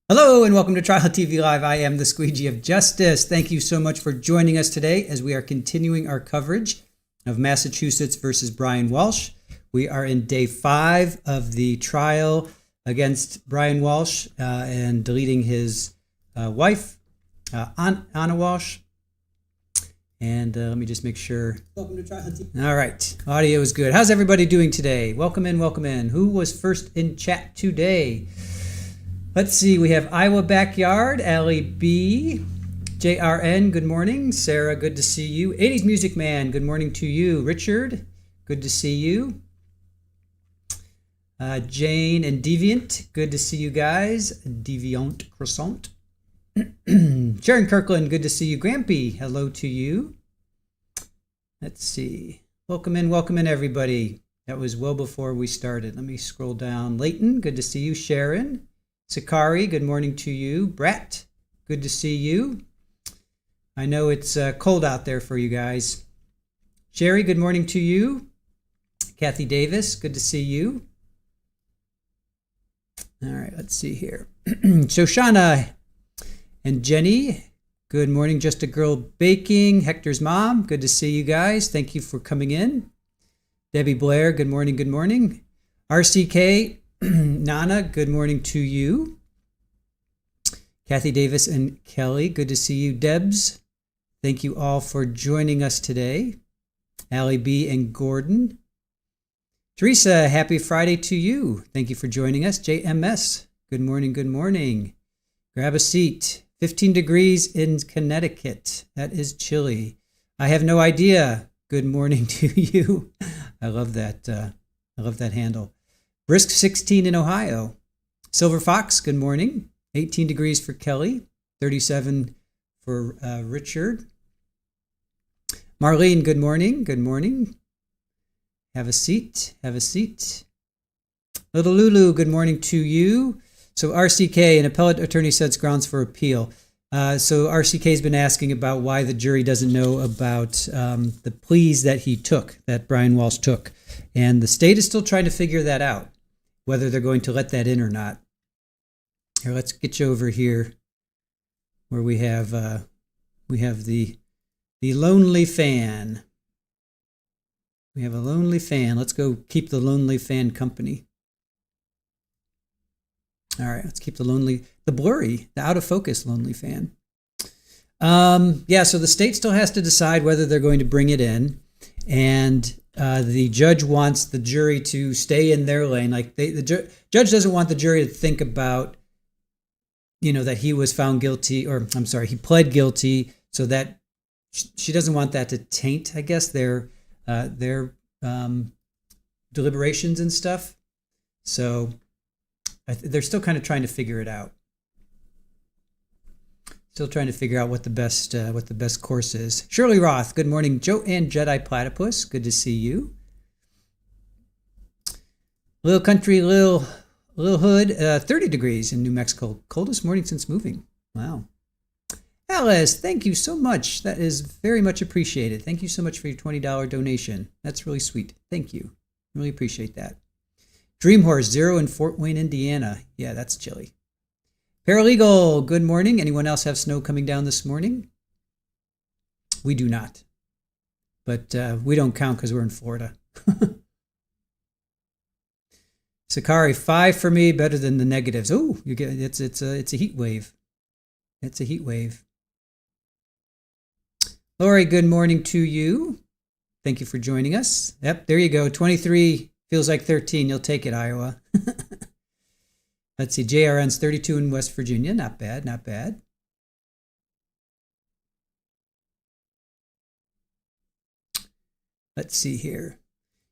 Hello and welcome to Trial TV Live. I am the Squeegee of Justice. Thank you so much for joining us today as we are continuing our coverage of Massachusetts versus Brian Walshe. We are in day 5 of the trial against Brian Walshe and deleting his wife, Ana Walshe. And let me just make sure. Welcome to Trial TV. All right, audio is good. How's everybody doing today? Welcome in, welcome in. Who was first in chat today? Let's see, we have Iowa Backyard, Allie B, JRN, good morning. Sarah, good to see you. 80s Music Man, good morning to you. Richard, good to see you. Jane and Deviant, good to see you guys. Deviant Croissant. Sharon Kirkland, good to see you. Grampy, hello to you. Let's see. Welcome in, everybody. That was well before we started. Let me scroll down. Leighton, good to see you. Sharon. Sakari, good morning to you. Brett, good to see you. I know it's cold out there for you guys. Sherry, good morning to you. Kathy Davis, good to see you. All right, let's see here. Shoshana and Jenny, good morning. Just a Girl Baking. Hector's mom, good to see you guys. Thank you for coming in. Debbie Blair, good morning, good morning. RCK, Nana, good morning to you. Kathy Davis and Kelly, good to see you. Debs, thank you all for joining us today. Allie B and Gordon. Teresa, happy Friday to you. Thank you for joining us. JMS, good morning, good morning. Grab a seat. 15 degrees in Connecticut. That is chilly. I have no idea. Good morning to you. I love that. I love that handle. Brisk 16 in Ohio. Silver Fox, good morning. 18 degrees for Kelly. 37 for Richard. Marlene, good morning. Good morning. Have a seat. Have a seat. Little Lulu, good morning to you. So RCK, an appellate attorney sets grounds for appeal. So RCK has been asking about why the jury doesn't know about the pleas that he took, that Brian Walshe took. And the state is still trying to figure that out, whether they're going to let that in or not. Here, let's get you over here where we have the lonely fan. We have a lonely fan. Let's go keep the lonely fan company. All right, let's keep the blurry, the out of focus lonely fan. Yeah, so the state still has to decide whether they're going to bring it in, and the judge wants the jury to stay in their lane. Like the judge doesn't want the jury to think about, that he was found guilty, or I'm sorry, he pled guilty, so that she doesn't want that to taint, I guess, their deliberations and stuff. So they're still kind of trying to figure it out. Still trying to figure out what the best course is. Shirley Roth, good morning. Joanne Jedi Platypus, good to see you. Little Country, Little Hood, 30 degrees in New Mexico. Coldest morning since moving. Wow. Alice, thank you so much. That is very much appreciated. Thank you so much for your $20 donation. That's really sweet. Thank you. Really appreciate that. Dream Horse, 0 in Fort Wayne, Indiana. Yeah, that's chilly. Paralegal, good morning. Anyone else have snow coming down this morning? We do not. But we don't count because we're in Florida. Sakari, 5 for me, better than the negatives. Oh, you get it's a heat wave. It's a heat wave. Lori, good morning to you. Thank you for joining us. Yep, there you go. 23 feels like 13. You'll take it, Iowa. Let's see. JRN's 32 in West Virginia. Not bad, not bad. Let's see here.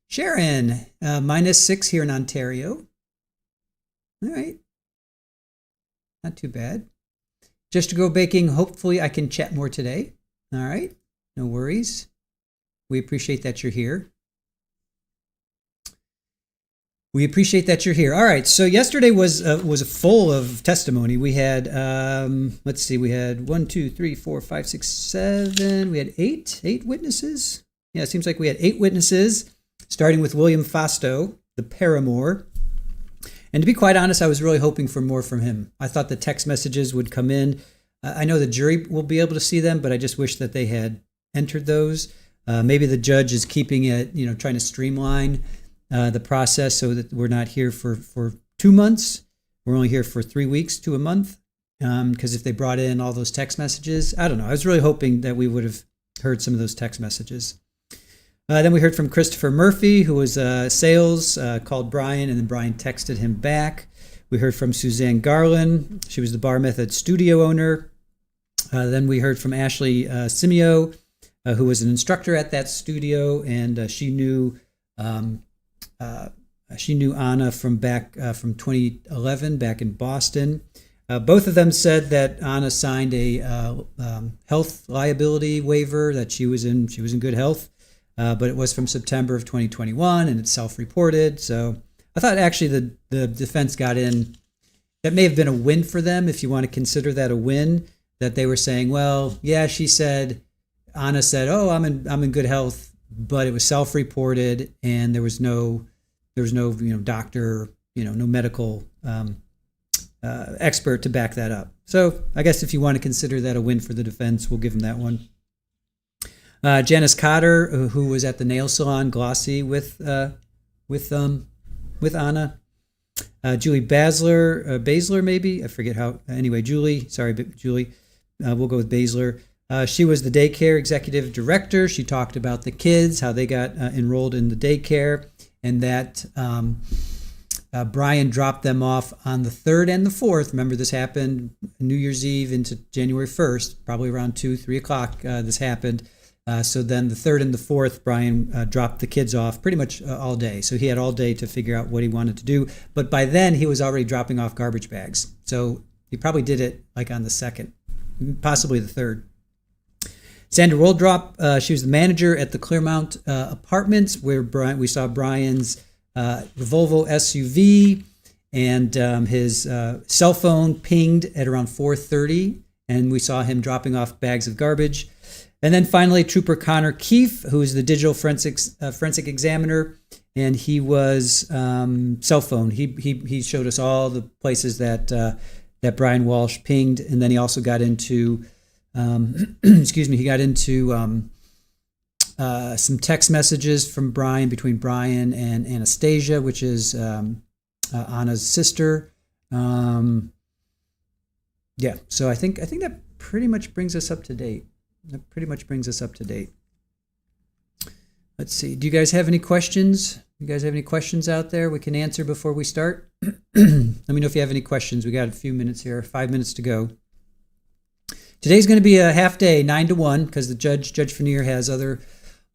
Sharon, -6 here in Ontario. All right. Not too bad. Just to go baking. Hopefully I can chat more today. All right. No worries. We appreciate that you're here. We appreciate that you're here. All right. So yesterday was full of testimony. We had, let's see, we had 1, 2, 3, 4, 5, 6, 7. We had eight witnesses. Yeah, it seems like we had 8 witnesses, starting with William Fasto, the paramour. And to be quite honest, I was really hoping for more from him. I thought the text messages would come in. I know the jury will be able to see them, but I just wish that they had entered those. Maybe the judge is keeping it, trying to streamline the process so that we're not here for 2 months. We're only here for 3 weeks to a month. Because if they brought in all those text messages, I don't know. I was really hoping that we would have heard some of those text messages. Then we heard from Christopher Murphy, who was sales, called Brian, and then Brian texted him back. We heard from Suzanne Garland. She was the Bar Method studio owner. Then we heard from Ashley Simeo, who was an instructor at that studio, and she knew Ana from 2011 back in Boston. Both of them said that Ana signed a health liability waiver, that she was in good health. But it was from September of 2021, and it's self-reported. So I thought actually the defense got in. That may have been a win for them, if you want to consider that a win. That they were saying, well, yeah, Ana said, oh, I'm in good health, but it was self-reported, and there was no doctor, no medical expert to back that up. So I guess if you want to consider that a win for the defense, we'll give them that one. Janice Cotter, who was at the nail salon Glossy with Ana. Julie Basler maybe, I forget how. Anyway, Julie. We'll go with Basler. She was the daycare executive director. She talked about the kids, how they got enrolled in the daycare, and that Brian dropped them off on the 3rd and the 4th. Remember, this happened New Year's Eve into January 1st, probably around 2-3 o'clock. This happened. So then the 3rd and the 4th, Brian dropped the kids off pretty much all day. So he had all day to figure out what he wanted to do. But by then, he was already dropping off garbage bags. So he probably did it like on the 2nd, possibly the 3rd. Sandra Woldrop, she was the manager at the Clearmount Apartments, where we saw Brian's Volvo SUV, and his cell phone pinged at around 4:30, and we saw him dropping off bags of garbage. And then finally, Trooper Connor Keefe, who is the digital forensic examiner, and he was cell phone. He showed us all the places that Brian Walsh pinged, and then he also got into he got into some text messages from Brian, between Brian and Anastasia, which is Ana's sister. So I think that pretty much brings us up to date. Let's see. Do you guys have any questions? You guys have any questions out there we can answer before we start? Let me know if you have any questions. We got a few minutes here, 5 minutes to go. Today's going to be a half day, 9 to 1, because the Judge Fanier has other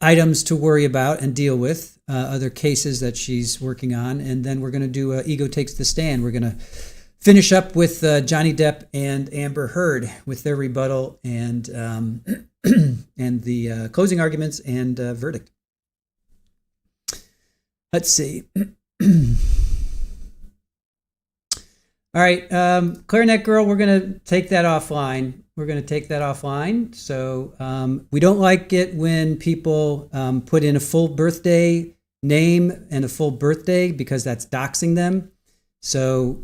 items to worry about and deal with, other cases that she's working on. And then we're going to do Ego Takes the Stand. We're going to finish up with Johnny Depp and Amber Heard with their rebuttal and and the closing arguments and verdict. Let's see. All right, Clarinet Girl, we're going to take that offline. So we don't like it when people put in a full birthday name and a full birthday, because that's doxing them. So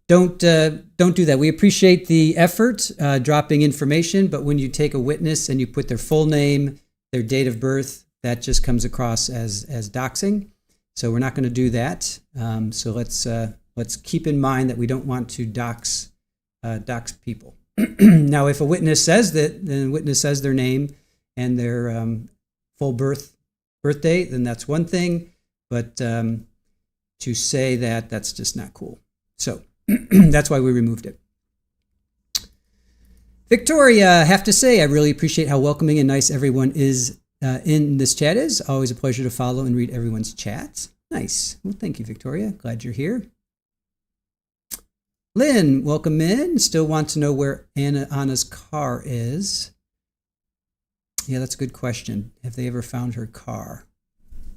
don't do that. We appreciate the effort dropping information, but when you take a witness and you put their full name, their date of birth, that just comes across as doxing. So we're not going to do that. So let's keep in mind that we don't want to dox people. Now, if a witness says that, then the witness says their name and their full birthday, then that's one thing. But to say that's just not cool. So that's why we removed it. Victoria, I have to say, I really appreciate how welcoming and nice everyone is in this chat is. Always a pleasure to follow and read everyone's chats. Nice. Well, thank you, Victoria. Glad you're here. Lynn, welcome in. Still want to know where Anna's car is. Yeah, that's a good question. Have they ever found her car?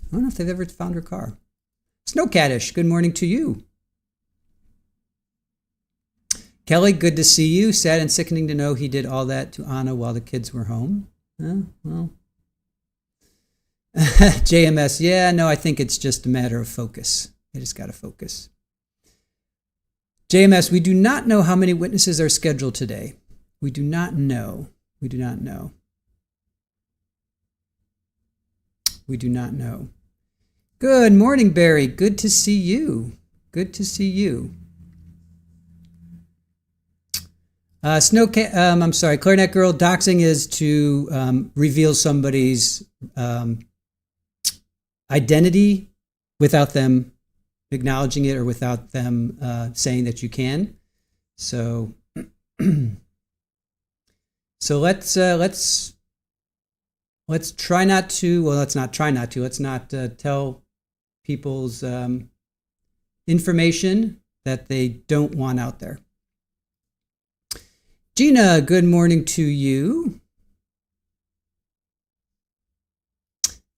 I don't know if they've ever found her car. Snowcatish, good morning to you. Kelly, good to see you. Sad and sickening to know he did all that to Ana while the kids were home. Well. JMS, yeah, no, I think it's just a matter of focus. They just got to focus. JMS, we do not know how many witnesses are scheduled today. We do not know. We do not know. We do not know. Good morning, Barry. Good to see you. Good to see you. I'm sorry, Clarinet Girl, doxing is to reveal somebody's identity without them acknowledging it or without them saying that you can. So, so let's try not to. Well, let's not try not to. Let's not tell people's information that they don't want out there. Gina, good morning to you.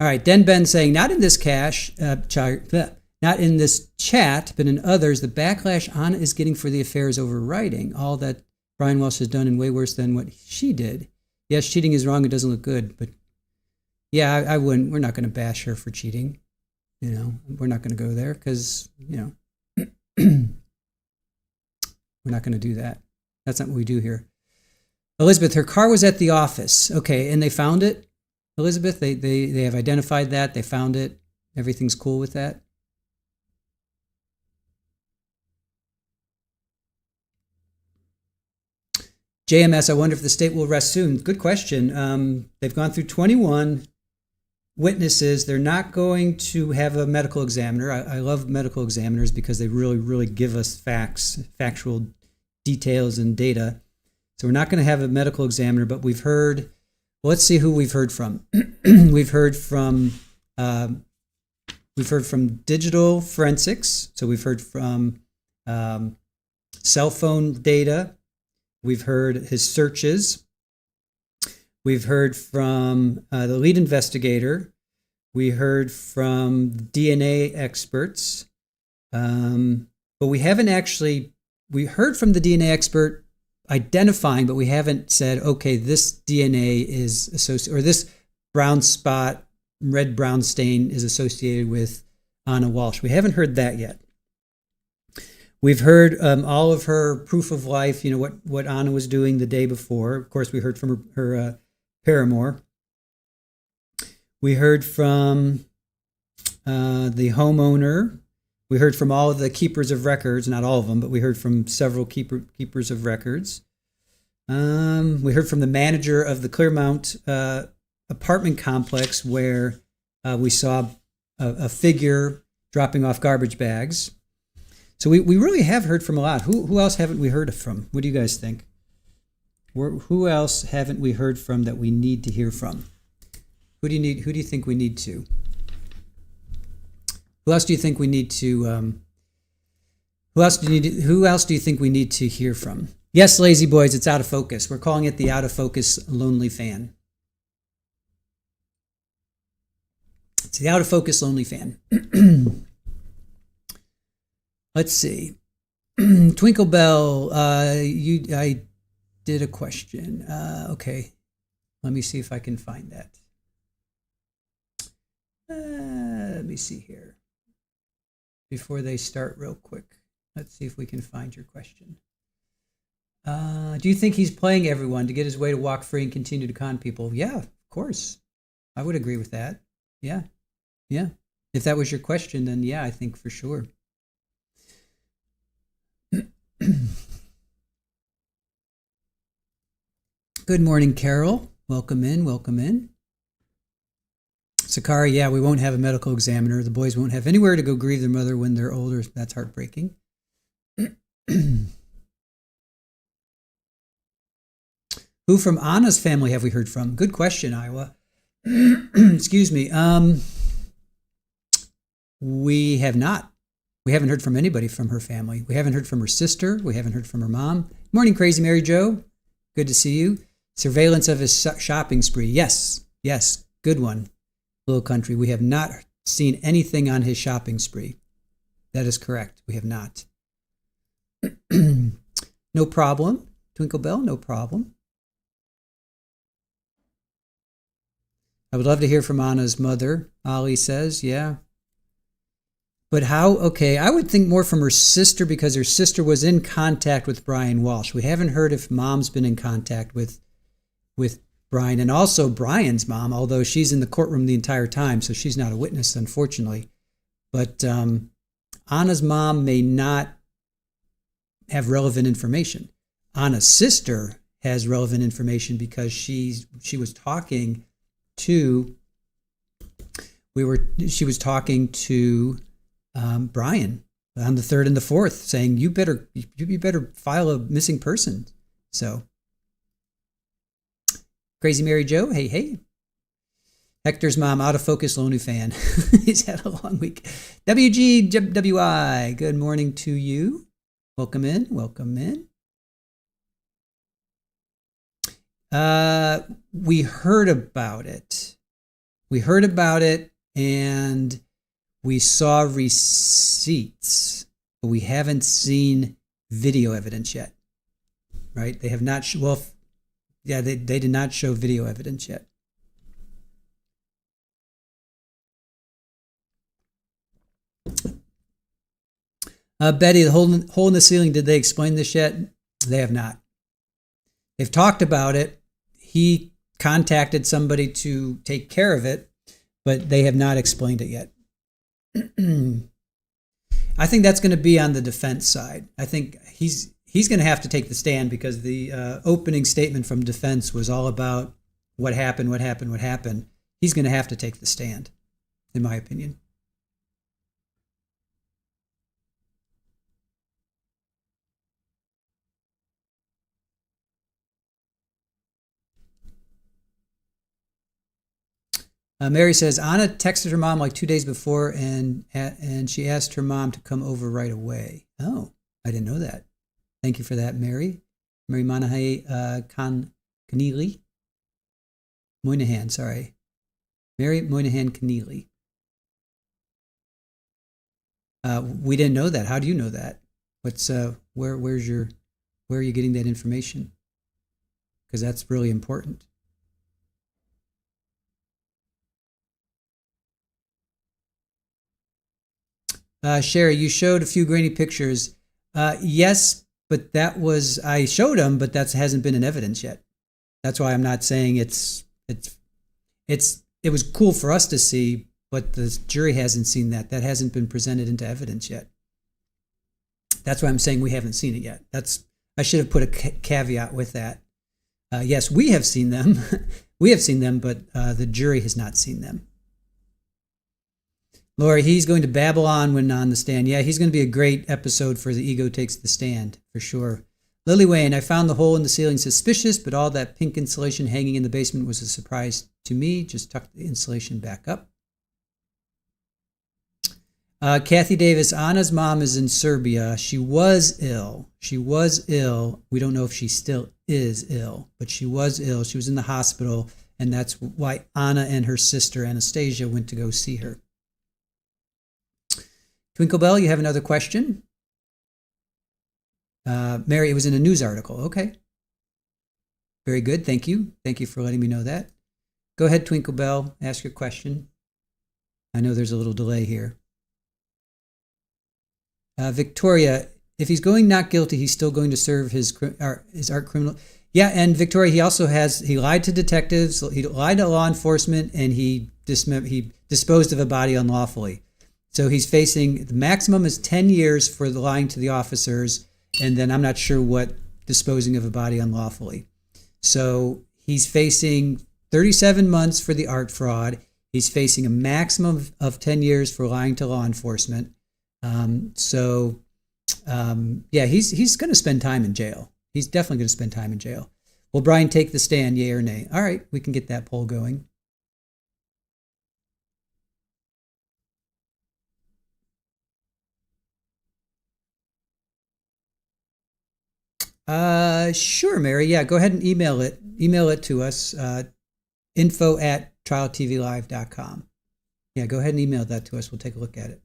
All right, Den Ben saying, not in this not in this chat, but in others, the backlash Ana is getting for the affair is overriding. All that Brian Walsh has done and way worse than what she did. Yes, cheating is wrong. It doesn't look good, but yeah, I wouldn't. We're not going to bash her for cheating. You know, we're not going to go there because, you know, we're not going to do that. That's not what we do here. Elizabeth, her car was at the office. Okay, and they found it? Elizabeth, they have identified that. They found it. Everything's cool with that? JMS, I wonder if the state will rest soon. Good question. They've gone through 21 witnesses. They're not going to have a medical examiner. I love medical examiners because they really, really give us factual details and data. So we're not going to have a medical examiner, but we've heard, well, let's see who we've heard from. We've heard from digital forensics. So we've heard from cell phone data. We've heard his searches. We've heard from the lead investigator. We heard from DNA experts. But we haven't actually, we heard from the DNA expert identifying, but we haven't said, okay, this DNA is associated, or this brown spot, red-brown stain is associated with Ana Walshe. We haven't heard that yet. We've heard all of her proof of life, you know, what Ana was doing the day before. Of course, we heard from her paramour. We heard from the homeowner. We heard from all of the keepers of records, not all of them, but we heard from several keepers of records. We heard from the manager of the Clearmount apartment complex where we saw a figure dropping off garbage bags. So we really have heard from a lot. Who else haven't we heard from? What do you guys think? Who else haven't we heard from that we need to hear from? Who do you think we need to? Who else do you think we need to? Who else do you think we need to hear from? Yes, lazy boys, it's out of focus. We're calling it the out of focus lonely fan. It's the out of focus lonely fan. Let's see. Twinkle Bell, I did a question. Okay, let me see if I can find that. Let me see here. Before they start real quick, let's see if we can find your question. Do you think he's playing everyone to get his way to walk free and continue to con people? Yeah, of course. I would agree with that. Yeah. If that was your question, then yeah, I think for sure. Good morning, Carol. Welcome in. Sakari, yeah, we won't have a medical examiner. The boys won't have anywhere to go grieve their mother when they're older. That's heartbreaking. Who from Ana's family have we heard from? Good question, Iowa. Excuse me. We have not. We haven't heard from anybody from her family. We haven't heard from her sister. We haven't heard from her mom. Morning, Crazy Mary Jo. Good to see you. Surveillance of his shopping spree. Yes. Good one. Little Country. We have not seen anything on his shopping spree. That is correct. We have not. No problem. Twinkle Bell, no problem. I would love to hear from Ana's mother. Ali says, yeah. But how? Okay, I would think more from her sister because her sister was in contact with Brian Walsh. We haven't heard if mom's been in contact with Brian, and also Brian's mom, although she's in the courtroom the entire time, so she's not a witness, unfortunately. But Anna's mom may not have relevant information. Anna's sister has relevant information because she was talking to Brian on the 3rd and the 4th, saying you better file a missing person. So, Crazy Mary Jo, hey. Hector's mom, out of focus, lonely fan. He's had a long week. WGWI, good morning to you. Welcome in. We heard about it. And we saw receipts, but we haven't seen video evidence yet. Right? They have not. They did not show video evidence yet. Betty, the hole in the ceiling, did they explain this yet? They have not. They've talked about it. He contacted somebody to take care of it, but they have not explained it yet. I think that's going to be on the defense side. I think he's going to have to take the stand because the opening statement from defense was all about what happened. He's going to have to take the stand, in my opinion. Mary says, Anna texted her mom like 2 days before and she asked her mom to come over right away. Oh, I didn't know that. Thank you for that, Mary. Mary Moynihan Moynihan, sorry. Mary Moynihan Keneally. We didn't know that. How do you know that? What's where are you getting that information? Because that's really important. Sherry, you showed a few grainy pictures. Yes, but I showed them, but that hasn't been in evidence yet. That's why I'm not saying it was cool for us to see, but the jury hasn't seen that. That hasn't been presented into evidence yet. That's why I'm saying we haven't seen it yet. I should have put a caveat with that. Yes, we have seen them. But the jury has not seen them. Lori, he's going to babble on when on the stand. Yeah, he's going to be a great episode for The Ego Takes the Stand, for sure. Lily Wayne, I found the hole in the ceiling suspicious, but all that pink insulation hanging in the basement was a surprise to me. Just tuck the insulation back up. Kathy Davis, Anna's mom is in Serbia. She was ill. We don't know if she still is ill, but she was ill. She was in the hospital, and that's why Anna and her sister Anastasia went to go see her. Twinkle you have another question? Mary, it was in a news article. Okay. Very good. Thank you. Thank you for letting me know that. Go ahead, Twinkle ask your question. I know there's a little delay here. Victoria, if he's going not guilty, he's still going to serve his art criminal. Yeah, and Victoria, he lied to detectives, he lied to law enforcement, and he disposed of a body unlawfully. So he's facing, the maximum is 10 years for the lying to the officers, and then I'm not sure what disposing of a body unlawfully. So he's facing 37 months for the art fraud. He's facing a maximum of 10 years for lying to law enforcement. Yeah, he's going to spend time in jail. He's definitely going to spend time in jail. Will Brian take the stand, yay or nay? All right, we can get that poll going. Sure, Mary. Yeah, go ahead and email it. Email it to us, info@trialtvlive.com. Yeah, go ahead and email that to us. We'll take a look at it.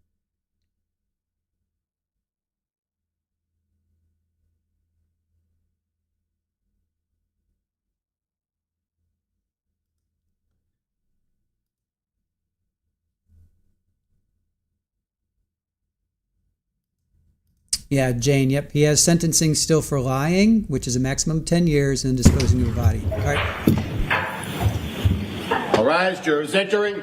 Yeah, Jane, yep. He has sentencing still for lying, which is a maximum of 10 years, and disposing of a body. All right. All rise, jurors entering.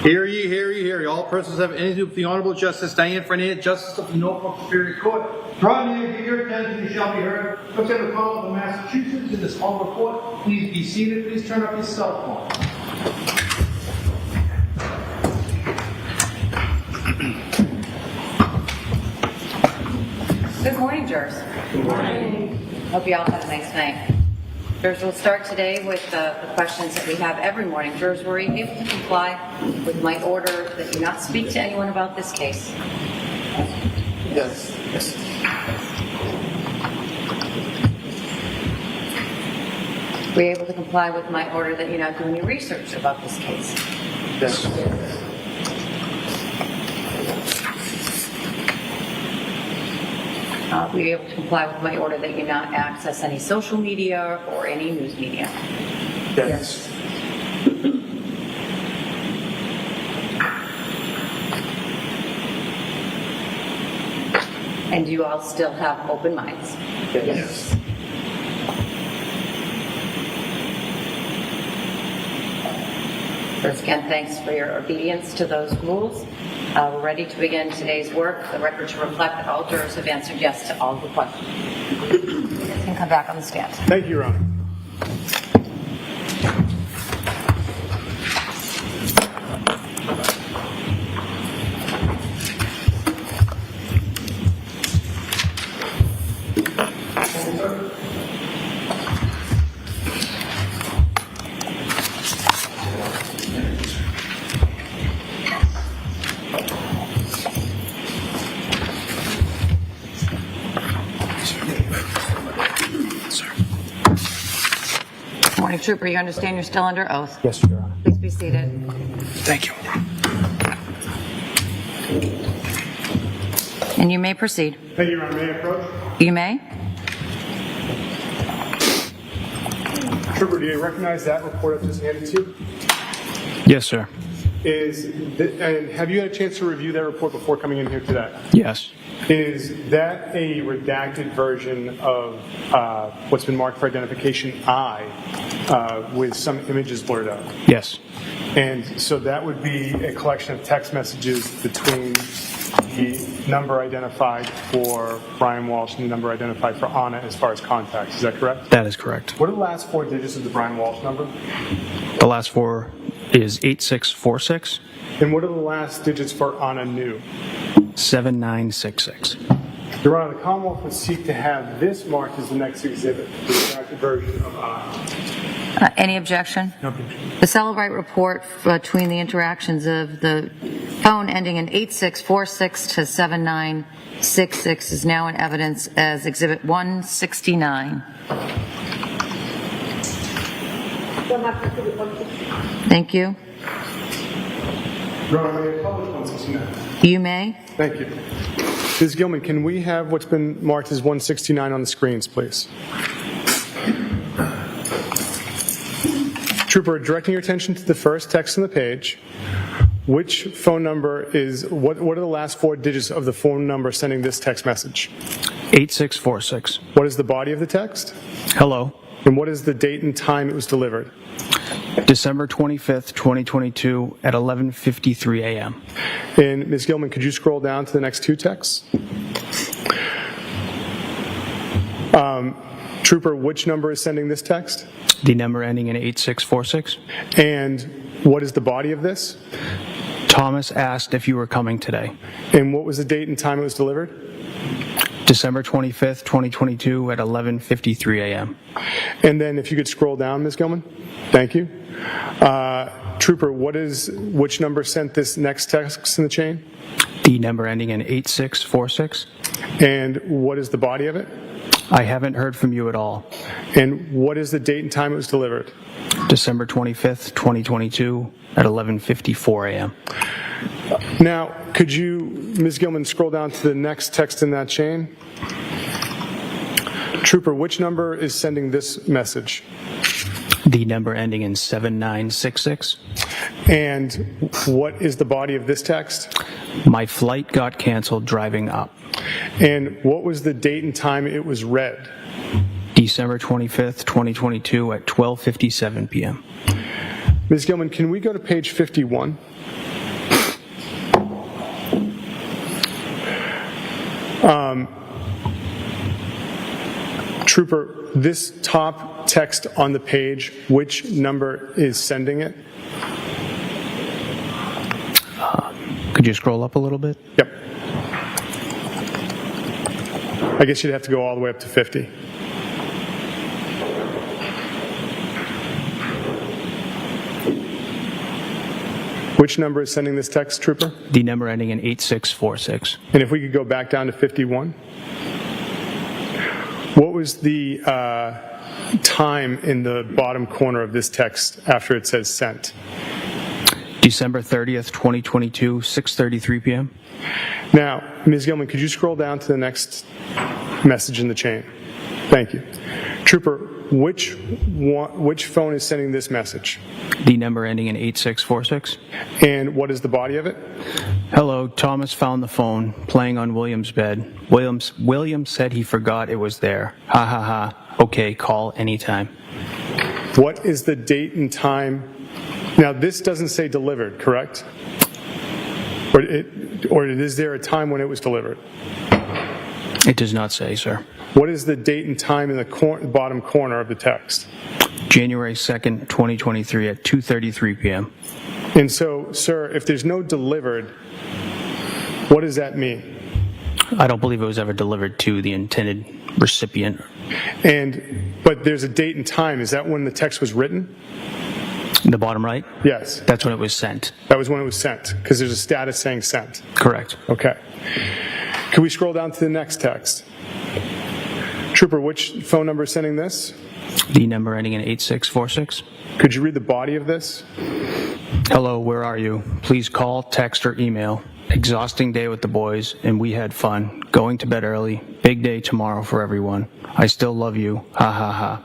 Hear ye, hear ye, hear ye. All persons have anything with the Honorable Justice Diane Fernandez, Justice of the Norfolk Superior Court. Draw near, give your attention, you shall be heard. Look at the call of the Massachusetts in this honorable court. Please be seated. Please turn up your cell phone. Good morning, jurors. Good morning. Hope you all had a nice night. Jurors, we'll start today with the questions that we have every morning. Jurors, were you able to comply with my order that you not speak to anyone about this case? Yes. Were you able to comply with my order that you not do any research about this case? Yes. Were you able to comply with my order that you not access any social media or any news media? Yes. And do you all still have open minds? Yes. First, again, thanks for your obedience to those rules. We're ready to begin today's work. The record should reflect that all jurors have answered yes to all the questions. You can come back on the stand. Thank you, Your Honor. Morning, Trooper. You understand you're still under oath? Yes, Your Honor. Please be seated. Thank you. And you may proceed. Thank you, Your Honor. May I approach? You may. Trooper, do you recognize that report I just handed to you? Yes, sir. And have you had a chance to review that report before coming in here today? Yes. Is that a redacted version of what's been marked for identification I with some images blurred out? Yes. And so that would be a collection of text messages between the number identified for Brian Walsh and the number identified for Anna as far as contacts. Is that correct? That is correct. What are the last four digits of the Brian Walsh number? The last four is 8646 And what are the last digits for Anna New? 7966. Your Honor, the Commonwealth would seek to have this marked as the next exhibit, the redacted version of I. Any objection? No objection. The Celebrite report between the interactions of the phone ending in 8646 to 7966 is now in evidence as Exhibit 169. Thank you. Your Honor, may I publish 169? You may. Thank you. Ms. Gilman, can we have what's been marked as 169 on the screens, please? Trooper, directing your attention to the first text on the page, which phone number is, what are the last four digits of the phone number sending this text message? 8646. What is the body of the text? Hello. And what is the date and time it was delivered? December 25th, 2022 at 11:53 a.m. And Ms. Gilman, could you scroll down to the next two texts? Trooper, which number is sending this text? The number ending in 8646. And what is the body of this? Thomas asked if you were coming today. And what was the date and time it was delivered? December 25th, 2022 at 11:53 a.m. And then if you could scroll down, Ms. Gilman. Thank you. Trooper, which number sent this next text in the chain? The number ending in 8646. And what is the body of it? I haven't heard from you at all. And what is the date and time it was delivered? December 25th, 2022 at 11:54 a.m. Now, could you, Ms. Gilman, scroll down to the next text in that chain? Trooper, which number is sending this message? The number ending in 7966. And what is the body of this text? My flight got canceled driving up. And what was the date and time it was read? December 25th, 2022 at 12:57 p.m. Ms. Gilman, can we go to page 51? Trooper, this top text on the page, which number is sending it? Could you scroll up a little bit? Yep. I guess you'd have to go all the way up to 50. Which number is sending this text, Trooper? The number ending in 8646. And if we could go back down to 51. What was the time in the bottom corner of this text after it says sent? December 30th, 2022, 6:33 p.m. Now, Ms. Gilman, could you scroll down to the next message in the chain? Thank you. Trooper, which phone is sending this message? The number ending in 8646. And what is the body of it? Hello, Thomas found the phone playing on William's bed. William said he forgot it was there. Ha ha ha. Okay, call anytime. What is the date and time? Now, this doesn't say delivered, correct? Or is there a time when it was delivered? It does not say, sir. What is the date and time in the bottom corner of the text? January 2nd, 2023 at 2:33 p.m. And so, sir, if there's no delivered, what does that mean? I don't believe it was ever delivered to the intended recipient. But there's a date and time. Is that when the text was written? In the bottom right? Yes. That's when it was sent. That was when it was sent, because there's a status saying sent. Correct. Okay. Can we scroll down to the next text? Trooper, which phone number is sending this? The number ending in 8646. Could you read the body of this? Hello, where are you? Please call, text, or email. Exhausting day with the boys, and we had fun. Going to bed early. Big day tomorrow for everyone. I still love you. Ha ha ha.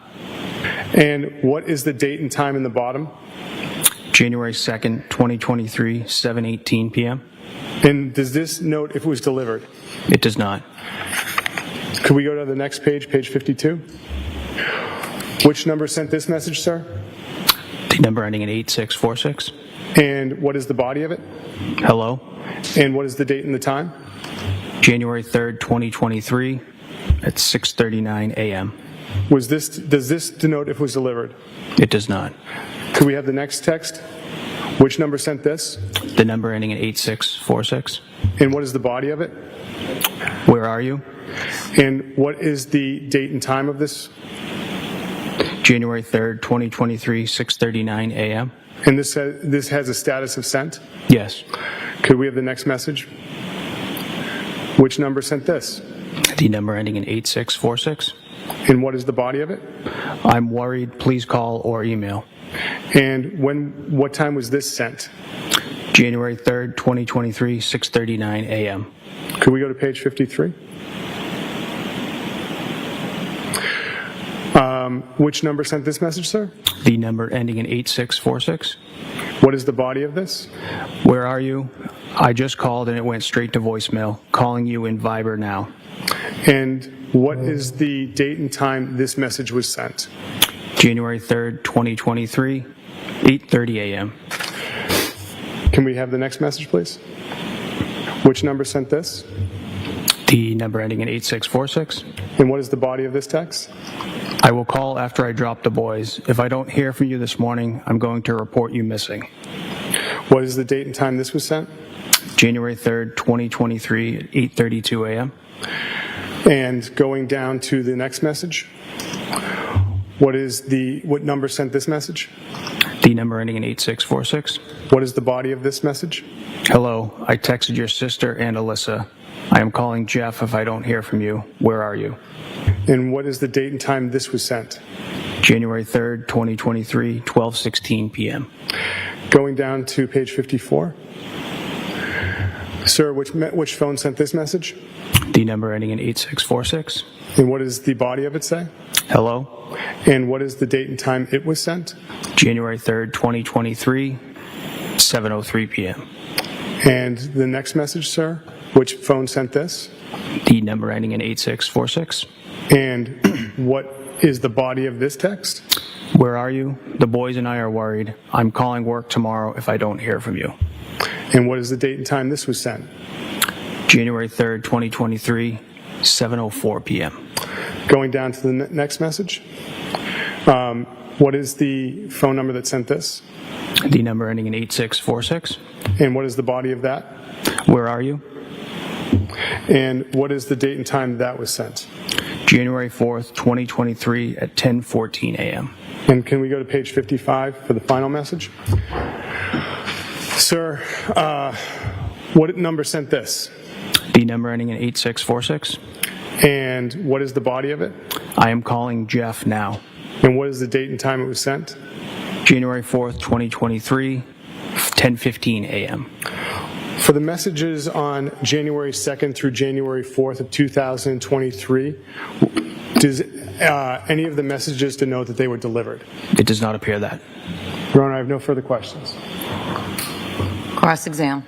And what is the date and time in the bottom? January 2nd, 2023, 7:18 p.m. And does this note if it was delivered? It does not. Could we go to the next page, page 52? Which number sent this message, sir? The number ending in 8646. And what is the body of it? Hello. And what is the date and the time? January 3rd, 2023 at 6:39 a.m. Does this denote if it was delivered? It does not. Could we have the next text? Which number sent this? The number ending in 8646. And what is the body of it? Where are you? And what is the date and time of this? January 3rd, 2023, 6:39 a.m. And this has a status of sent? Yes. Could we have the next message? Which number sent this? The number ending in 8646. And what is the body of it? I'm worried. Please call or email. And what time was this sent? January 3rd, 2023, 6:39 a.m. Could we go to page 53? Which number sent this message, sir? The number ending in 8646. What is the body of this? Where are you? I just called and it went straight to voicemail. Calling you in Viber now. And what is the date and time this message was sent? January 3rd, 2023, 8:30 a.m. Can we have the next message, please? Which number sent this? The number ending in 8646. And what is the body of this text? I will call after I drop the boys. If I don't hear from you this morning, I'm going to report you missing. What is the date and time this was sent? January 3rd, 2023 at 8:32 a.m. And going down to the next message, what number sent this message? The number ending in 8646. What is the body of this message? Hello, I texted your sister and Alyssa. I am calling Jeff if I don't hear from you. Where are you? And what is the date and time this was sent? January 3rd, 2023, 12:16 p.m. Going down to page 54. Sir, which phone sent this message? The number ending in 8646. And what does the body of it say? Hello, And what is the date and time it was sent? January 3rd, 2023, 7:03 p.m. And the next message, sir, which phone sent this? The number ending in 8646. And what is the body of this text? Where are you? The boys and I are worried. I'm calling work tomorrow if I don't hear from you. And what is the date and time this was sent? January 3rd, 2023, 7:04 p.m. Going down to the next message. What is the phone number that sent this? The number ending in 8646. And what is the body of that? Where are you? And what is the date and time that was sent? January 4th, 2023 at 10:14 a.m. And can we go to page 55 for the final message? Sir, what number sent this? The number ending in 8646. And what is the body of it? I am calling Jeff now. And what is the date and time it was sent? January 4th, 2023, 10:15 a.m. For the messages on January 2nd through January 4th of 2023, does any of the messages denote that they were delivered? It does not appear that. Your Honor, I have no further questions. Cross-exam.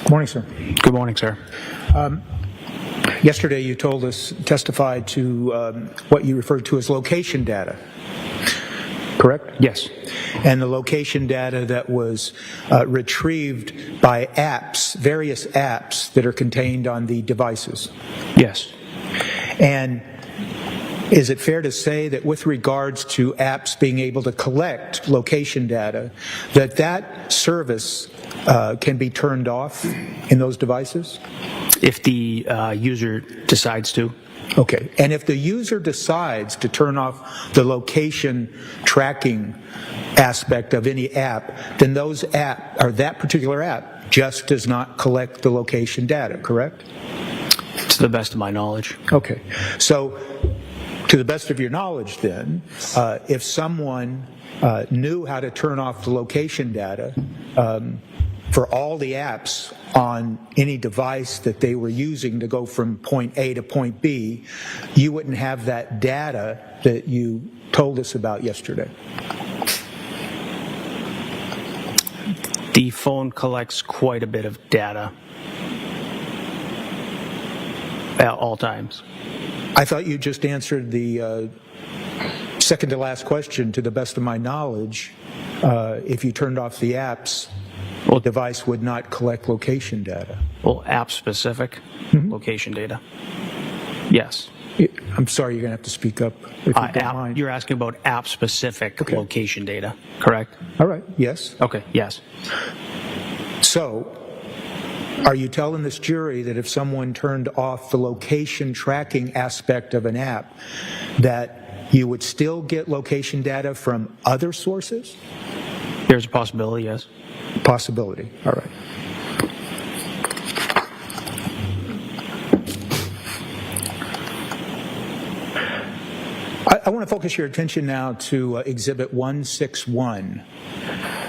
Morning, sir. Good morning, sir. Yesterday you testified to what you referred to as location data, correct? Yes. And the location data that was retrieved by apps, various apps that are contained on the devices. Yes. And is it fair to say that with regards to apps being able to collect location data, that service can be turned off in those devices? If the user decides to. Okay. And if the user decides to turn off the location tracking aspect of any app, then that particular app just does not collect the location data, correct? To the best of my knowledge. Okay. So, to the best of your knowledge then, if someone knew how to turn off the location data for all the apps on any device that they were using to go from point A to point B, you wouldn't have that data that you told us about yesterday. The phone collects quite a bit of data at all times. I thought you just answered the second to last question. To the best of my knowledge, if you turned off the apps, the device would not collect location data. Well, app-specific location data. Yes. I'm sorry, you're going to have to speak up if you don't mind. You're asking about app-specific location data, correct? All right, yes. Okay, yes. So, are you telling this jury that if someone turned off the location tracking aspect of an app, that you would still get location data from other sources? There's a possibility, yes. Possibility, all right. I want to focus your attention now to Exhibit 161.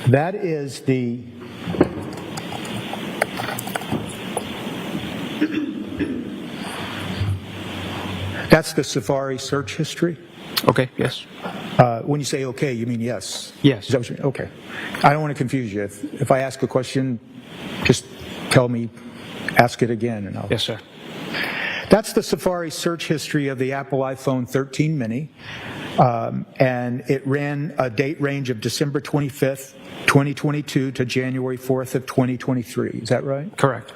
That is that's the Safari search history. Okay, yes. When you say okay, you mean yes? Yes. Is that what you mean? Okay. I don't want to confuse you. If I ask a question, just tell me, ask it again, and I'll... Yes, sir. That's the Safari search history of the Apple iPhone 13 mini. and it ran a date range of December 25th, 2022 to January 4th of 2023. Is that right? Correct.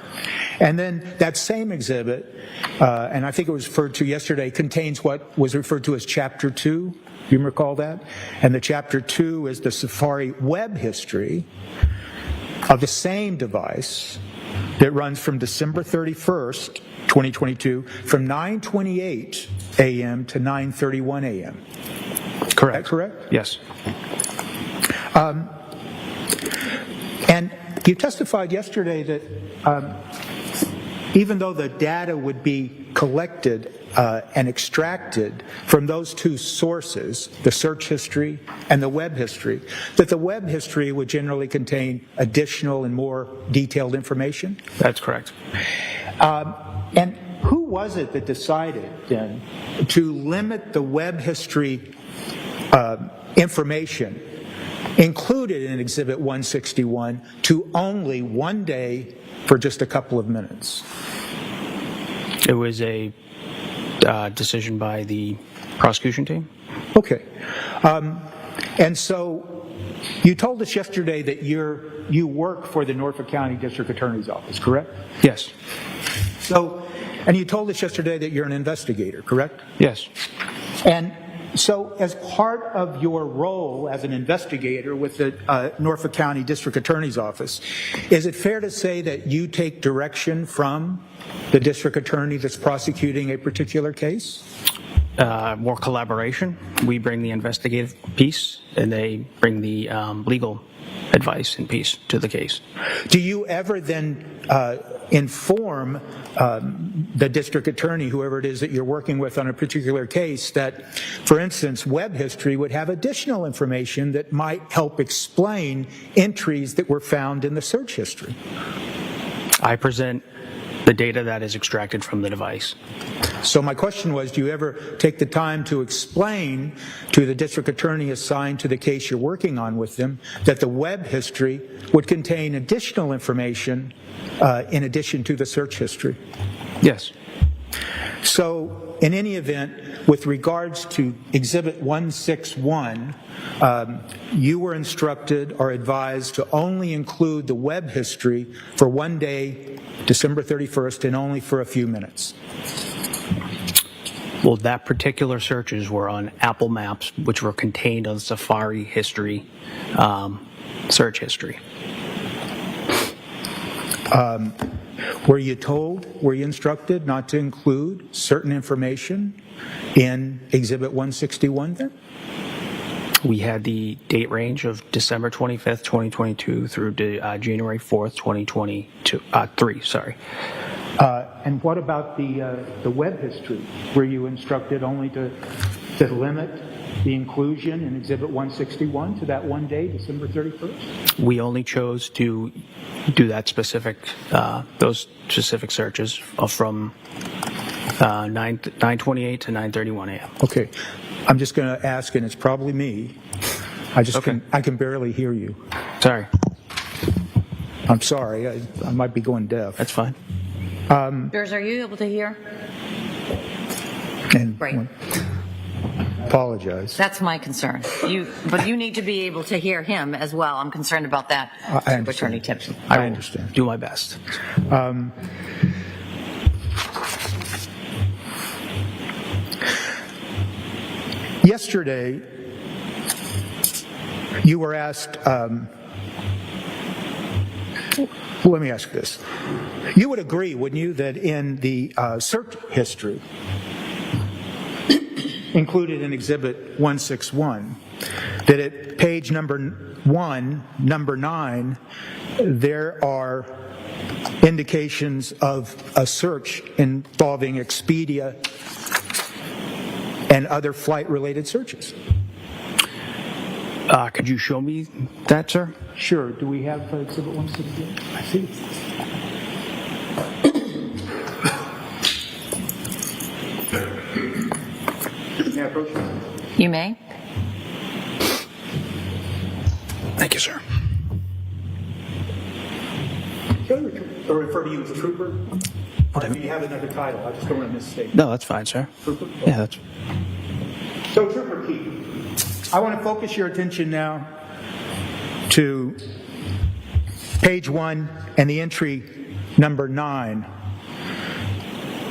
And then that same exhibit, and I think it was referred to yesterday, contains what was referred to as Chapter 2. Do you recall that? And the Chapter 2 is the Safari web history of the same device that runs from December 31st, 2022, from 9:28 a.m. to 9:31 a.m. Correct. Is that correct? Yes. And you testified yesterday that even though the data would be collected and extracted from those two sources, the search history and the web history, that the web history would generally contain additional and more detailed information? That's correct. And who was it that decided then to limit the web history information included in Exhibit 161 to only 1 day for just a couple of minutes? It was a decision by the prosecution team. Okay. And so you told us yesterday that you work for the Norfolk County District Attorney's Office, correct? Yes. So, and you told us yesterday that you're an investigator, correct? Yes. And so as part of your role as an investigator with the Norfolk County District Attorney's Office, is it fair to say that you take direction from the district attorney that's prosecuting a particular case? More collaboration. We bring the investigative piece, and they bring the legal advice and piece to the case. Do you ever then inform the district attorney, whoever it is that you're working with on a particular case, that, for instance, web history would have additional information that might help explain entries that were found in the search history? I present the data that is extracted from the device. So my question was, do you ever take the time to explain to the district attorney assigned to the case you're working on with them that the web history would contain additional information in addition to the search history? Yes. So in any event, with regards to Exhibit 161, you were instructed or advised to only include the web history for 1 day, December 31st, and only for a few minutes. Well, that particular searches were on Apple Maps, which were contained on Safari history, search history. Were you instructed not to include certain information in Exhibit 161 then? We had the date range of December 25th, 2022 through January 4th, 2023, sorry. And what about the web history? Were you instructed only to limit the inclusion in Exhibit 161 to that 1 day, December 31st? We only chose to do that specific, those specific searches from 9:28 to 9:31 a.m. Okay. I'm just going to ask, and it's probably me. I can barely hear you. Sorry. I'm sorry. I might be going deaf. That's fine. Yours, are you able to hear? And Right. Apologize. That's my concern. But you need to be able to hear him as well. I'm concerned about that, I understand. Attorney Timpson. I understand. Do my best. Yesterday, you were asked, let me ask this. You would agree, wouldn't you, that in the search history included in Exhibit 161, that at page number 1, number 9, there are indications of a search involving Expedia and other flight-related searches? Could you show me that, sir? Sure. Do we have Exhibit 161? I see. May I approach you? You may. Thank you, sir. Can I refer to you as a trooper? Or do you have another title? I just don't want to misstate. No, that's fine, sir. Trooper? Yeah, that's. So, Trooper Keith, I want to focus your attention now to page 1 and the entry number 9.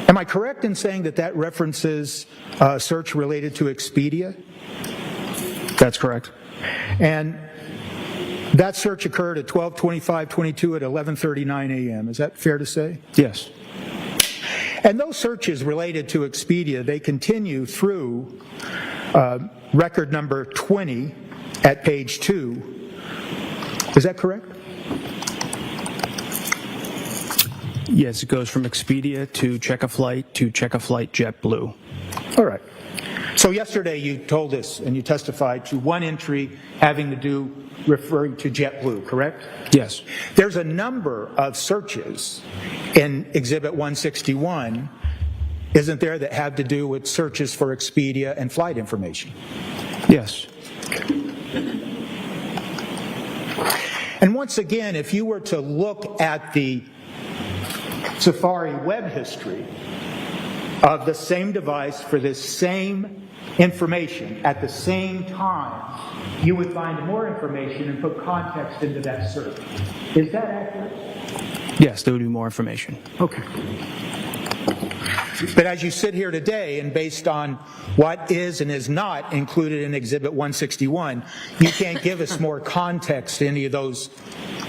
Am I correct in saying that that references a search related to Expedia? That's correct. And that search occurred at 12:25:22 at 11:39 a.m. Is that fair to say? Yes. And those searches related to Expedia, they continue through record number 20 at page 2. Is that correct? Yes, it goes from Expedia to Check a Flight to Check a Flight JetBlue. All right. So yesterday you told us and you testified to one entry having to do referring to JetBlue, correct? Yes. There's a number of searches in Exhibit 161, isn't there, that have to do with searches for Expedia and flight information? Yes. And once again, if you were to look at the Safari web history of the same device for this same information at the same time, you would find more information and put context into that search. Is that accurate? Yes, there would be more information. Okay. But as you sit here today, and based on what is and is not included in Exhibit 161, you can't give us more context to any of those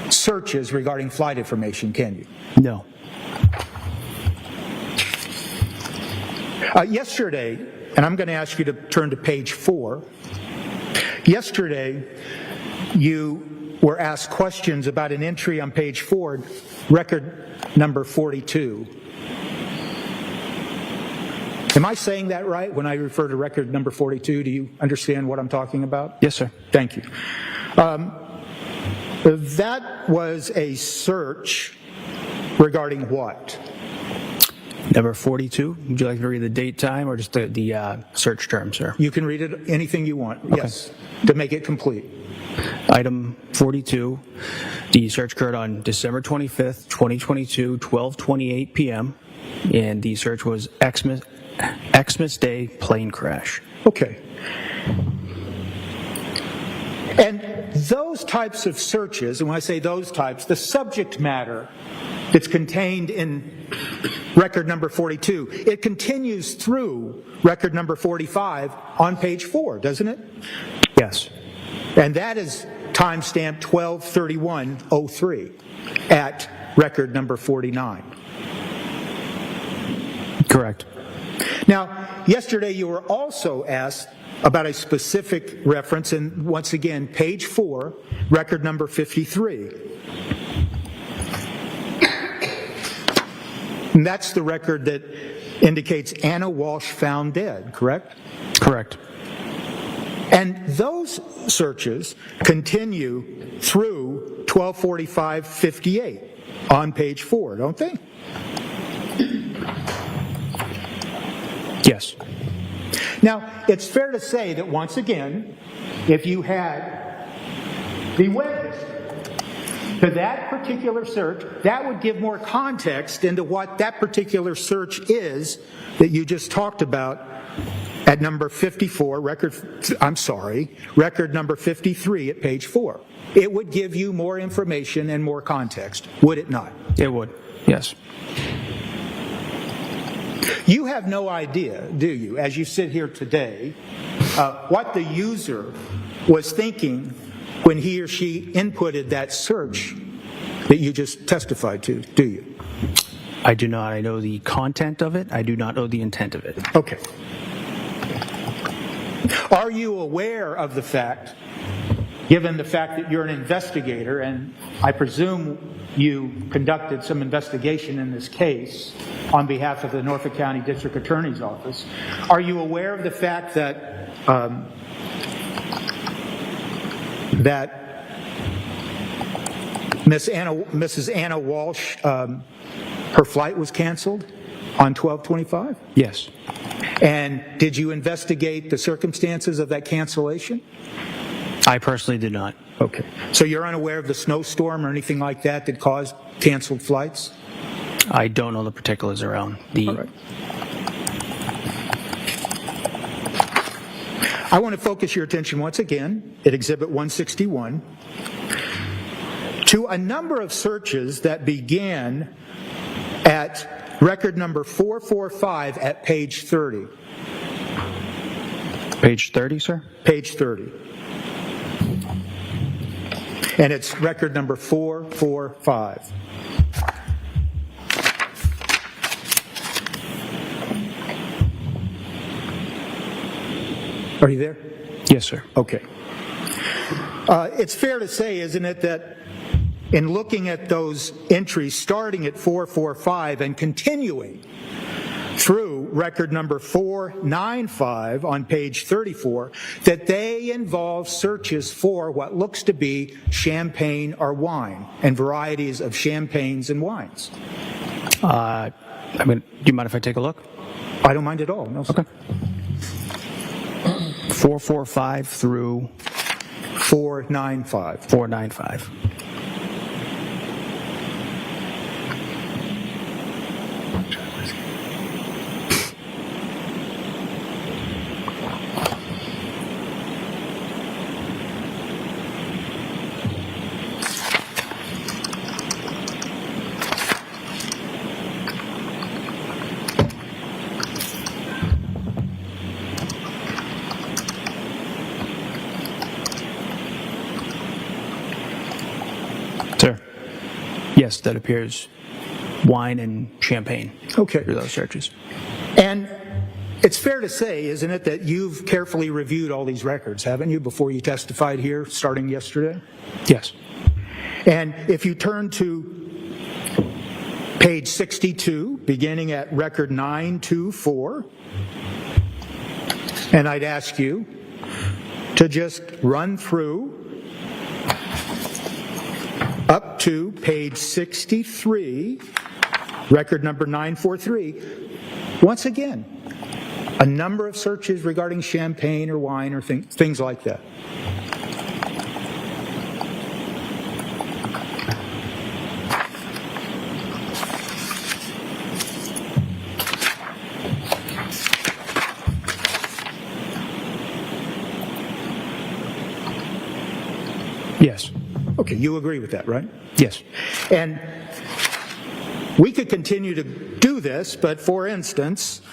searches regarding flight information, can you? No. Yesterday, and I'm going to ask you to turn to page 4. Yesterday, you were asked questions about an entry on page 4, record number 42. Am I saying that right when I refer to record number 42? Do you understand what I'm talking about? Yes, sir. Thank you. That was a search regarding what? Number 42. Would you like to read the date, time, or just the search term, sir? You can read it anything you want, yes, to make it complete. Item 42. The search occurred on December 25th, 2022, 12:28 p.m. And the search was Xmas Day plane crash. Okay. And those types of searches, and when I say those types, the subject matter that's contained in record number 42, it continues through record number 45 on page 4, doesn't it? Yes. And that is timestamp 12/31/03 at record number 49. Correct. Now, yesterday you were also asked about a specific reference, and once again, page 4, record number 53. And that's the record that indicates Ana Walshe found dead, correct? Correct. And those searches continue through 12:45:58 on page 4, don't they? Yes. Now, it's fair to say that once again, if you had the web history to that particular search, that would give more context into what that particular search is that you just talked about at number 54, record number 53 at page 4. It would give you more information and more context, would it not? It would. Yes. You have no idea, do you, as you sit here today, what the user was thinking when he or she inputted that search that you just testified to, do you? I do not. I know the content of it. I do not know the intent of it. Okay. Are you aware of the fact, given the fact that you're an investigator, and I presume you conducted some investigation in this case on behalf of the Norfolk County District Attorney's Office, are you aware of the fact that Mrs. Ana Walshe, her flight was canceled on 12/25? Yes. And did you investigate the circumstances of that cancellation? I personally did not. Okay. So you're unaware of the snowstorm or anything like that that caused canceled flights? I don't know the particulars around the... All right. I want to focus your attention once again at Exhibit 161 to a number of searches that began at record number 445 at page 30. Page 30, sir? Page 30. And it's record number 445. Are you there? Yes, sir. Okay. It's fair to say, isn't it, that in looking at those entries starting at 445 and continuing through record number 495 on page 34, that they involve searches for what looks to be champagne or wine and varieties of champagnes and wines? Do you mind if I take a look? I don't mind at all. No, sir. Okay. 445 through 495. 495. Sir, yes, that appears wine and champagne. Okay. Through those searches. And it's fair to say, isn't it, that you've carefully reviewed all these records, haven't you, before you testified here starting yesterday? Yes. And if you turn to page 62, beginning at record 924, and I'd ask you to just run through up to page 63, record number 943. Once again, a number of searches regarding champagne or wine or things like that. Yes. Okay, you agree with that, right? Yes. And we could continue to do this, but for instance,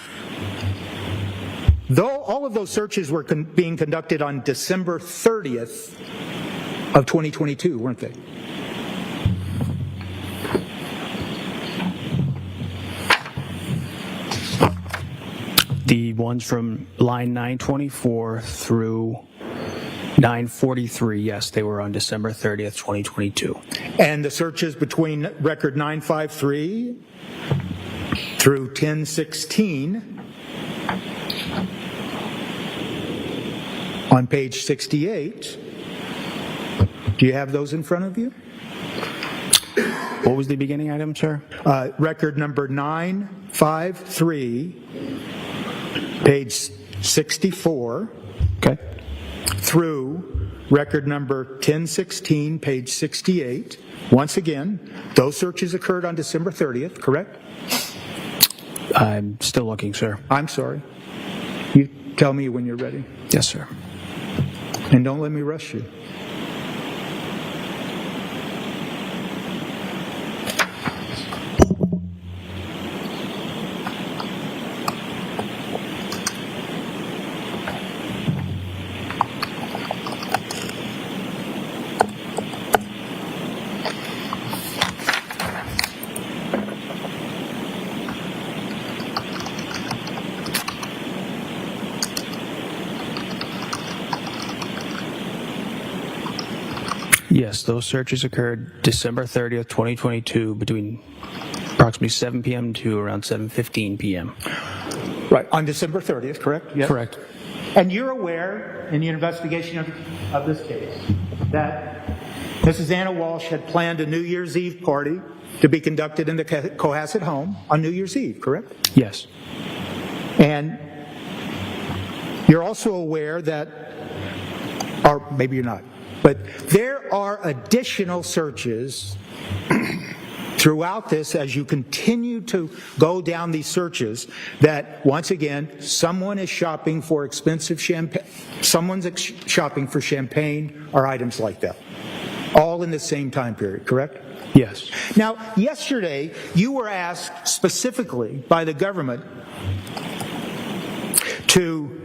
though all of those searches were being conducted on December 30th of 2022, weren't they? The ones from line 924 through 943, yes, they were on December 30th, 2022. And the searches between record 953 through 1016 on page 68, do you have those in front of you? What was the beginning item, sir? Record number 953, page 64. Okay. Through record number 1016, page 68. Once again, those searches occurred on December 30th, correct? I'm still looking, sir. I'm sorry. You tell me when you're ready. Yes, sir. And don't let me rush you. Yes, those searches occurred December 30th, 2022, between approximately 7 p.m. to around 7:15 p.m. Right, on December 30th, correct? Yes. Correct. And you're aware, in the investigation of this case, that Mrs. Ana Walshe had planned a New Year's Eve party to be conducted in the Cohasset home on New Year's Eve, correct? Yes. And you're also aware that, or maybe you're not, but there are additional searches throughout this, as you continue to go down these searches, that once again, someone is shopping for expensive champagne, shopping for champagne or items like that, all in the same time period, correct? Yes. Now, yesterday, you were asked specifically by the government to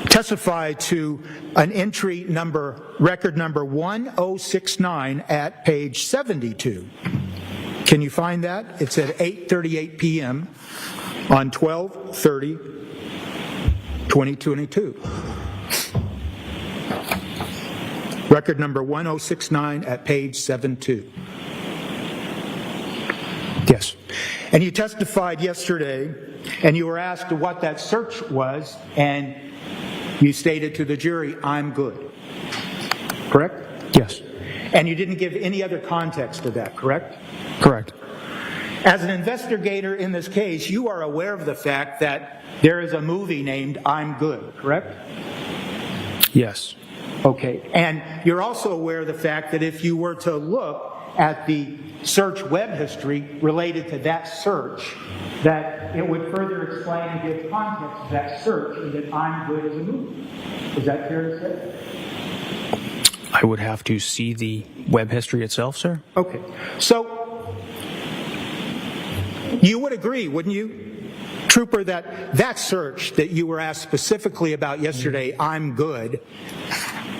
testify to an entry number, record number 1069 at page 72. Can you find that? It's at 8:38 p.m. on 12/30/2022. Record number 1069 at page 72. Yes. And you testified yesterday, and you were asked what that search was, and you stated to the jury, "I'm good." Correct? Yes. And you didn't give any other context to that, correct? Correct. As an investigator in this case, you are aware of the fact that there is a movie named I'm Good, correct? Yes. Okay. And you're also aware of the fact that if you were to look at the search web history related to that search, that it would further explain and give context to that search, and that I'm Good is a movie. Is that fair to say? I would have to see the web history itself, sir. Okay. So, you would agree, wouldn't you, Trooper, that that search that you were asked specifically about yesterday, I'm Good,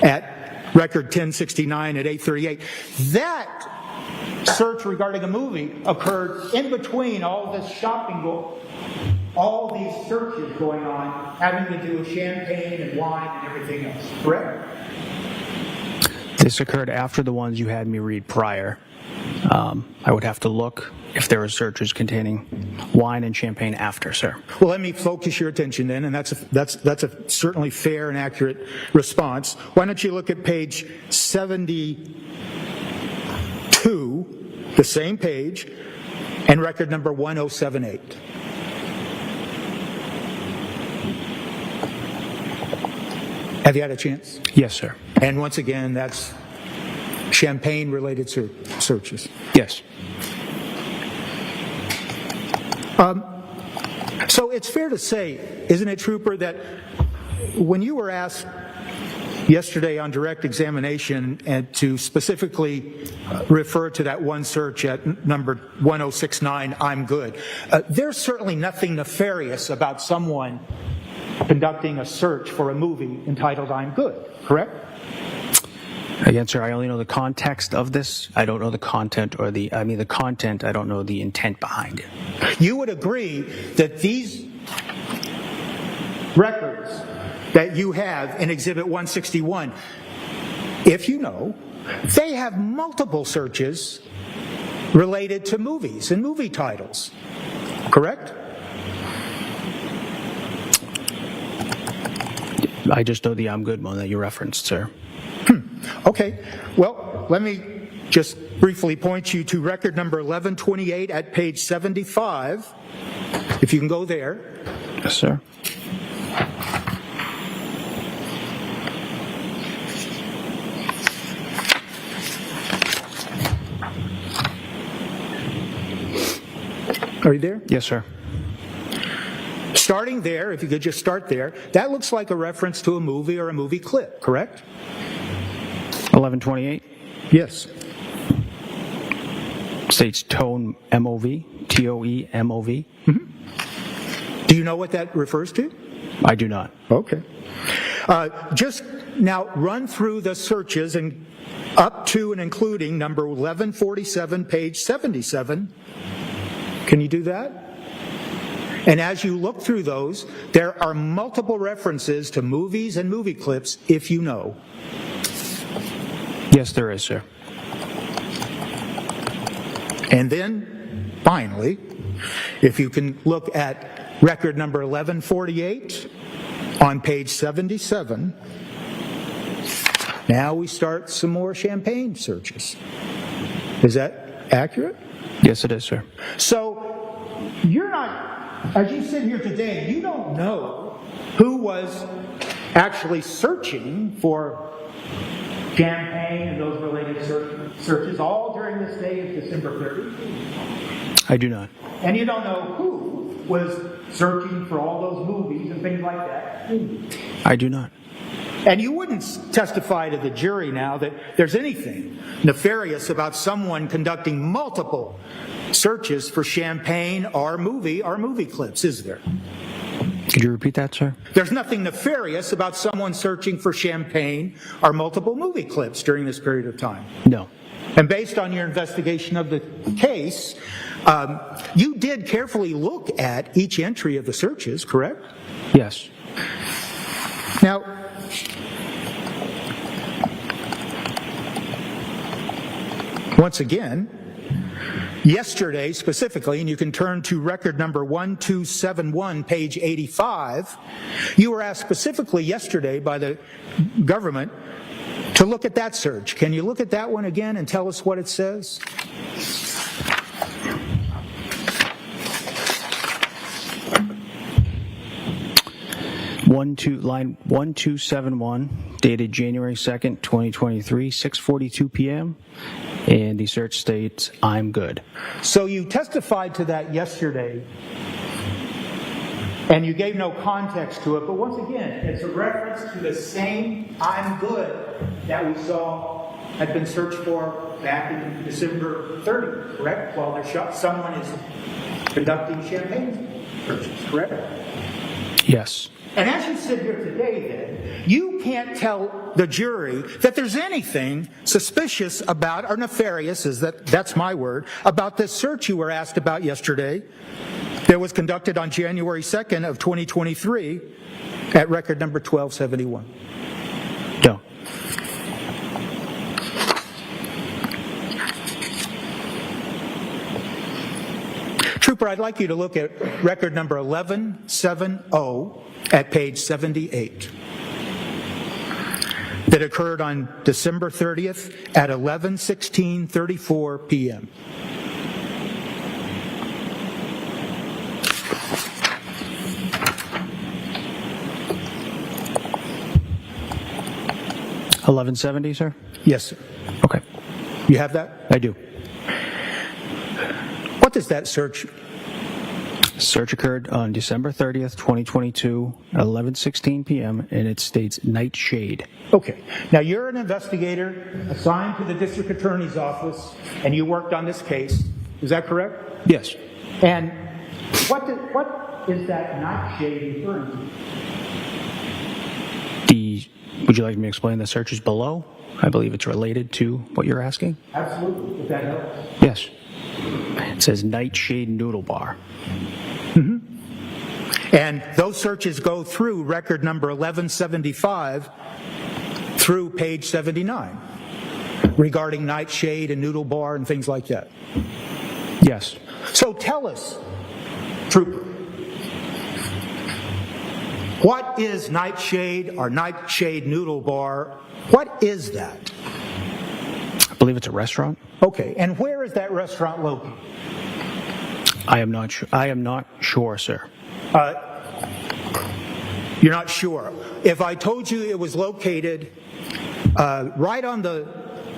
at record 1069 at 8:38, that search regarding a movie occurred in between all this shopping, all these searches going on having to do with champagne and wine and everything else, correct? This occurred after the ones you had me read prior. I would have to look if there were searches containing wine and champagne after, sir. Well, let me focus your attention then, and that's a certainly fair and accurate response. Why don't you look at page 72, the same page, and record number 1078. Have you had a chance? Yes, sir. And once again, that's champagne-related searches. Yes. So it's fair to say, isn't it, Trooper, that when you were asked yesterday on direct examination and to specifically refer to that one search at number 1069, I'm Good, there's certainly nothing nefarious about someone conducting a search for a movie entitled I'm Good, correct? Again, sir, I only know the context of this. I don't know the content or the content, I don't know the intent behind it. You would agree that these records that you have in Exhibit 161, if you know, they have multiple searches related to movies and movie titles, correct? I just know the I'm Good one that you referenced, sir. Okay, well, let me just briefly point you to record number 1128 at page 75, if you can go there. Yes, sir. Are you there? Yes, sir. Starting there, if you could just start there, that looks like a reference to a movie or a movie clip, correct? 1128 Yes. states tone MOV, TOE-MOV. Do you know what that refers to? I do not. Okay. Just now run through the searches and up to and including number 1147, page 77. Can you do that? And as you look through those, there are multiple references to movies and movie clips, if you know. Yes, there is, sir. And then, finally, if you can look at record number 1148 on page 77, now we start some more champagne searches. Is that accurate? Yes, it is, sir. So, you're not, as you sit here today, you don't know who was actually searching for champagne and those related searches all during this day of December 30? I do not. And you don't know who was searching for all those movies and things like that? I do not. And you wouldn't testify to the jury now that there's anything nefarious about someone conducting multiple searches for champagne or movie clips, is there? Could you repeat that, sir? There's nothing nefarious about someone searching for champagne or multiple movie clips during this period of time. No. And based on your investigation of the case, you did carefully look at each entry of the searches, correct? Yes. Now, once again, yesterday specifically, and you can turn to record number 1271, page 85, you were asked specifically yesterday by the government to look at that search. Can you look at that one again and tell us what it says? Line 1271, dated January 2nd, 2023, 6:42 p.m. And the search states, "I'm good." So you testified to that yesterday, and you gave no context to it, but once again, it's a reference to the same "I'm good" that we saw had been searched for back in December 30th, correct? While someone is conducting champagne searches, correct? Yes. And as you sit here today, then, you can't tell the jury that there's anything suspicious about or nefarious, that's my word, about this search you were asked about yesterday that was conducted on January 2nd of 2023 at record number 1271. No. Trooper, I'd like you to look at record number 1170 at page 78. That occurred on December 30th at 11:16:34 p.m. $11.70, sir? Yes, sir. Okay. You have that? I do. What does that search? Search occurred on December 30th, 2022, at 11:16 p.m., and it states nightshade. Okay. Now, you're an investigator assigned to the district attorney's office, and you worked on this case. Is that correct? Yes. And what is that nightshade referring to? Would you like me to explain the searches below? I believe it's related to what you're asking. Absolutely, if that helps. Yes. It says nightshade noodle bar. Mm-hmm. And those searches go through record number 1175 through page 79 regarding nightshade and noodle bar and things like that. Yes. So tell us, Trooper, what is nightshade or nightshade noodle bar? What is that? I believe it's a restaurant. Okay, and where is that restaurant located? I am not sure. I am not sure, sir. You're not sure. If I told you it was located right on the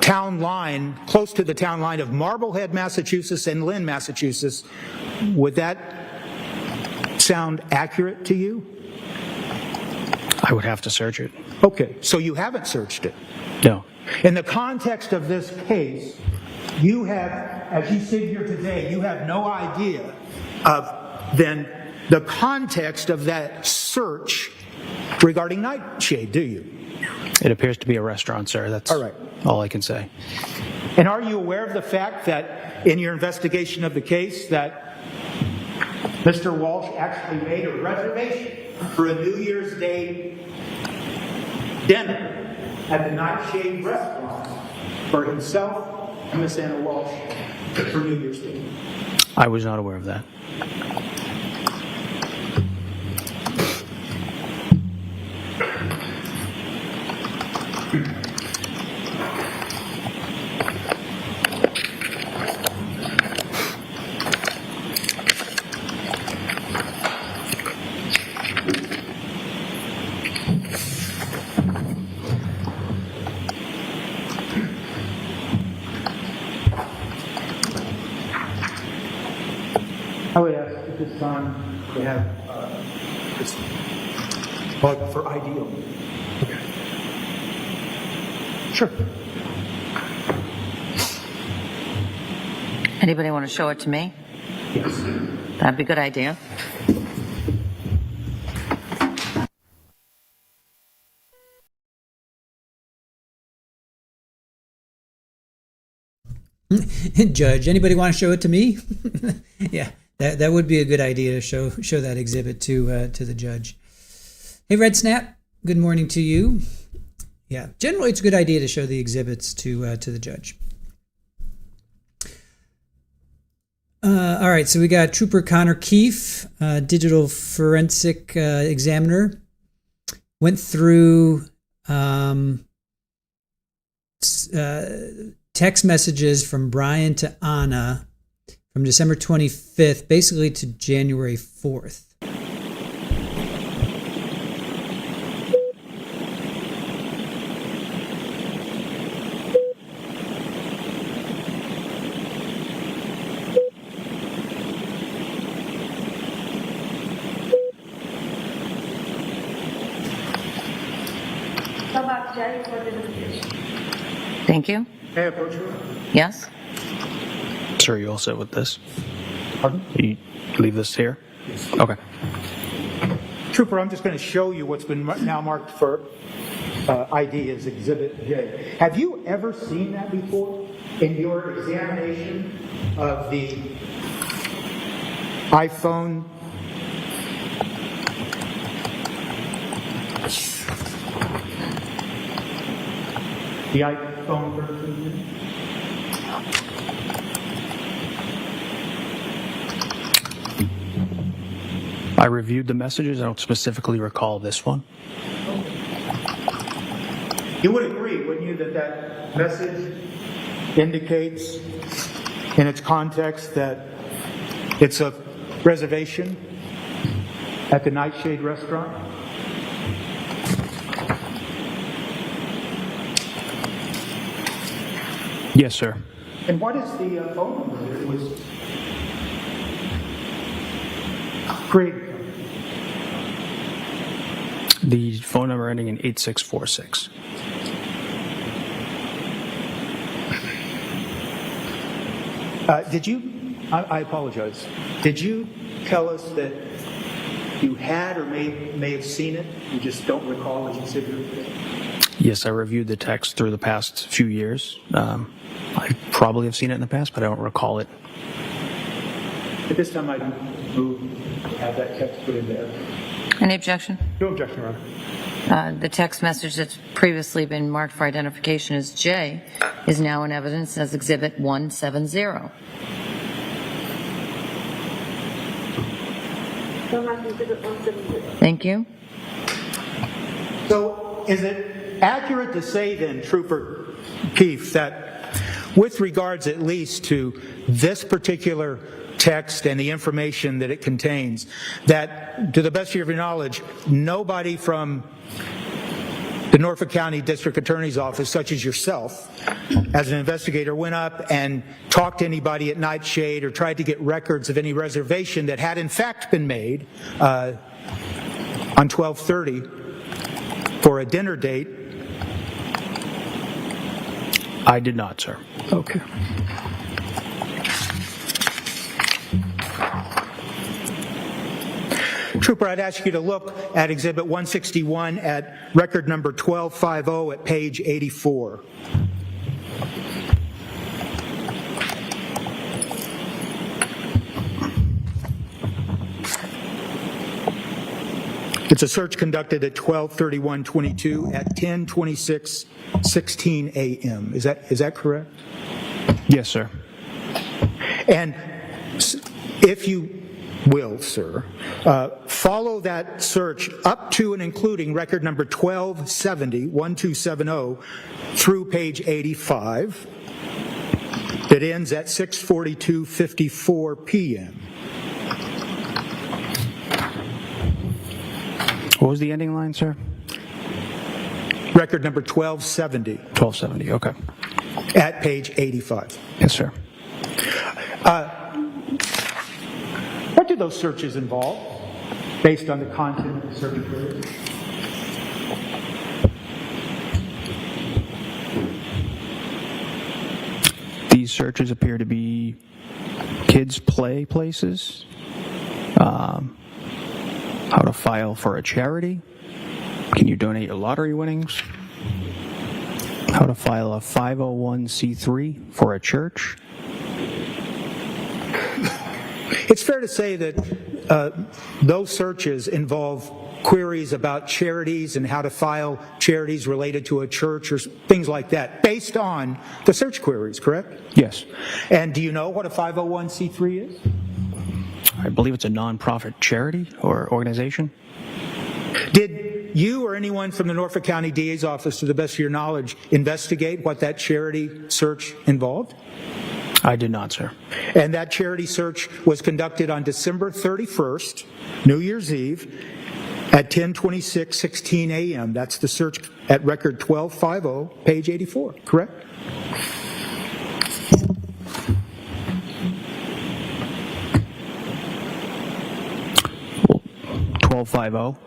town line, close to the town line of Marblehead, Massachusetts and Lynn, Massachusetts, would that sound accurate to you? I would have to search it. Okay, so you haven't searched it. No. In the context of this case, you have, as you sit here today, you have no idea of then the context of that search regarding nightshade, do you? It appears to be a restaurant, sir. That's all right. All I can say. And are you aware of the fact that in your investigation of the case that Mr. Walsh actually made a reservation for a New Year's Day dinner at the Nightshade restaurant for himself and Miss Ana Walsh for New Year's Day? I was not aware of that. I would ask at this time to have this bug for ideal. Okay. Sure. Anybody want to show it to me? Yes. That'd be a good idea. Judge, anybody want to show it to me? Yeah, that would be a good idea to show that exhibit to the judge. Hey, Red Snap, good morning to you. Yeah, generally it's a good idea to show the exhibits to the judge. All right, so we got Trooper Connor Keefe, digital forensic examiner, went through text messages from Brian to Ana from December 25th, basically to January 4th. Thank you. May I approach you? Yes? Sir, you all set with this? Pardon? You leave this here? Yes. Okay. Trooper, I'm just going to show you what's been now marked for ID as Exhibit J. Have you ever seen that before in your examination of the iPhone? The iPhone version? I reviewed the messages. I don't specifically recall this one. You would agree, wouldn't you, that that message indicates in its context that it's a reservation at the Nightshade restaurant? Yes, sir. And what is the phone number that it was created from? The phone number ending in 8646. Did you, I apologize, did you tell us that you had or may have seen it? You just don't recall as you sit here today? Yes, I reviewed the text through the past few years. I probably have seen it in the past, but I don't recall it. At this time, I'd move to have that text put in there. Any objection? No objection, Your Honor. The text message that's previously been marked for identification as J is now in evidence as Exhibit 170. Thank you. So, is it accurate to say then, Trooper Keefe, that with regards at least to this particular text and the information that it contains, that to the best of your knowledge, nobody from the Norfolk County District Attorney's Office, such as yourself, as an investigator, went up and talked to anybody at Nightshade or tried to get records of any reservation that had in fact been made on 12/30 for a dinner date? I did not, sir. Okay. Trooper, I'd ask you to look at Exhibit 161 at record number 1250 at page 84. It's a search conducted at 12/31/22 at 10:26:16 a.m. Is that correct? Yes, sir. And if you will, sir, follow that search up to and including record number 1270 through page 85 that ends at 6:42:54 p.m. What was the ending line, sir? Record number 1270 1270, okay. at page 85. Yes, sir. do those searches involve, based on the content of the search query? These searches appear to be kids' play places, how to file for a charity, can you donate your lottery winnings, how to file a 501c3 for a church. It's fair to say that those searches involve queries about charities and how to file charities related to a church or things like that, based on the search queries, correct? Yes. And do you know what a 501c3 is? I believe it's a nonprofit charity or organization. Did you or anyone from the Norfolk County DA's office, to the best of your knowledge, investigate what that charity search involved? I did not, sir. And that charity search was conducted on December 31st, New Year's Eve, at 10:26:16 a.m. That's the search at record 1250, page 84, correct? Well, 1250,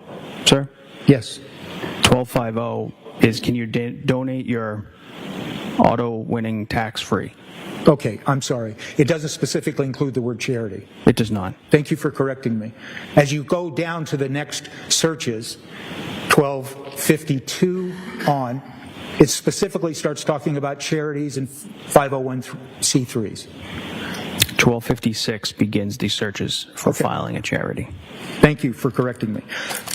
sir? Yes. 1250 is, can you donate your auto winning tax-free? Okay, I'm sorry. It doesn't specifically include the word charity. It does not. Thank you for correcting me. As you go down to the next searches, 1252 on, it specifically starts talking about charities and 501c3s. 1256 begins the searches for filing a charity. Thank you for correcting me.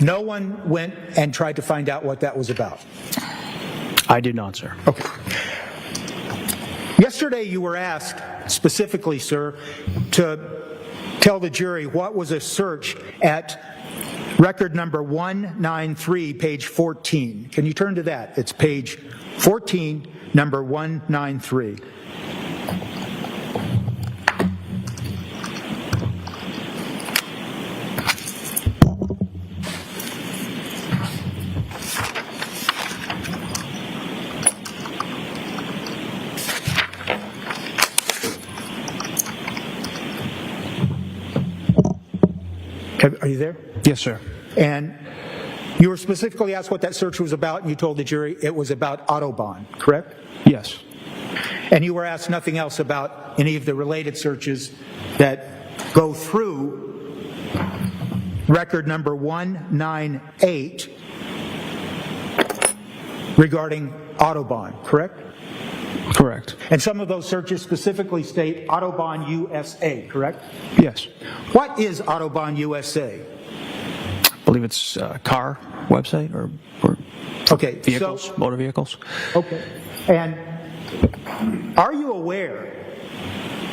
No one went and tried to find out what that was about. I did not, sir. Okay. Yesterday you were asked specifically, sir, to tell the jury what was a search at record number 193, page 14. Can you turn to that? It's page 14, number 193. Are you there? Yes, sir. And you were specifically asked what that search was about, and you told the jury it was about Autobahn, correct? Yes. And you were asked nothing else about any of the related searches that go through record number 198 regarding Autobahn, correct? Correct. And some of those searches specifically state Autobahn USA, correct? Yes. What is Autobahn USA? I believe it's a car website or Okay, vehicles, motor vehicles. Okay. And are you aware,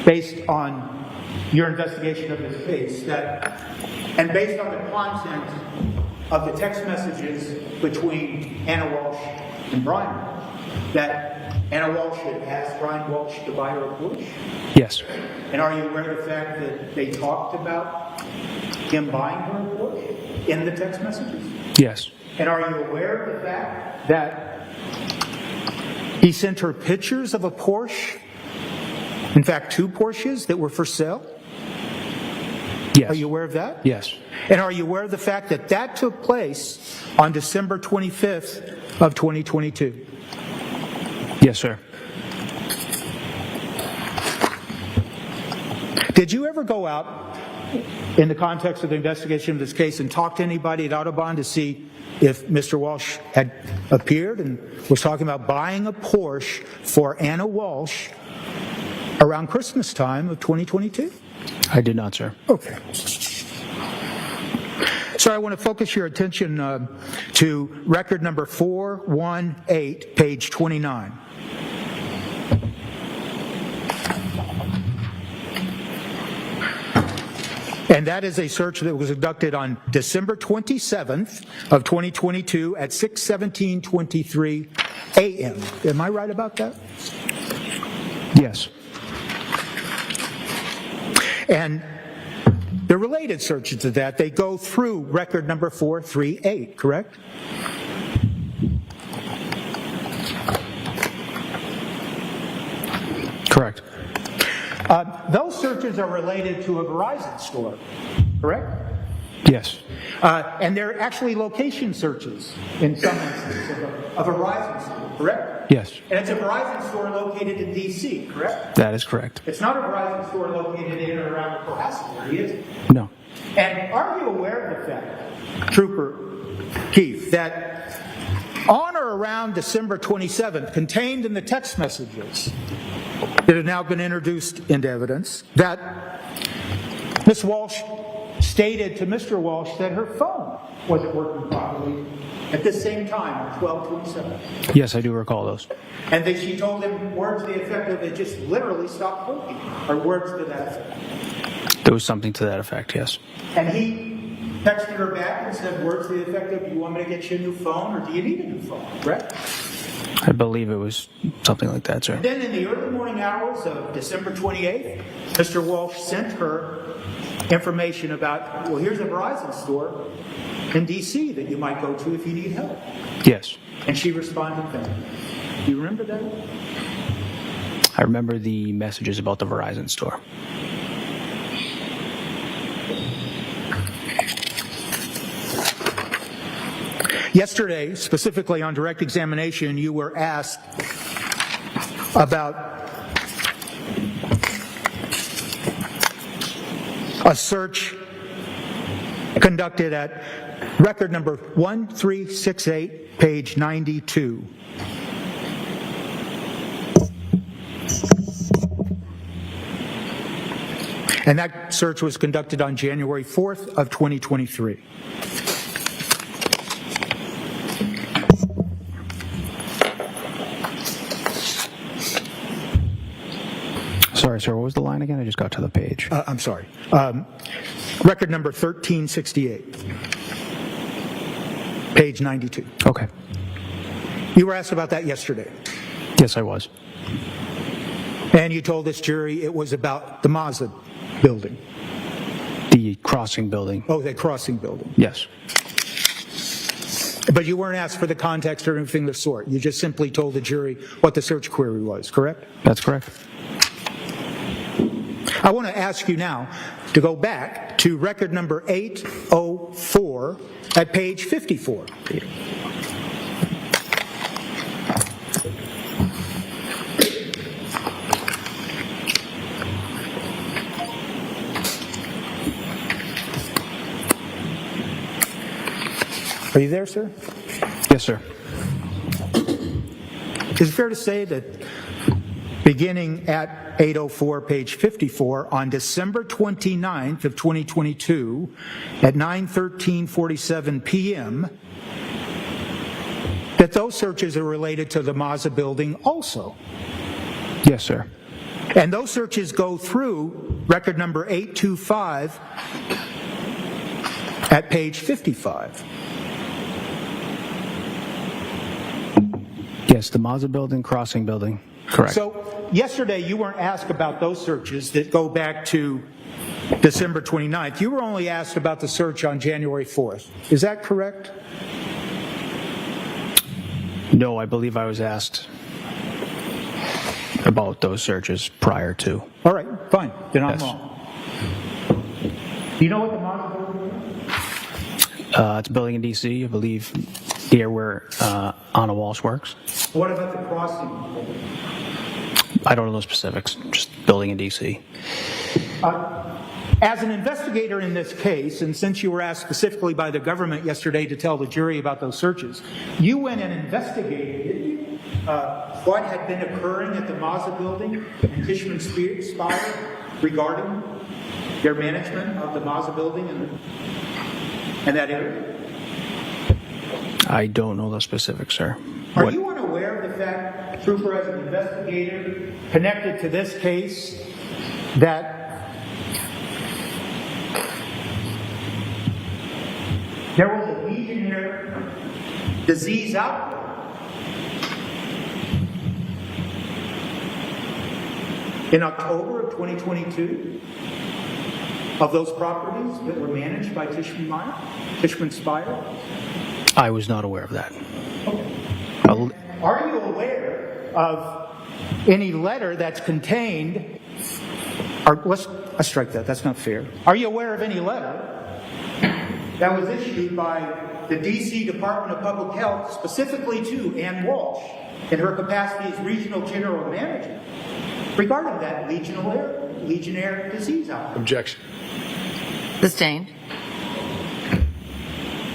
based on your investigation of this case, that, and based on the content of the text messages between Ana Walshe and Brian, that Ana Walshe had asked Brian Walsh to buy her a Porsche? Yes. And are you aware of the fact that they talked about him buying her a Porsche in the text messages? Yes. And are you aware of the fact that he sent her pictures of a Porsche? In fact, 2 Porsches that were for sale? Yes. Are you aware of that? Yes. And are you aware of the fact that that took place on December 25th of 2022? Yes, sir. Did you ever go out in the context of the investigation of this case and talk to anybody at Autobahn to see if Mr. Walsh had appeared and was talking about buying a Porsche for Ana Walshe around Christmas time of 2022? I did not, sir. Okay. So I want to focus your attention to record number 418, page 29. And that is a search that was conducted on December 27th of 2022 at 6:17:23 a.m. Am I right about that? Yes. And the related searches to that, they go through record number 438, correct? Correct. Those searches are related to a Verizon store. correct? Yes. And they're actually location searches in some instances of a Verizon store, correct? Yes. And it's a Verizon store located in D.C., correct? That is correct. It's not a Verizon store located in or around the Cohasset area, is it? No. And are you aware of the fact, Trooper Keith, that on or around December 27th, contained in the text messages that have now been introduced into evidence, that Ms. Walsh stated to Mr. Walsh that her phone wasn't working properly at the same time on 12/27. Yes, I do recall those. And that she told him words to the effect of it just literally stopped working, or words to that effect. There was something to that effect, yes. And he texted her back and said words to the effect of, do you want me to get you a new phone, or do you need a new phone, correct? I believe it was something like that, sir. Then in the early morning hours of December 28th, Mr. Walsh sent her information about, well, here's a Verizon store in D.C. that you might go to if you need help. Yes. And she responded back. Do you remember that? I remember the messages about the Verizon store. Yesterday, specifically on direct examination, you were asked about a search conducted at record number 1368, page 92. And that search was conducted on January 4th of 2023. Sorry, sir, what was the line again? I just got to the page. I'm sorry. Record number 1368, page 92. Okay. You were asked about that yesterday. Yes, I was. And you told this jury it was about the Mazda building. The crossing building. Oh, the crossing building. Yes. But you weren't asked for the context or anything of the sort. You just simply told the jury what the search query was, correct? That's correct. I want to ask you now to go back to record number 804 at page 54. Are you there, sir? Yes, sir. Is it fair to say that beginning at 804, page 54, on December 29th of 2022, at 9:13:47 p.m., that those searches are related to the Mazda building also? Yes, sir. And those searches go through record number 825 at page 55. Yes, the Mazda building, crossing building. Correct. So yesterday you weren't asked about those searches that go back to December 29th. You were only asked about the search on January 4th. Is that correct? No, I believe I was asked about those searches prior to. All right, fine. Then I'm Yes. wrong. Do you know what the Mazda building is? It's a building in D.C., I believe, near where Ana Walshe works. What about the crossing building? I don't know the specifics, just building in D.C. As an investigator in this case, and since you were asked specifically by the government yesterday to tell the jury about those searches, you went and investigated, didn't you? What had been occurring at the Mazda building and Tishman Spire regarding their management of the Mazda building and that area? I don't know the specifics, sir. Are What- you unaware of the fact, Trooper, as an investigator connected to this case, that there was a Legionnaire disease outbreak in October of 2022 of those properties that were managed by Tishman Spire? I was not aware of that. Are you aware of any letter that's contained let's strike that. That's not fair. Are you aware of any letter that was issued by the D.C. Department of Public Health specifically to Ann Walsh in her capacity as Regional General Manager regarding that Legionnaire disease outbreak? Objection. Sustained.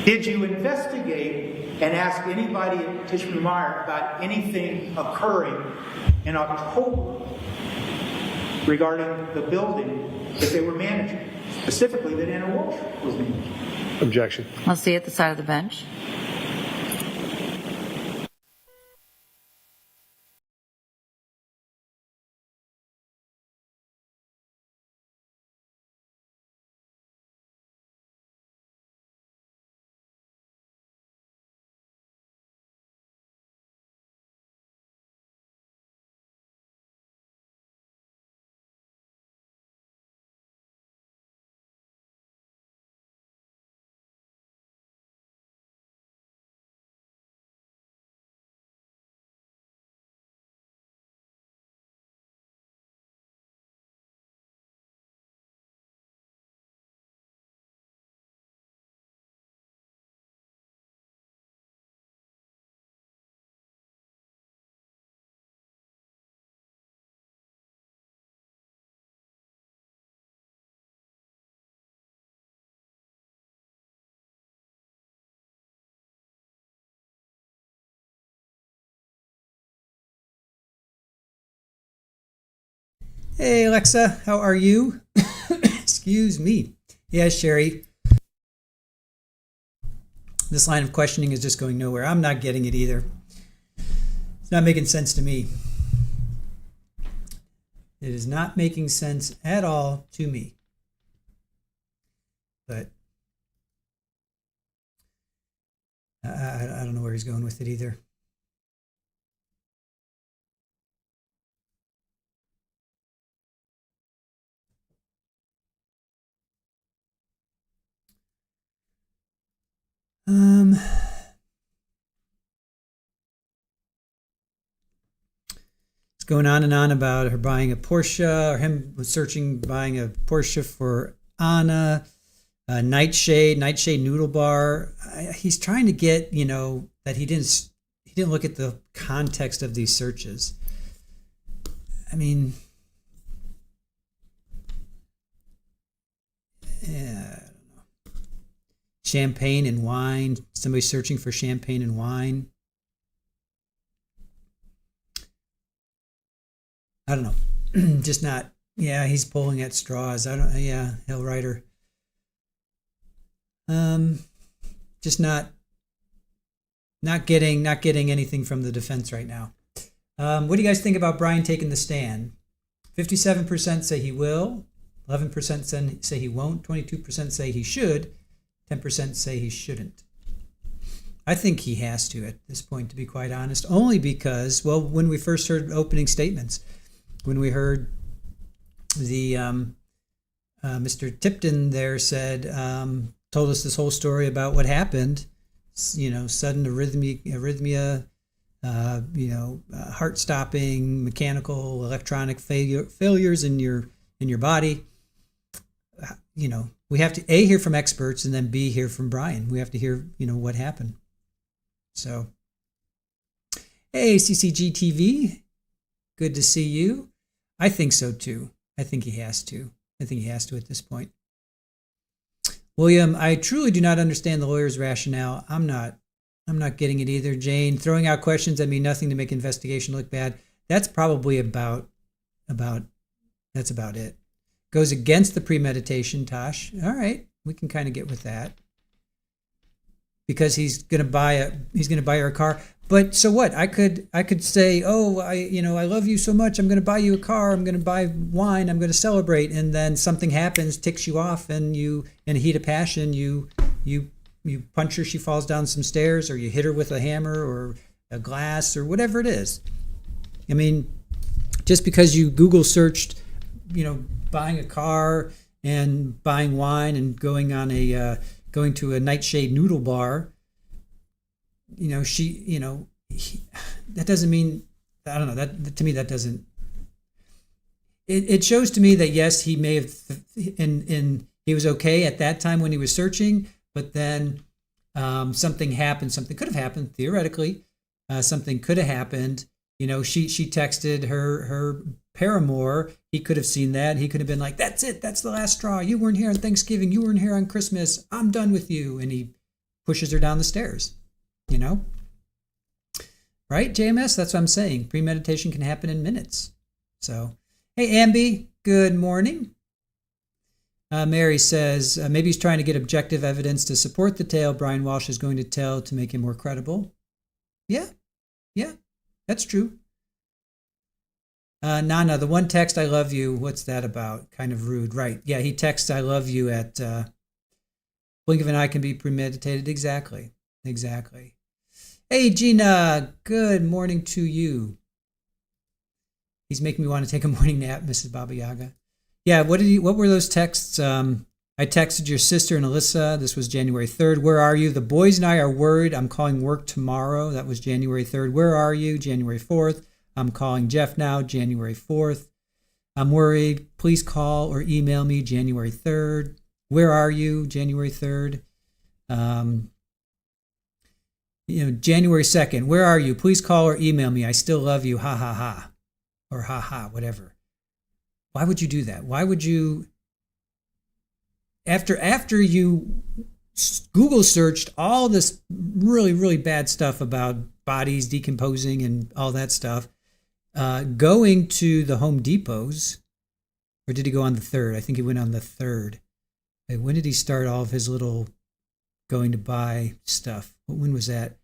Did you investigate and ask anybody at Tishman Meyer about anything occurring in October regarding the building that they were managing, specifically that Anna Walsh was managing? Objection. I'll see at the side of the bench. Hey, Alexa, how are you? Excuse me. Yes, Sherry. This line of questioning is just going nowhere. I'm not getting it either. It's not making sense to me. It is not making sense at all to me. But I don't know where he's going with it either. It's going on and on about her buying a Porsche, or him buying a Porsche for Anna, Nightshade Noodle Bar. He's trying to get, that he didn't look at the context of these searches. I mean, yeah. Champagne and wine. Somebody searching for champagne and wine. I don't know. Just not. Yeah, he's pulling at straws. Yeah, Hell Rider. Just not getting anything from the defense right now. What do you guys think about Brian taking the stand? 57% say he will. 11% say he won't. 22% say he should. 10% say he shouldn't. I think he has to at this point, to be quite honest, only because, well, when we first heard opening statements, when we heard the Mr. Tipton there told us this whole story about what happened, sudden arrhythmia, heart stopping, mechanical, electronic failures in your body. We have to A, hear from experts, and then B, hear from Brian. We have to hear, what happened. So, hey, CCG TV, good to see you. I think so too. I think he has to. at this point. William, I truly do not understand the lawyer's rationale. I'm not getting it either. Jane, throwing out questions that mean nothing to make investigation look bad. That's probably that's about it. Goes against the premeditation, Tosh. All right, we can kind of get with that. Because he's going to buy her a car. But so what? I could say, "Oh, I love you so much. I'm going to buy you a car. I'm going to buy wine. I'm going to celebrate." And then something happens, ticks you off, and you, in a heat of passion, you punch her. She falls down some stairs, or you hit her with a hammer or a glass or whatever it is. I mean, just because you Google searched, buying a car and buying wine and going to a Nightshade Noodle Bar, that doesn't mean, I don't know, that to me, that doesn't, it shows to me that yes, he may have, and he was okay at that time when he was searching, but then something happened. Something could have happened theoretically. Something could have happened. You know, she texted her paramour. He could have seen that. He could have been like, "That's it. That's the last straw. You weren't here on Thanksgiving. You weren't here on Christmas. I'm done with you." And he pushes her down the stairs. You know, right, JMS? That's what I'm saying. Premeditation can happen in minutes. So, hey, Amby, good morning. Mary says, maybe he's trying to get objective evidence to support the tale Brian Walsh is going to tell to make him more credible. Yeah, that's true. Nana, the one text, "I love you," what's that about? Kind of rude, right? Yeah, he texts, "I love you" at blink of an eye can be premeditated. Exactly. Hey, Gina, good morning to you. He's making me want to take a morning nap, Mrs. Baba Yaga. Yeah, what were those texts? I texted your sister and Alyssa. This was January 3rd. "Where are you? The boys and I are worried. I'm calling work tomorrow." That was January 3rd. "Where are you?" January 4th. "I'm calling Jeff now." January 4th. "I'm worried. Please call or email me." January 3rd. "Where are you?" January 3rd. January 2nd. "Where are you? Please call or email me. I still love you. Ha ha ha." Or ha ha, whatever. Why would you do that? Why would you, after you Google searched all this really, really bad stuff about bodies decomposing and all that stuff, going to the Home Depots, or did he go on the 3rd? I think he went on the 3rd. When did he start all of his little going to buy stuff? When was that?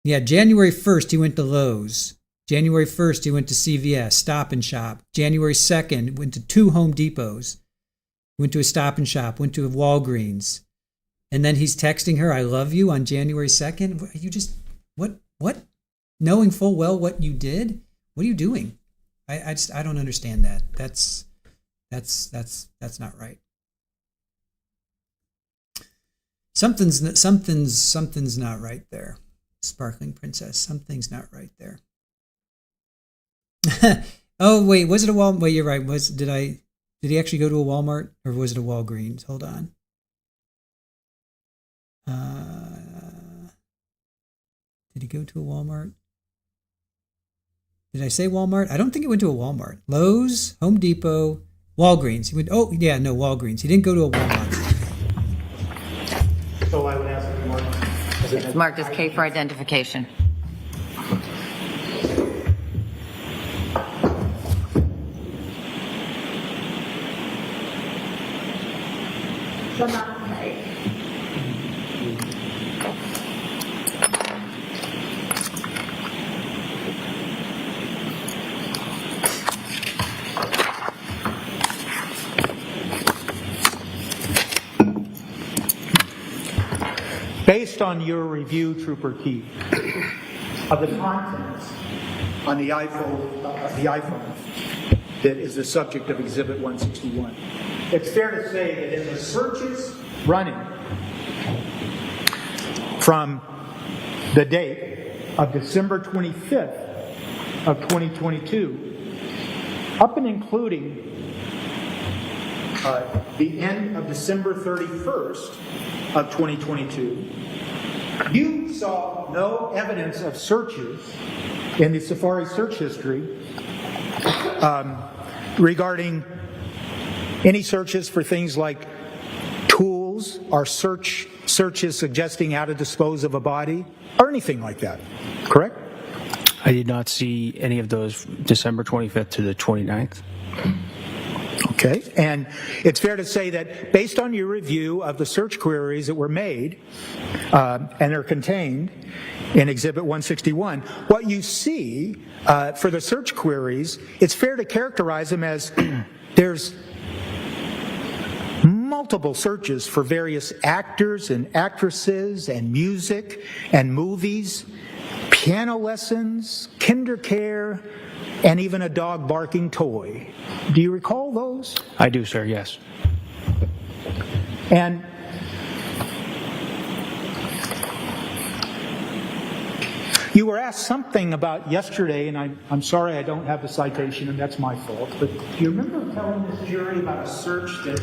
Yeah, January 1st, he went to Lowe's. January 1st, he went to CVS, Stop and Shop. January 2nd, went to 2 Home Depots. Went to a Stop and Shop, went to a Walgreens. And then he's texting her, "I love you" on January 2nd. Are you just, what? Knowing full well what you did? What are you doing? I don't understand that. That's not right. Something's not right there. Sparkling Princess, something's not right there. Oh wait, was it a Walmart? Wait, you're right. Did he actually go to a Walmart or was it a Walgreens? Hold on. Did he go to a Walmart? Did I say Walmart? I don't think he went to a Walmart. Lowe's, Home Depot, Walgreens. He went. Oh yeah, no, Walgreens. He didn't go to a Walmart. So I would ask you, Mark. It's marked as K for identification. Based on your review, Trooper Keith, Of the contents on the iPhone that is the subject of Exhibit 161, it's fair to say that in the searches running from the date of December 25th of 2022, up and including the end of December 31st of 2022, you saw no evidence of searches in the Safari search history regarding any searches for things like tools or searches suggesting how to dispose of a body or anything like that, correct? I did not see any of those December 25th to the 29th. Okay, and it's fair to say that based on your review of the search queries that were made and are contained in Exhibit 161, what you see for the search queries, it's fair to characterize them as there's multiple searches for various actors and actresses and music and movies, piano lessons, kinder care, and even a dog barking toy. Do you recall those? I do, sir, yes. You were asked something about yesterday, and I'm sorry I don't have the citation, and that's my fault, but do you remember telling this jury about a search that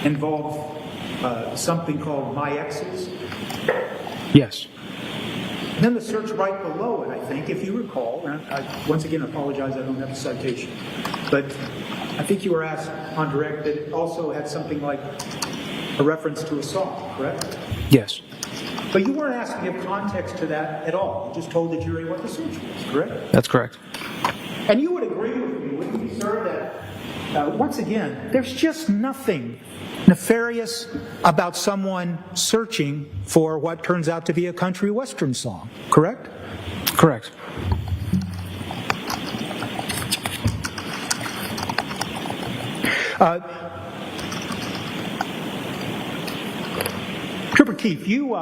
involved something called My Exes? Yes. And then the search right below it, I think, if you recall, and I once again apologize I don't have the citation, but I think you were asked on direct that it also had something like a reference to a song, correct? Yes. But you weren't asked to give context to that at all. You just told the jury what the search was, correct? That's correct. And you would agree with me, wouldn't you, sir, that once again, there's just nothing nefarious about someone searching for what turns out to be a country western song, correct? Correct. Trooper Keefe, you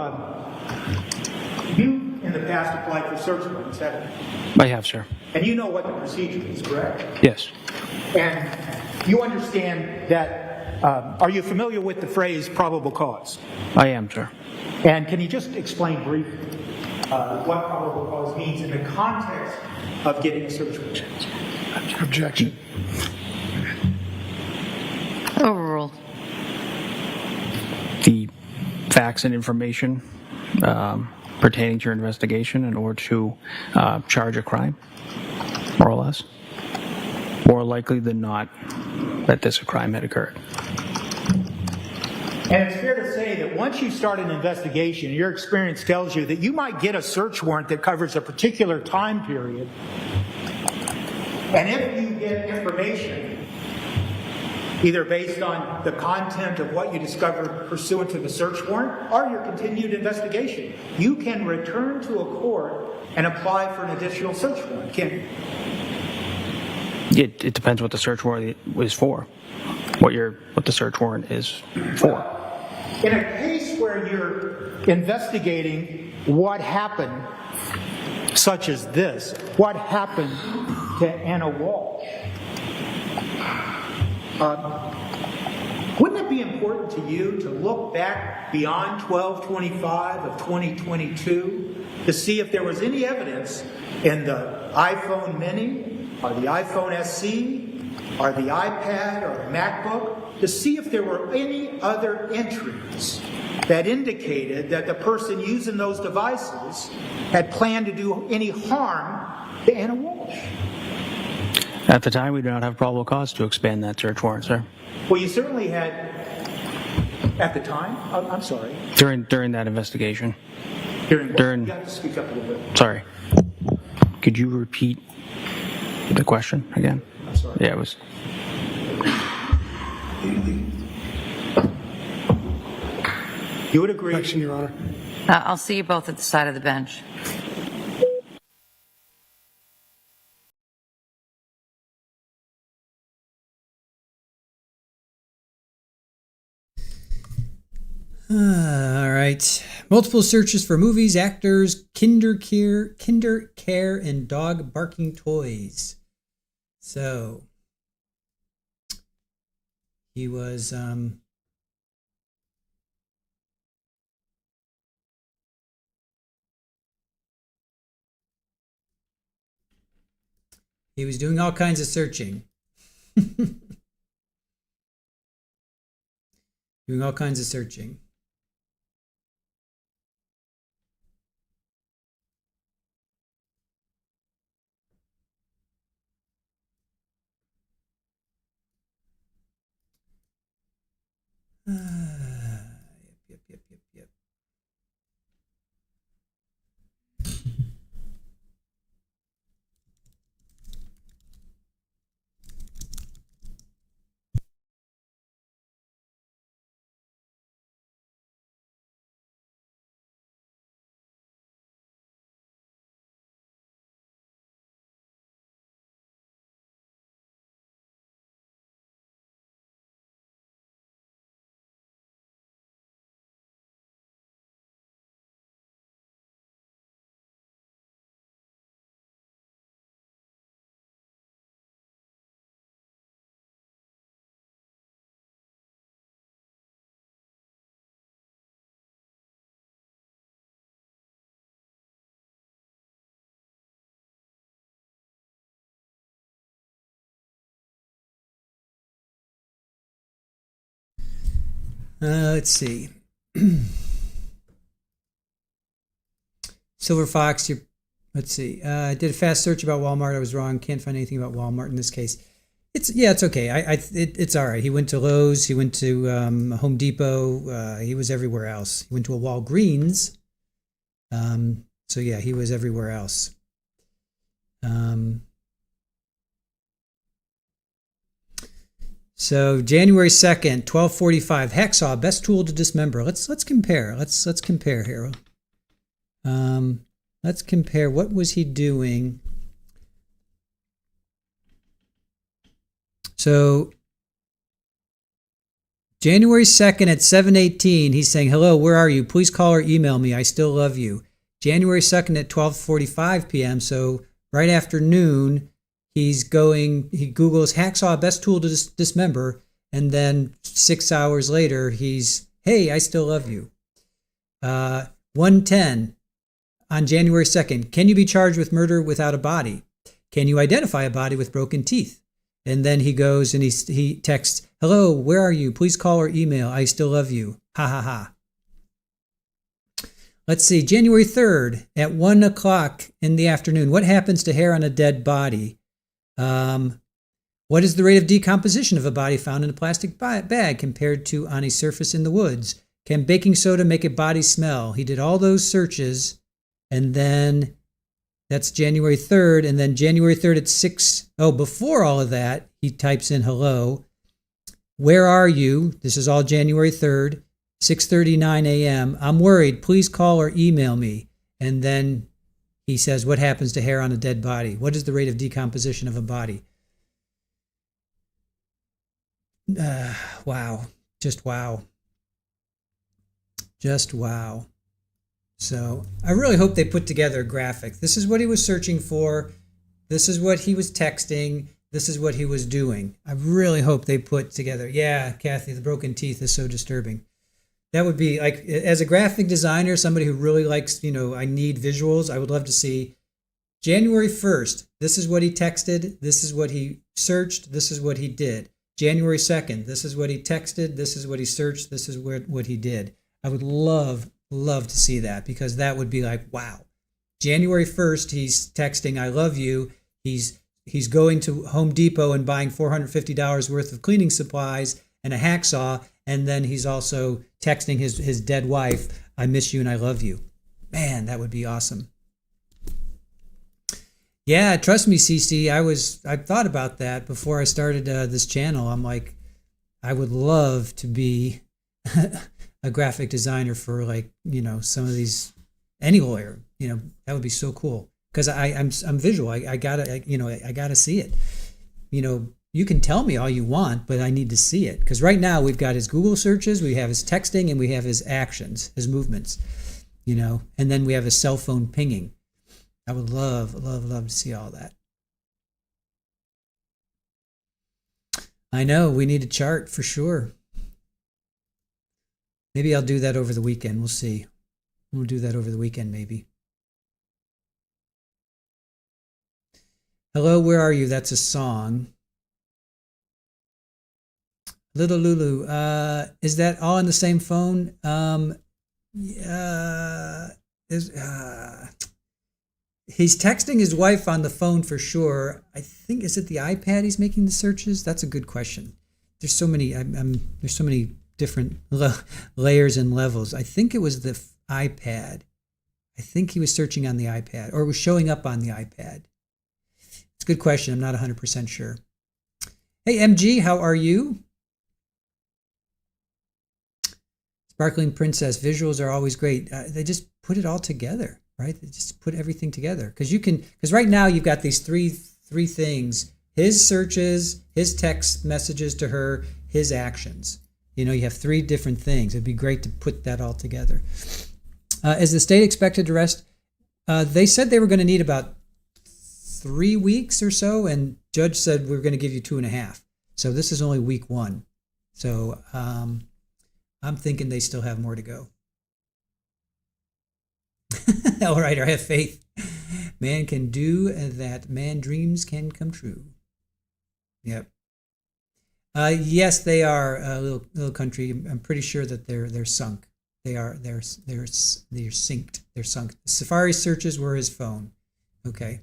in the past applied for search warrants, haven't you? I have, sir. And you know what the procedure is, correct? Yes. And you understand that, are you familiar with the phrase probable cause? I am, sir. And can you just explain briefly what probable cause means in the context of getting a search warrant? Objection. Overruled. The facts and information pertaining to your investigation in order to charge a crime, more or less. More likely than not that this crime had occurred. And it's fair to say that once you start an investigation, your experience tells you that you might get a search warrant that covers a particular time period. And if you get information, either based on the content of what you discovered pursuant to the search warrant or your continued investigation, you can return to a court and apply for an additional search warrant, can't you? It depends what the search warrant is for. What the search warrant is for. In a case where you're investigating what happened, such as this, what happened to Ana Walshe, wouldn't it be important to you to look back beyond 12/25 of 2022 to see if there was any evidence in the iPhone Mini or the iPhone SE or the iPad or the MacBook to see if there were any other entries that indicated that the person using those devices had planned to do any harm to Ana Walshe? At the time, we do not have probable cause to expand that search warrant, sir. Well, you certainly had, at the time, I'm sorry. During that investigation. You have to speak up a little bit. Sorry. Could you repeat the question again? I'm sorry. Yeah, it was. You would agree? Objection, Your Honor. I'll see you both at the side of the bench. All right. Multiple searches for movies, actors, kinder care, and dog barking toys. So he was doing all kinds of searching. Doing all kinds of searching. Let's see. Silver Fox, let's see. I did a fast search about Walmart. I was wrong. Can't find anything about Walmart in this case. It's okay. It's all right. He went to Lowe's. He went to Home Depot. He was everywhere else. He went to a Walgreens. So yeah, he was everywhere else. So January 2nd, 12:45. Hacksaw, best tool to dismember. Let's compare. Let's compare here. Let's compare. What was he doing? So January 2nd at 7:18, he's saying, "Hello, where are you? Please call or email me. I still love you." January 2nd at 12:45 p.m., so right after noon, he Googles hacksaw, best tool to dismember, and then 6 hours later, hey, I still love you. 1:10 on January 2nd, can you be charged with murder without a body? Can you identify a body with broken teeth? And then he goes and he texts, "Hello, where are you? Please call or email. I still love you. Ha ha ha." Let's see, January 3rd at 1 o'clock in the afternoon. What happens to hair on a dead body? What is the rate of decomposition of a body found in a plastic bag compared to on a surface in the woods? Can baking soda make a body smell? He did all those searches, and then that's January 3rd, and then January 3rd at 6. Oh, before all of that, he types in hello. Where are you? This is all January 3rd, 6:39 a.m. I'm worried. Please call or email me. And then he says, what happens to hair on a dead body? What is the rate of decomposition of a body? Wow. Just wow. Just wow. So I really hope they put together a graphic. This is what he was searching for. This is what he was texting. This is what he was doing. I really hope they put together. Yeah, Kathy, the broken teeth is so disturbing. That would be like, as a graphic designer, somebody who really likes, I need visuals. I would love to see January 1st. This is what he texted. This is what he searched. This is what he did. January 2nd. This is what he texted. This is what he searched. This is what he did. I would love to see that, because that would be like, wow. January 1st, he's texting, I love you. He's going to Home Depot and buying $450 worth of cleaning supplies and a hacksaw. And then he's also texting his dead wife, I miss you and I love you. Man, that would be awesome. Yeah, trust me, CC, I thought about that before I started this channel. I'm like, I would love to be a graphic designer for some of these, any lawyer, that would be so cool. Because I'm visual. I gotta see it. You can tell me all you want, but I need to see it. Because right now we've got his Google searches, we have his texting, and we have his actions, his movements, and then we have his cell phone pinging. I would love to see all that. I know, we need a chart for sure. Maybe I'll do that over the weekend. We'll see. We'll do that over the weekend, maybe. Hello, where are you? That's a song. Little Lulu, is that all in the same phone? He's texting his wife on the phone for sure. I think, is it the iPad he's making the searches? That's a good question. There's so many. There's so many different layers and levels. I think it was the iPad. I think he was searching on the iPad, or it was showing up on the iPad. It's a good question. I'm not 100% sure. Hey, MG, how are you? Sparkling Princess, visuals are always great. They just put it all together, right? They just put everything together. Because right now you've got these three things: his searches, his text messages to her, his actions. You have three different things. It'd be great to put that all together. Is the state expected to arrest? They said they were going to need about 3 weeks or so, and judge said we're going to give you 2.5. So this is only week 1. So I'm thinking they still have more to go. All right, I have faith. Man can do that. Man dreams can come true. Yep. Yes, they are a little country. I'm pretty sure that they're sunk. They're synced. They're sunk. The Safari searches were his phone. Okay.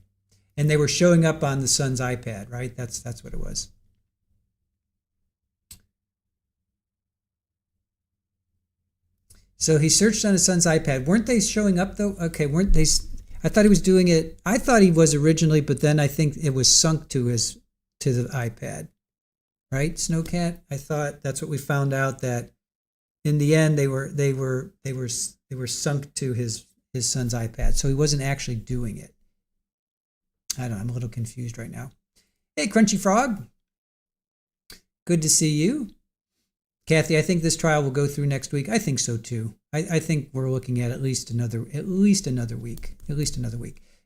And they were showing up on the son's iPad, right? That's what it was. So he searched on his son's iPad. Weren't they showing up though? Okay, weren't they? I thought he was doing it. I thought he was originally, but then I think it was sunk to the iPad, right? Snowcat. I thought that's what we found out, that in the end they were sunk to his son's iPad. So he wasn't actually doing it. I don't know. I'm a little confused right now. Hey, Crunchy Frog. Good to see you. Kathy, I think this trial will go through next week. I think so too. I think we're looking at at least another week,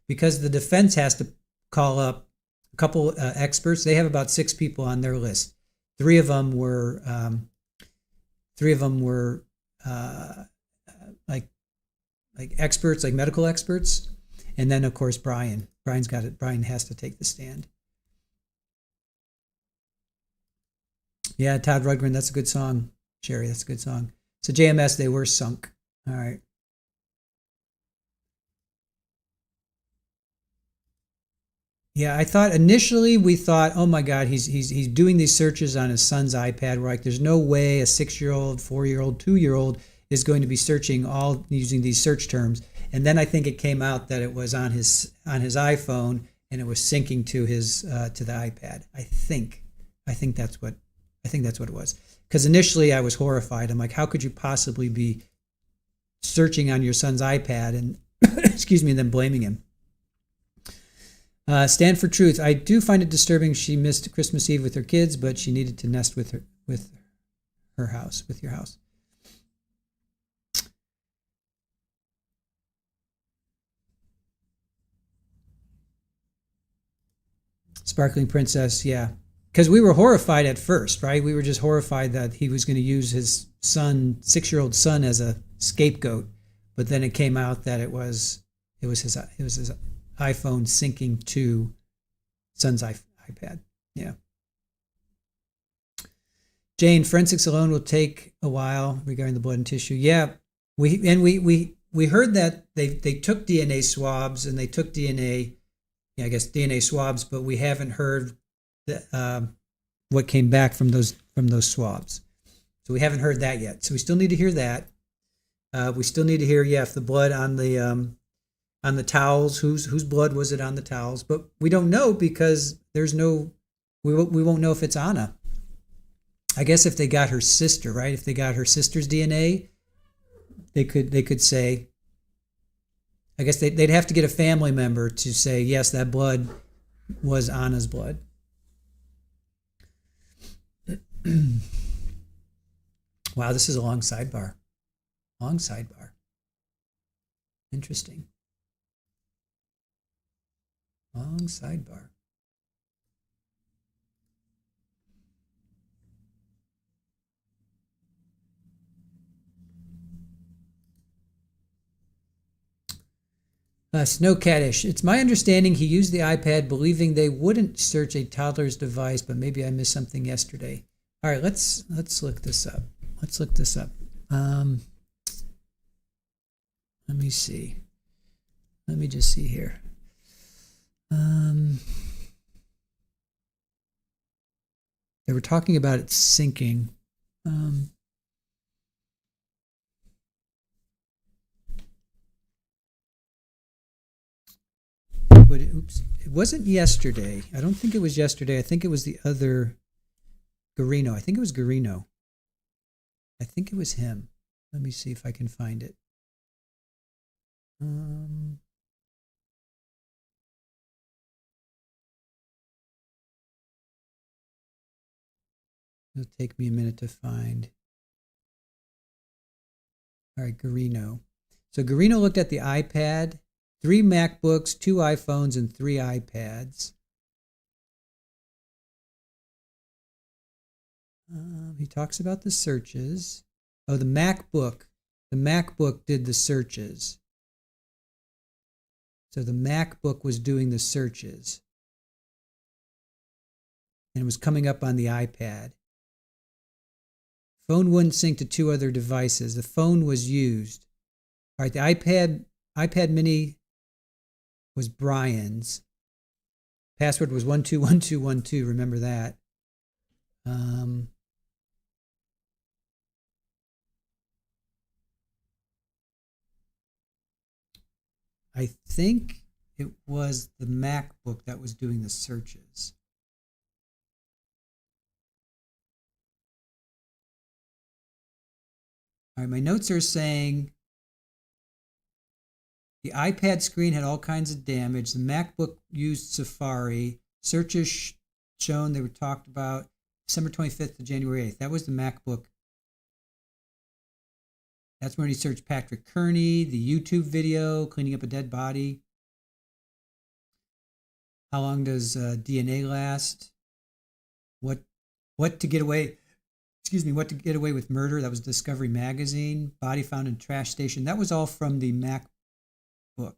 because the defense has to call up a couple experts. They have about 6 people on their list. Three of them were like experts, like medical experts, and then of course Brian. Brian's got it. Brian has to take the stand. Yeah, Todd Rudgren, that's a good song. Sherry, that's a good song. So JMS, they were sunk. All right. Yeah, I thought initially we thought, oh my God, he's doing these searches on his son's iPad. We're like, there's no way a 6-year-old, 4-year-old, 2-year-old is going to be searching all using these search terms. And then I think it came out that it was on his iPhone and it was syncing to his to the iPad. I think that's what it was. Because initially I was horrified. I'm like, how could you possibly be searching on your son's iPad and excuse me, and then blaming him? Stand for Truth. I do find it disturbing she missed Christmas Eve with her kids, but she needed to nest with your house. Sparkling Princess, yeah. Because we were horrified at first, right? We were just horrified that he was going to use his 6-year-old son as a scapegoat. But then it came out that it was his iPhone syncing to son's iPad. Yeah. Jane, forensics alone will take a while regarding the blood and tissue. Yeah, we heard that they took DNA swabs and they took DNA swabs, but we haven't heard what came back from those swabs. So we haven't heard that yet. So we still need to hear that. We still need to hear, if the blood on the towels, whose blood was it on the towels? But we don't know because we won't know if it's Ana. I guess if they got her sister, right? If they got her sister's DNA, they could say. I guess they'd have to get a family member to say yes, that blood was Ana's blood. Wow, this is a long sidebar. Interesting. Long sidebar. Snowcatish. It's my understanding he used the iPad believing they wouldn't search a toddler's device, but maybe I missed something yesterday. All right, let's look this up. Let me see. Let me just see here. They were talking about it syncing. But it wasn't yesterday. I don't think it was yesterday. I think it was the other Garino. I think it was Garino. I think it was him. Let me see if I can find it. It'll take me a minute to find. All right, Garino. So Garino looked at the iPad, 3 MacBooks, 2 iPhones, and 3 iPads. He talks about the searches. Oh, the MacBook. The MacBook did the searches. So the MacBook was doing the searches. And it was coming up on the iPad. Phone wouldn't sync to 2 other devices. The phone was used. All right, the iPad Mini was Brian's. Password was 121212. Remember that. I think it was the MacBook that was doing the searches. All right, my notes are saying the iPad screen had all kinds of damage. The MacBook used Safari. Searches shown they were talked about December 25th to January 8th. That was the MacBook. That's when he searched Patrick Kearney, the YouTube video, cleaning up a dead body. How long does DNA last? What to get away? What to get away with murder? That was Discovery Magazine. Body found in trash station. That was all from the MacBook.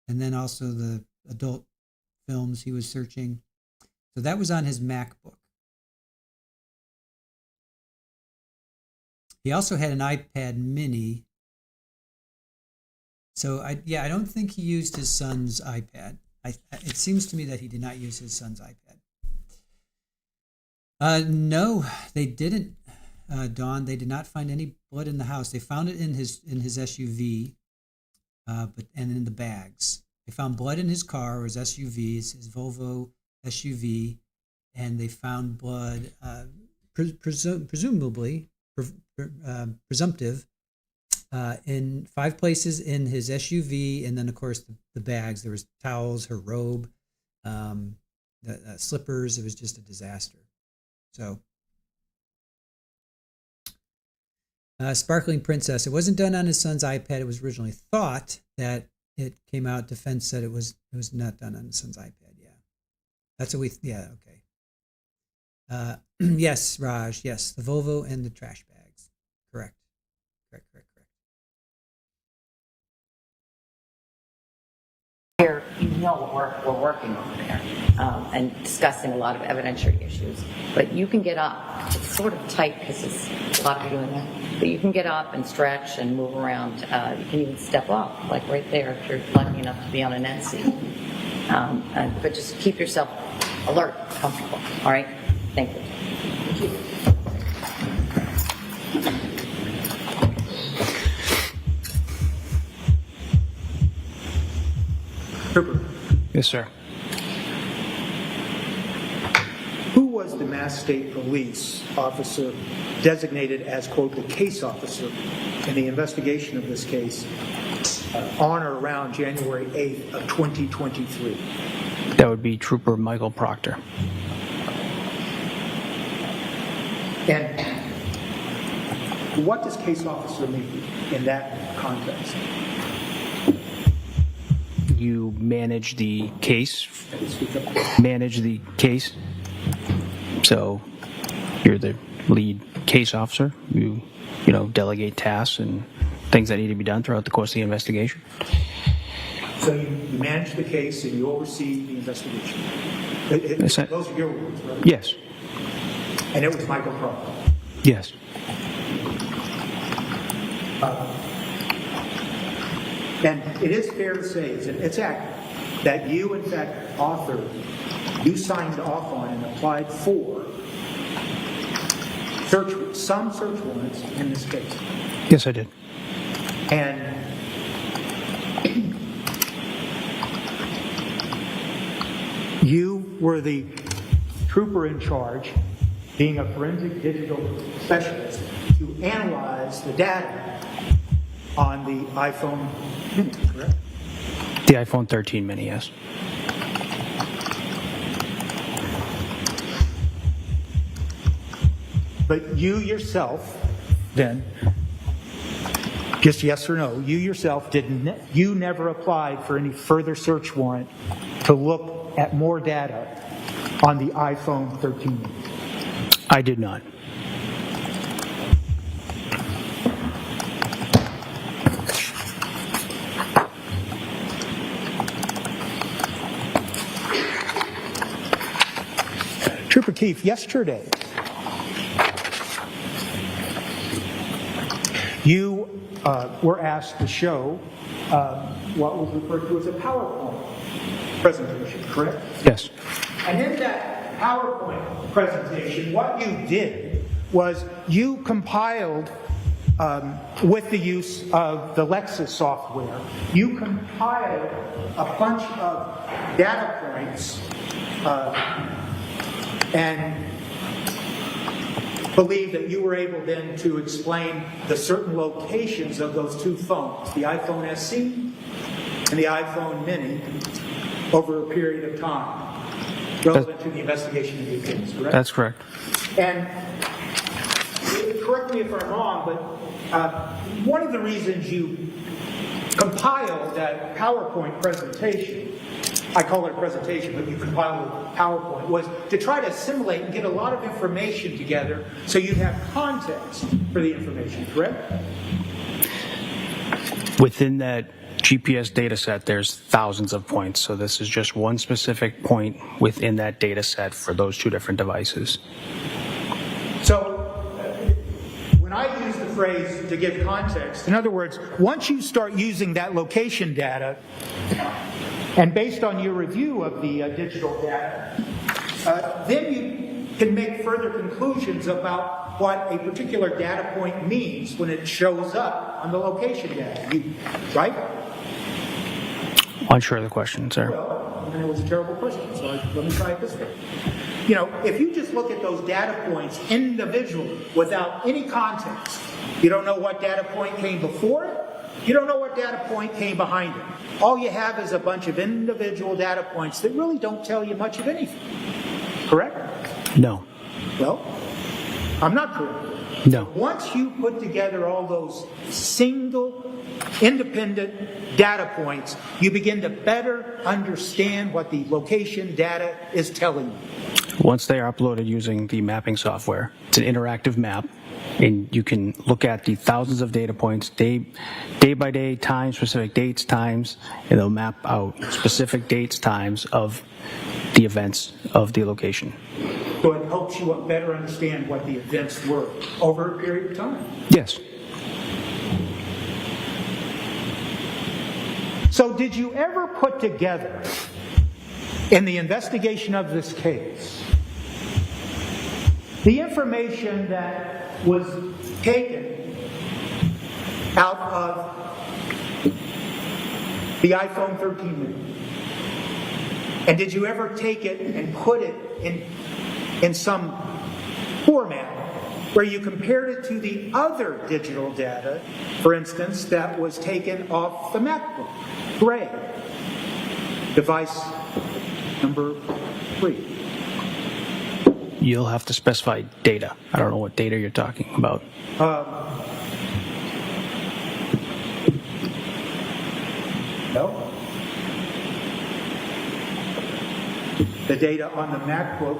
And then also the adult films he was searching. So that was on his MacBook. He also had an iPad Mini. So I don't think he used his son's iPad. It seems to me that he did not use his son's iPad. No, they didn't, Dawn. They did not find any blood in the house. They found it in his SUV, and in the bags. They found blood in his car, or his SUV, his Volvo SUV, and they found blood, presumably, presumptive, in 5 places in his SUV, and then of course the bags. There was towels, her robe, the slippers. It was just a disaster. So, Sparkling Princess. It wasn't done on his son's iPad. It was originally thought that it came out. Defense said it was not done on his son's iPad. Yeah, that's what we. Yeah, okay. Yes, Raj. Yes, the Volvo and the trash bags. Correct. Here, you know what we're working on there, and discussing a lot of evidentiary issues. But you can get up. It's sort of tight because it's a lot of you doing that. But you can get up and stretch and move around. You can even step up, like right there, if you're lucky enough to be on an end seat. But just keep yourself alert, comfortable. All right? Thank you. Trooper, Yes, sir. who was the Mass State Police officer designated as, quote, the case officer in the investigation of this case on or around January 8th of 2023? That would be Trooper Michael Proctor. And what does case officer mean in that context? You manage the case. So you're the lead case officer. You delegate tasks and things that need to be done throughout the course of the investigation. So you manage the case and you oversee the investigation. Those are your words, right? Yes. And it was Michael Proctor. Yes. And it is fair to say, it's accurate, that you, in fact, you signed off on and applied for some search warrants in this case. Yes, I did. And you were the trooper in charge, being a forensic digital specialist, to analyze the data on the iPhone Mini, correct? The iPhone 13 mini, yes. But you yourself, then, just yes or no, you yourself you never applied for any further search warrant to look at more data on the iPhone 13 mini? I did not. Trooper Keefe, yesterday, you were asked to show what was referred to as a PowerPoint presentation, correct? Yes. And in that PowerPoint presentation, what you did was you compiled, with the use of the Lexis software, you compiled a bunch of data points and believe that you were able then to explain the certain locations of those two phones, the iPhone SE and the iPhone Mini, over a period of time, relevant to the investigation of the case, correct? That's correct. And correct me if I'm wrong, but one of the reasons you compiled that PowerPoint presentation, I call it a presentation, but you compiled a PowerPoint, was to try to assimilate and get a lot of information together so you'd have context for the information, correct? Within that GPS data set, there's thousands of points, so this is just one specific point within that data set for those two different devices. So, when I use the phrase to give context, in other words, once you start using that location data, and based on your review of the digital data, then you can make further conclusions about what a particular data point means when it shows up on the location data, right? Unsure of the question, sir. Well, and it was a terrible question, so let me try it this way. You know, if you just look at those data points individually without any context, you don't know what data point came before it, you don't know what data point came behind it. All you have is a bunch of individual data points that really don't tell you much of anything. Correct? No. Well, I'm not correct. No. Once you put together all those single, independent data points, you begin to better understand what the location data is telling you. Once they are uploaded using the mapping software, it's an interactive map, and you can look at the thousands of data points day by day, time, specific dates, times, and they'll map out specific dates, times of the events of the location. So it helps you better understand what the events were over a period of time. Yes. So did you ever put together, in the investigation of this case, the information that was taken out of the iPhone 13 mini? And did you ever take it and put it in some format where you compared it to the other digital data, for instance, that was taken off the MacBook Gray, device number 3? You'll have to specify data. I don't know what data you're talking about. No. The data on the MacBook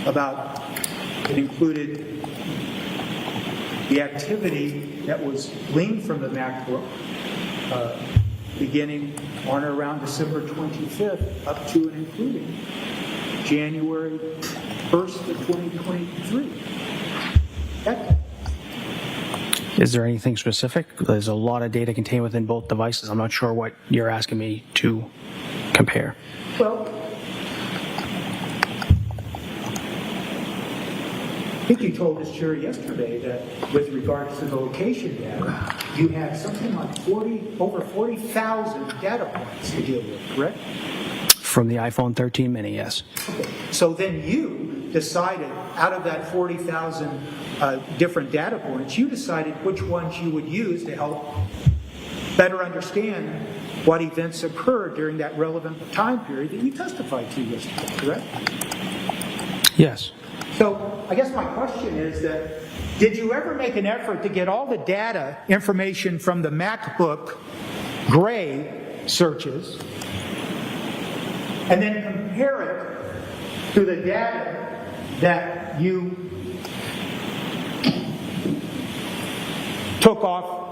about it included the activity that was gleaned from the MacBook beginning on or around December 25th up to and including January 1st of 2023. Is there anything specific? There's a lot of data contained within both devices. I'm not sure what you're asking me to compare. Well, I think you told us, jury, yesterday that with regards to the location data, you had something like over 40,000 data points to deal with, correct? From the iPhone 13 mini, yes. Okay. So then you decided, out of that 40,000 different data points, you decided which ones you would use to help better understand what events occurred during that relevant time period that you testified to yesterday, correct? Yes. So I guess my question is that, did you ever make an effort to get all the data information from the MacBook Gray searches and then compare it to the data that you took off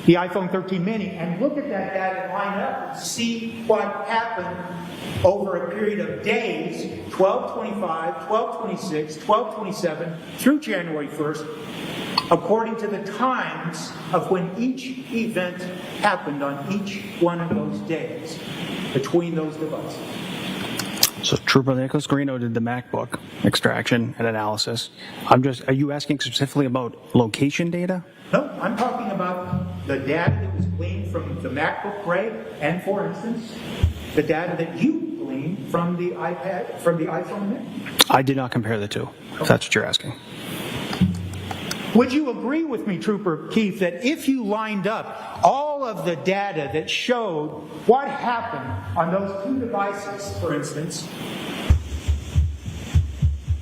the iPhone 13 mini, and look at that data and line up and see what happened over a period of days, 12/25, 12/26, 12/27, through January 1st, according to the times of when each event happened on each one of those days between those devices. So Trooper Nicholas Garino did the MacBook extraction and analysis. Are you asking specifically about location data? No, I'm talking about the data that was gleaned from the MacBook Gray, and for instance, the data that you gleaned from the iPad, from the iPhone mini. I did not compare the two, if that's what you're asking. Would you agree with me, Trooper Keith, that if you lined up all of the data that showed what happened on those two devices, for instance,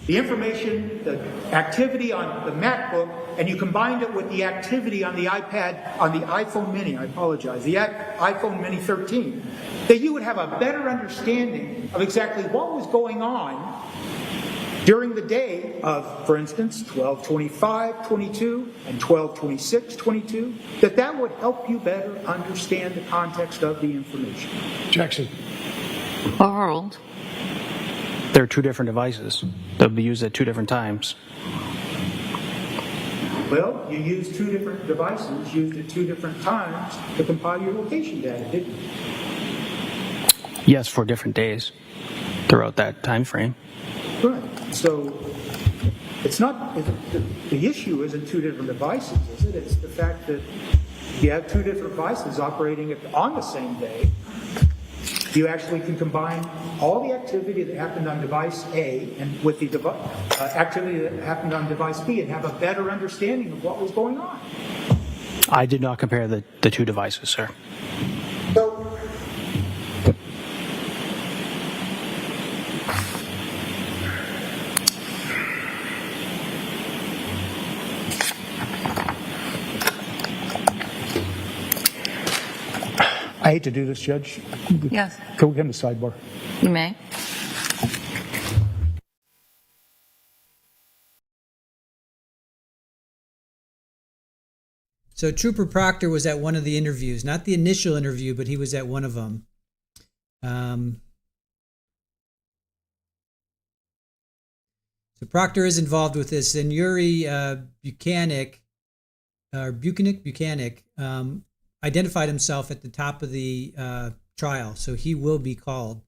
the information, the activity on the MacBook, and you combined it with the activity on the iPad, on the iPhone mini, I apologize, the iPhone mini 13, that you would have a better understanding of exactly what was going on during the day of, for instance, 12/25/22 and 12/26/22, that would help you better understand the context of the information. Objection. Overruled. They're two different devices. They'll be used at two different times. Well, you used two different devices, used at two different times to compile your location data, didn't you? Yes, for different days throughout that time frame. Right. So it's not, the issue isn't two different devices, is it? It's the fact that you have two different devices operating on the same day. You actually can combine all the activity that happened on device A and with the activity that happened on device B and have a better understanding of what was going on. I did not compare the two devices, sir. So, I hate to do this, Judge. Yes, Can we come to sidebar? you may. So Trooper Proctor was at one of the interviews, not the initial interview, but he was at one of them. So Proctor is involved with this, and Yuri Buchanan identified himself at the top of the trial, so he will be called.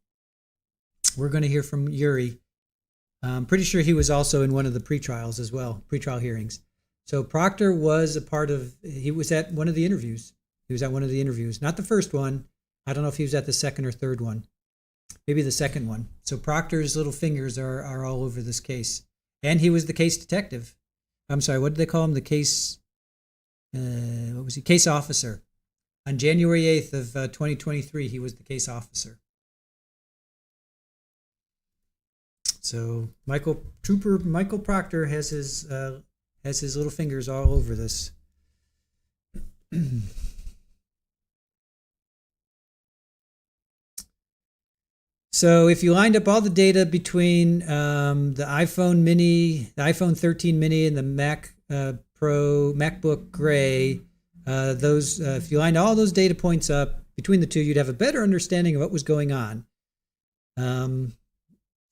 We're going to hear from Yuri. I'm pretty sure he was also in one of the pretrials as well, pretrial hearings. So Proctor was he was at one of the interviews. He was at one of the interviews, not the first one. I don't know if he was at the second or third one. Maybe the second one. So Proctor's little fingers are all over this case. And he was the case detective. I'm sorry, what did they call him? The case, what was he? Case officer. On January 8th of 2023, he was the case officer. So Trooper Michael Proctor has his little fingers all over this. So if you lined up all the data between the iPhone mini, the iPhone 13 mini, and the MacBook Gray, if you lined all those data points up between the two, you'd have a better understanding of what was going on.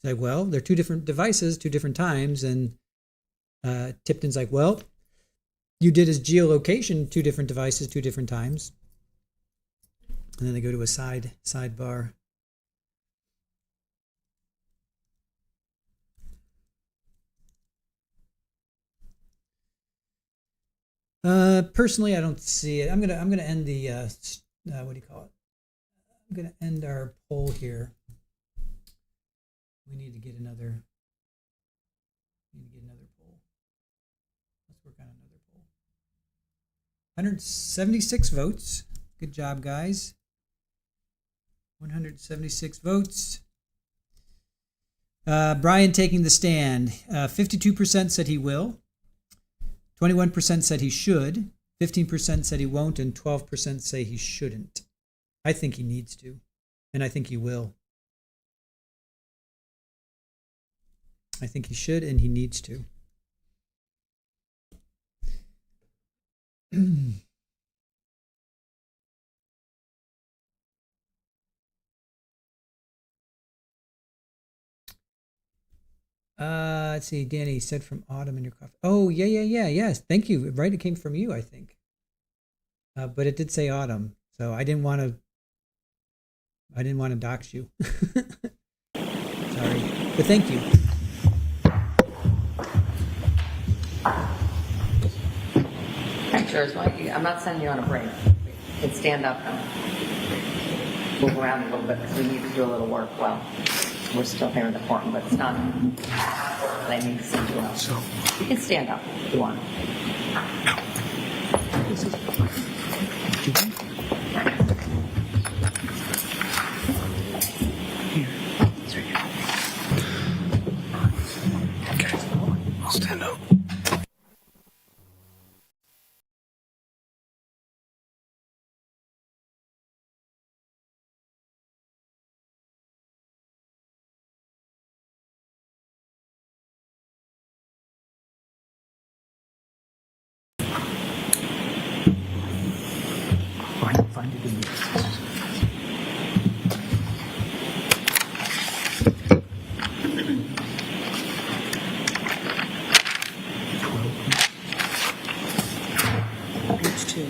Like, well, they're two different devices, two different times, and Tipton's like, well, you did his geolocation, two different devices, two different times. And then they go to a sidebar. Personally, I don't see it. I'm gonna end the what do you call it? I'm gonna end our poll here. We need to get another poll. Let's work on another poll. 176 votes. Good job, guys. 176 votes. Brian taking the stand. 52% said he will. 21% said he should. 15% said he won't, and 12% say he shouldn't. I think he needs to, and I think he will. I think he should, and he needs to. Let's see, Danny said from Autumn in your coffee. Oh, yes. Thank you. Right, it came from you, I think. But it did say Autumn, so I didn't want to dox you. Sorry, but thank you. Sure, I'm not sending you on a break. You can stand up and move around a little bit because we need to do a little work while we're still here in the courtroom, but it's not. I need to send you out. So you can stand up if you want. Okay, I'll stand up. Find it in the Page 2.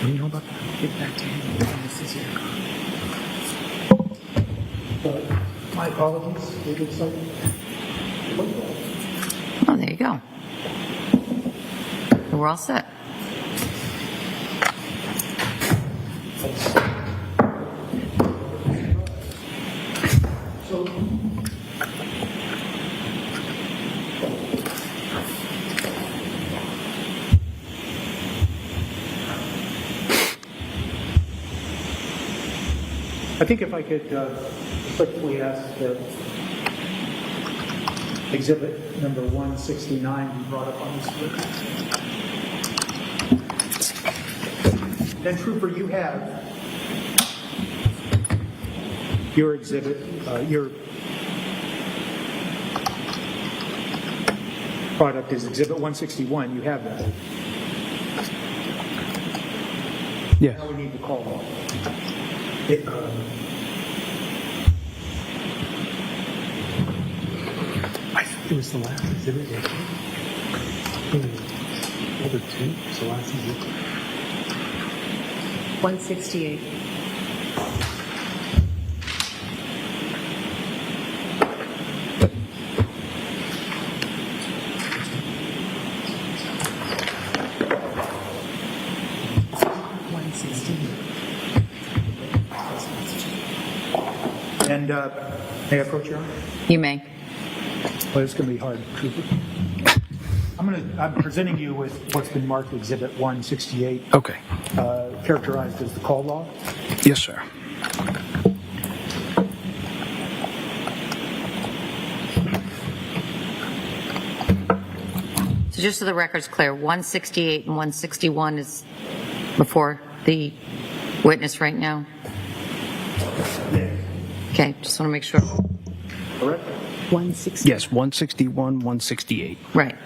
What do you know about that? Give that to him. This is your copy. My apologies. It looks like. Oh, there you go. We're all set. I think if I could quickly ask exhibit number 169 be brought up on the screen. Then, Trooper, you have your exhibit, your product is exhibit 161. You have that. Yes. Now we need to call off. I think it was the last exhibit. Other two, it's the last exhibit. 168. And may I approach your honor? You may. Well, it's going to be hard, Trooper. I'm presenting you with what's been marked Exhibit 168, Okay. characterized as the call log. Yes, sir. So just so the record's clear, 168 and 161 is before the witness right now? Okay, just want to make sure. Correct? 160. Yes, 161, 168. Right.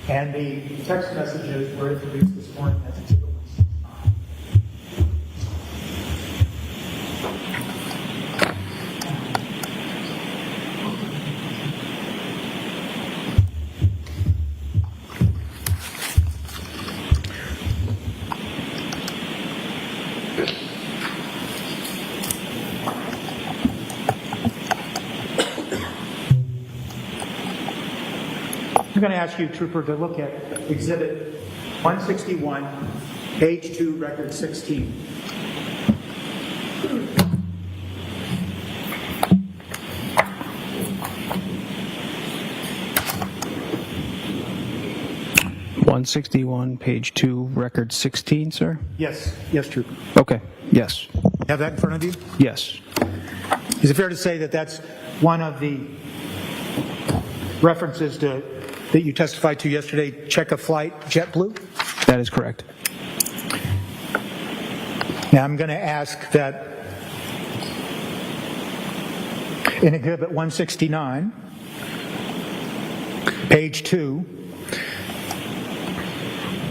And the text messages were introduced this morning as Exhibit 169. I'm going to ask you, Trooper, to look at Exhibit 161, page 2, record 16. 161, page 2, record 16, sir? Yes, yes, Trooper. Okay, yes. Have that in front of you? Yes. Is it fair to say that that's one of the references that you testified to yesterday, check a flight, JetBlue? That is correct. Now, I'm going to ask that in Exhibit 169, page 2,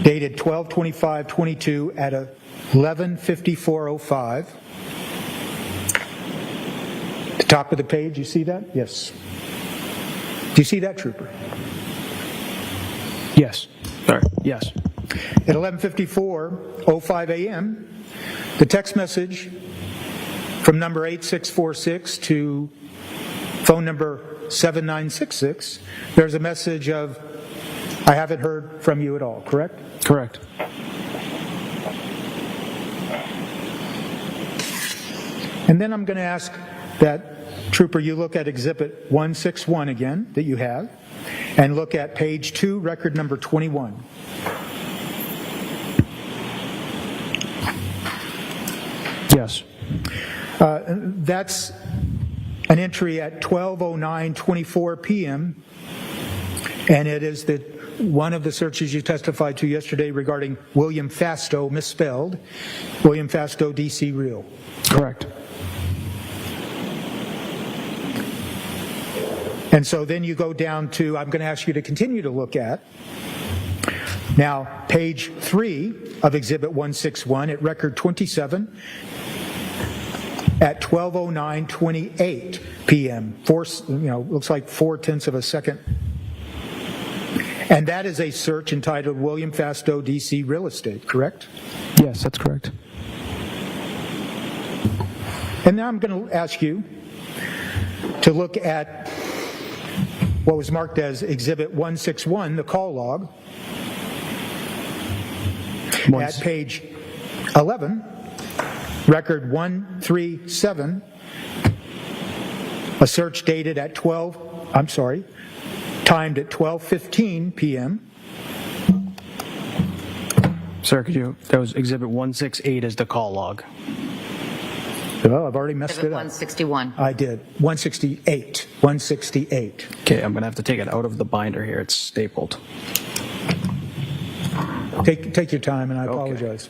dated 12/25/22 at 11:54:05. The top of the page, you see that? Yes. Do you see that, Trooper? Yes. Sorry. Yes. At 11:54:05 a.m., the text message from number 8646 to phone number 7966, there's a message of, I haven't heard from you at all, correct? Correct. And then I'm going to ask that, Trooper, you look at Exhibit 161 again, that you have, and look at page 2, record number 21. Yes. That's an entry at 12:09:24 p.m., and it is one of the searches you testified to yesterday regarding William Fastow, misspelled, William Fastow, D.C. Real. Correct. And so then you go down to, I'm going to ask you to continue to look at, now, page 3 of Exhibit 161 at record 27 at 12:09:28 p.m. Looks like 0.4 of a second. And that is a search entitled William Fastow, D.C. Real Estate, correct? Yes, that's correct. And now I'm going to ask you to look at what was marked as Exhibit 161, the call log, at page 11, record 137, a search dated at timed at 12:15 p.m. Sir, that was Exhibit 168 is the call log. Oh, I've already messed Exhibit it up. 161. I did. 168. 168. Okay, I'm going to have to take it out of the binder here. It's stapled. Take your time, and I apologize.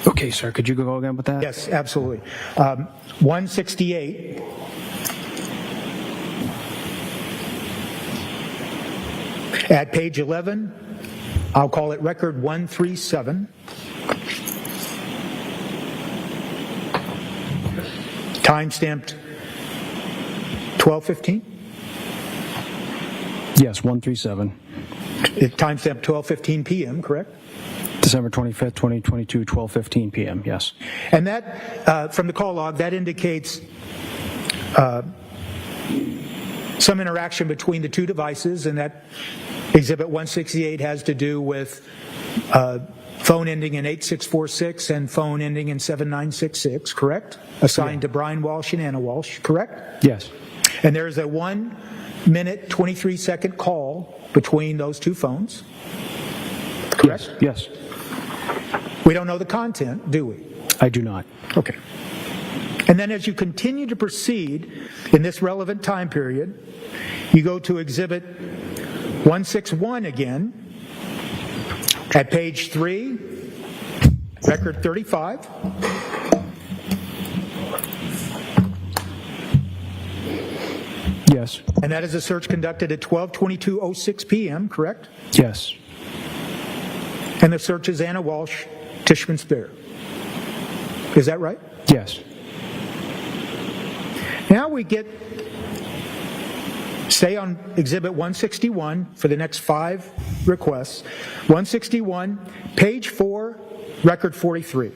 Okay, sir, could you go again with that? Yes, absolutely. 168. At page 11, I'll call it record 137. Time-stamped 12:15? Yes, 137. Time-stamped 12:15 p.m., correct? December 25th, 2022, 12:15 p.m., yes. And that, from the call log, that indicates some interaction between the two devices, and that Exhibit 168 has to do with phone ending in 8646 and phone ending in 7966, correct? Assigned to Brian Walsh and Ana Walshe, correct? Yes. And there is a 1-minute, 23-second call between those two phones, correct? Yes. We don't know the content, do we? I do not. Okay. And then as you continue to proceed in this relevant time period, you go to Exhibit 161 again, at page 3, record 35. Yes. And that is a search conducted at 12:22:06 p.m., correct? Yes. And the search is Ana Walshe, Tishman Spear. Is that right? Yes. Now we stay on Exhibit 161 for the next 5 requests. 161, page 4, record 43.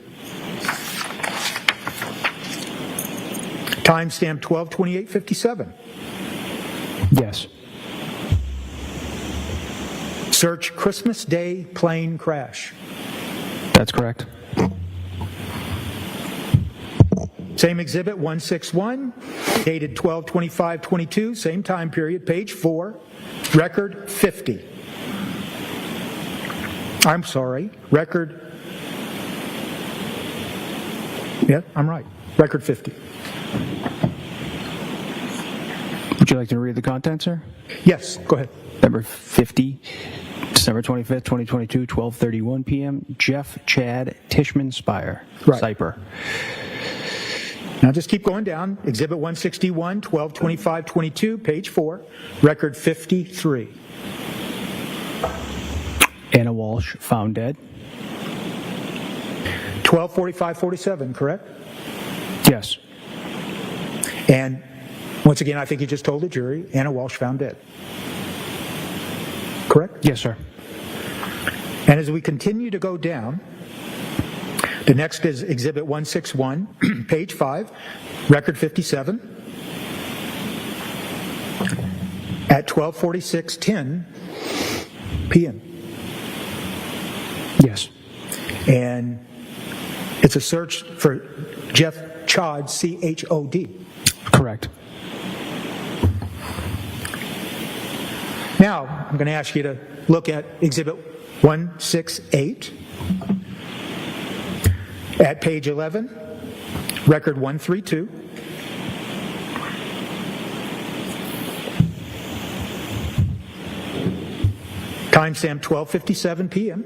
Timestamp 12:28:57. Yes. Search Christmas Day plane crash. That's correct. Same exhibit 161, dated 12/25/22, same time period, page 4, record 50. I'm sorry, record. Yeah, I'm right. Record 50. Would you like to read the content, sir? Yes, go ahead. Number 50, December 25th, 2022, 12:31 p.m. Jeff Chad Tishman Spire. Right. Cyper. Now just keep going down. Exhibit 161, 12/25/22, page 4, record 53. Ana Walshe found dead. 12/45/47, correct? Yes. And once again, I think you just told the jury, Ana Walshe found dead. Correct? Yes, sir. And as we continue to go down, the next is Exhibit 161, page 5, record 57, at 12:46:10 p.m. Yes. And it's a search for Jeff Chad, C-H-O-D. Correct. Now, I'm going to ask you to look at Exhibit 168 at page 11, record 132. Timestamp 12:57 p.m.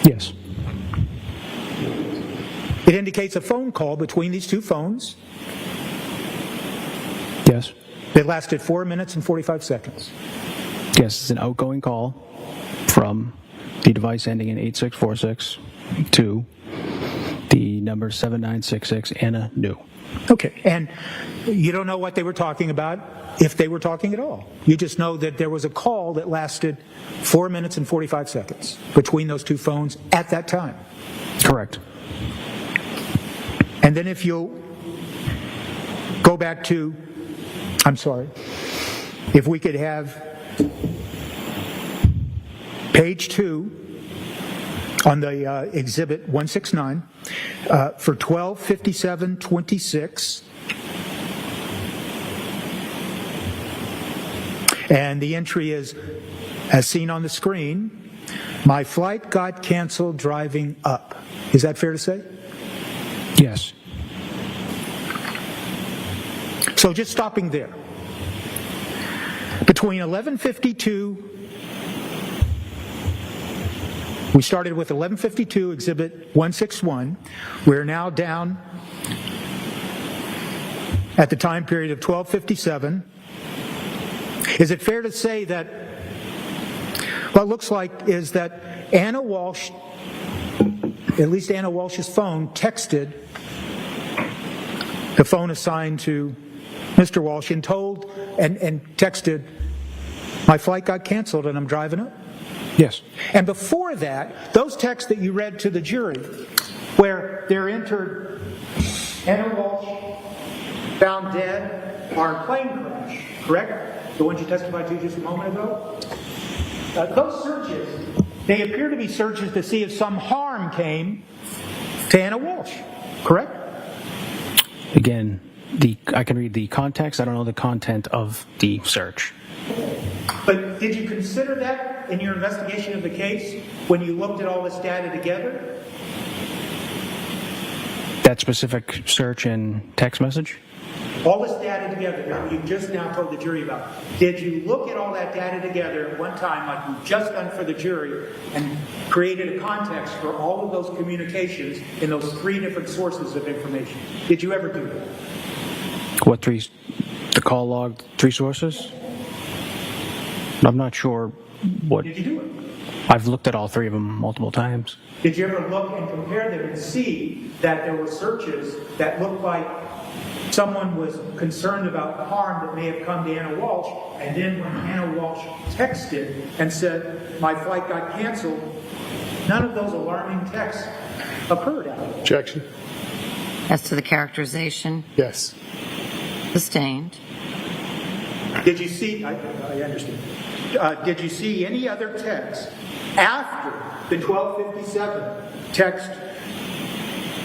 Yes. It indicates a phone call between these two phones Yes. that lasted 4 minutes and 45 seconds. Yes, it's an outgoing call from the device ending in 8646 to the number 7966 Anna knew. Okay, and you don't know what they were talking about, if they were talking at all. You just know that there was a call that lasted 4 minutes and 45 seconds between those two phones at that time. Correct. And then if you'll go back to, I'm sorry, if we could have page 2 on the exhibit 169 for 12:57:26. And the entry is, as seen on the screen, my flight got canceled driving up. Is that fair to say? Yes. So just stopping there. Between 11:52, we started with 11:52, exhibit 161. We're now down at the time period of 12:57. Is it fair to say that what looks like is that Ana Walshe, at least Ana Walshe's phone, texted the phone assigned to Mr. Walshe and told and texted, my flight got canceled and I'm driving up? Yes. And before that, those texts that you read to the jury, where they're entered, Ana Walshe found dead, are plane crash, correct? The ones you testified to just a moment ago? Those searches, they appear to be searches to see if some harm came to Ana Walshe, correct? Again, I can read the context. I don't know the content of the search. But did you consider that in your investigation of the case when you looked at all this data together? That specific search and text message? All this data together that you just now told the jury about. Did you look at all that data together at one time like you've just done for the jury and created a context for all of those communications in those 3 different sources of information? Did you ever do that? What 3? The call log, 3 sources? I'm not sure what. Did you do it? I've looked at all 3 of them multiple times. Did you ever look and compare them and see that there were searches that looked like someone was concerned about the harm that may have come to Ana Walshe, and then when Ana Walshe texted and said, my flight got canceled, none of those alarming texts occurred out of it? Objection. As to the characterization, Yes. sustained. Did you see, I understand. Did you see any other text after the 12:57 text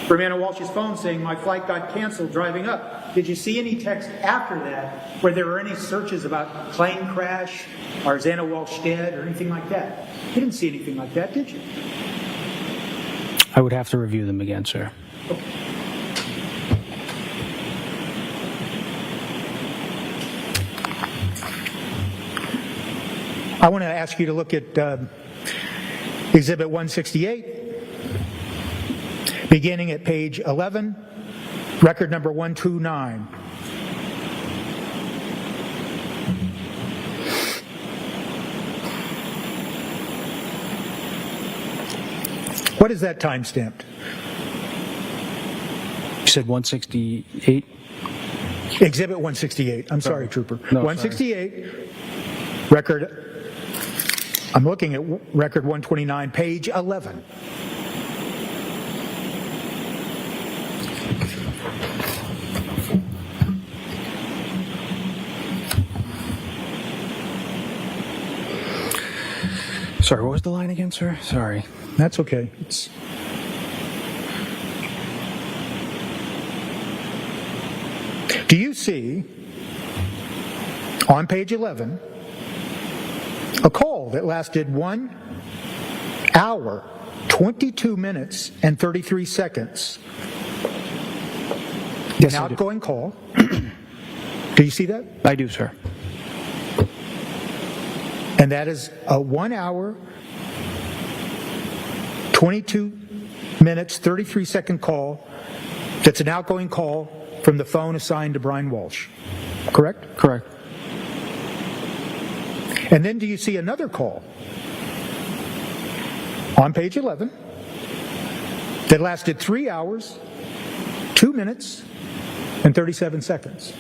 from Ana Walshe's phone saying my flight got canceled driving up? Did you see any text after that where there were any searches about plane crash or is Ana Walshe dead or anything like that? You didn't see anything like that, did you? I would have to review them again, sir. I want to ask you to look at Exhibit 168, beginning at page 11, record number 129. What is that time stamped? You said 168? Exhibit 168. I'm sorry, Trooper. No, 168, record. I'm looking at record 129, page 11. Sorry, what was the line again, sir? Sorry. That's okay. Do you see on page 11 a call that lasted 1 hour, 22 minutes, and 33 seconds? Yes, An I do. outgoing call. Do you see that? I do, sir. And that is a 1 hour, 22 minutes, 33 second call that's an outgoing call from the phone assigned to Brian Walshe. Correct? Correct. And then do you see another call on page 11 that lasted 3 hours, 2 minutes, and 37 seconds?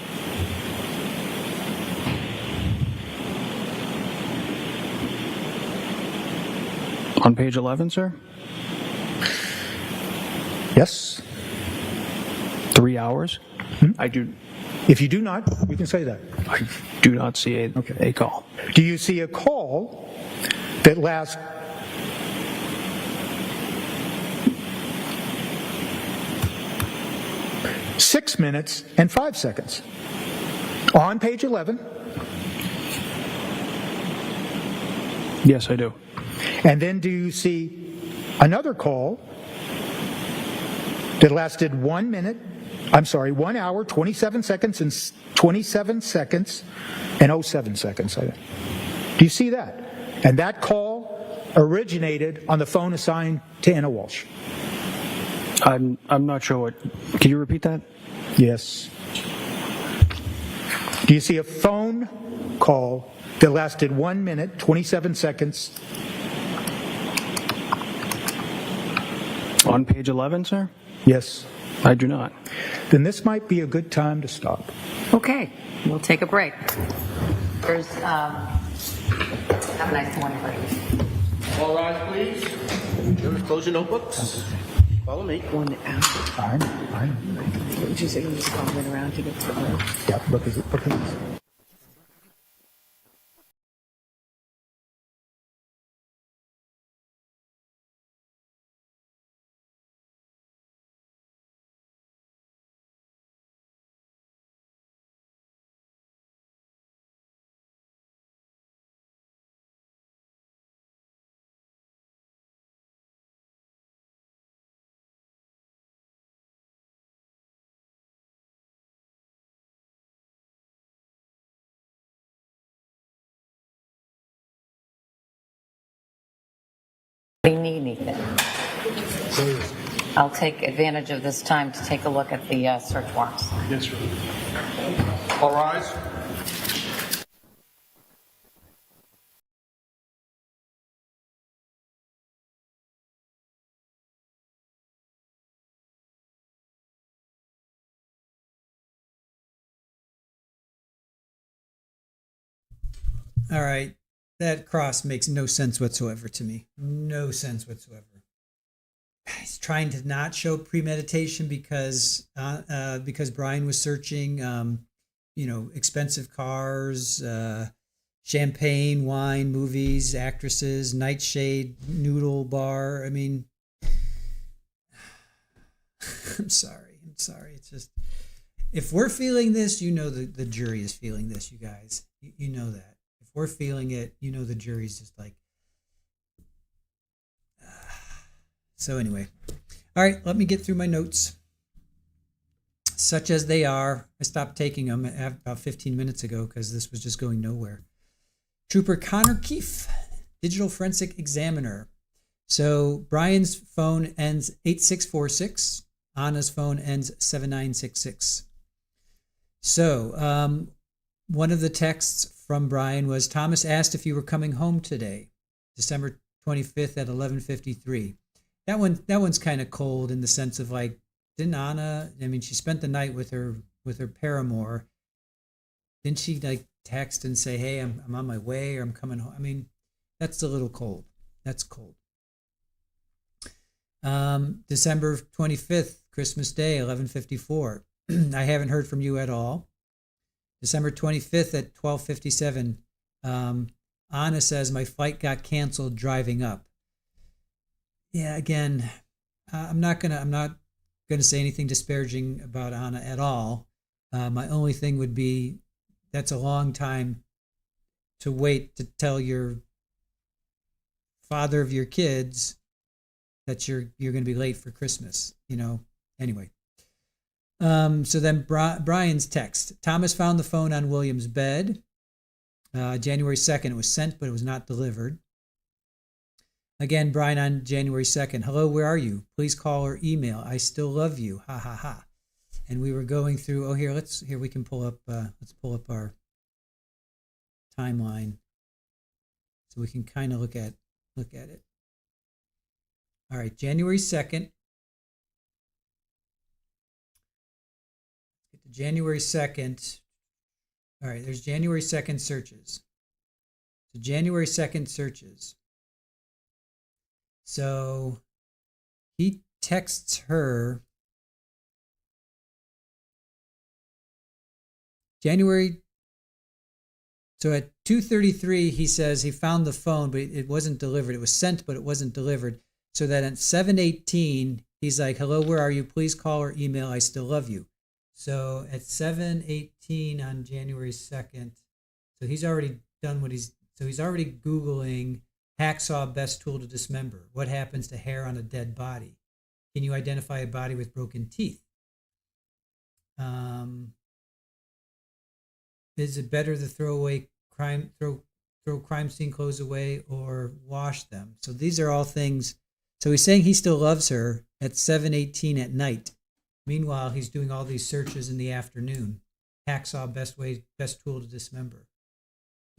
On page 11, sir? Yes? 3 hours? I do If you do not, you can say that. I do not see a call. Do you see a call that lasts 6 minutes and 5 seconds? On page 11. Yes, I do. And then do you see another call that lasted 1 hour, 27 seconds and 27 seconds and 07 seconds, I think. Do you see that? And that call originated on the phone assigned to Ana Walshe. I'm not sure what. Can you repeat that? Yes. Do you see a phone call that lasted 1 minute, 27 seconds? On page 11, sir? Yes. I do not. Then this might be a good time to stop. Okay, we'll take a break. There's, have a nice morning, ladies. All rise, please. Close your notebooks. Follow me. 1 hour. Fine. Would you say you just went around to get to the road? Yeah, look at this. What do you need, Ethan? I'll take advantage of this time to take a look at the search warrants. Yes, sir. All rise. All right. That cross makes no sense whatsoever to me. No sense whatsoever. He's trying to not show premeditation because Brian was searching, expensive cars, champagne, wine, movies, actresses, nightshade, noodle bar. I mean, I'm sorry. It's just, if we're feeling this, you know the jury is feeling this, you guys. You know that. If we're feeling it, you know the jury's just like. So anyway, all right, let me get through my notes. Such as they are, I stopped taking them about 15 minutes ago because this was just going nowhere. Trooper Connor Keefe, Digital Forensic Examiner. So Brian's phone ends 8646. Anna's phone ends 7966. So one of the texts from Brian was, Thomas asked if you were coming home today, December 25th at 11:53. That one's kind of cold in the sense of like, didn't Anna, I mean, she spent the night with her paramour. Didn't she like text and say, hey, I'm on my way, or I'm coming home? I mean, that's a little cold. That's cold. December 25th, Christmas Day, 11:54. I haven't heard from you at all. December 25th at 12:57. Anna says, my flight got canceled driving up. Yeah, again, I'm not gonna say anything disparaging about Anna at all. My only thing would be, that's a long time to wait to tell your father of your kids that you're going to be late for Christmas, you know. Anyway, so then Brian's text. Thomas found the phone on William's bed. January 2nd, it was sent, but it was not delivered. Again, Brian on January 2nd. Hello, where are you? Please call or email. I still love you. Ha ha ha. And we were going through. Oh, here we can pull up. Let's pull up our timeline, so we can kind of look at it. All right, January 2nd. Get to January 2nd. All right, there's January 2nd searches. So January 2nd searches. So he texts her January. So at 2:33, he says he found the phone, but it wasn't delivered. It was sent, but it wasn't delivered. So that at 7:18, he's like, hello, where are you? Please call or email. I still love you. So at 7:18 on January 2nd, so he's already done he's already Googling hacksaw, best tool to dismember. What happens to hair on a dead body? Can you identify a body with broken teeth? Is it better to throw crime scene clothes away or wash them? So these are all things. So he's saying he still loves her at 7:18 at night. Meanwhile, he's doing all these searches in the afternoon. Hacksaw, best tool to dismember.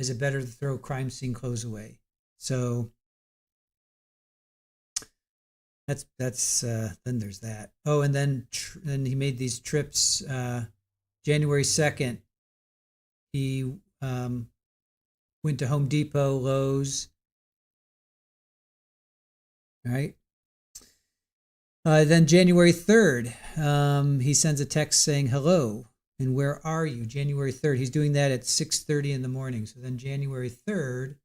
Is it better to throw crime scene clothes away? So that's then there's that. Oh, and then he made these trips. January 2nd, he went to Home Depot, Lowe's. Right. Then January 3rd, he sends a text saying hello and where are you? January 3rd. He's doing that at 6:30 in the morning. So then January 3rd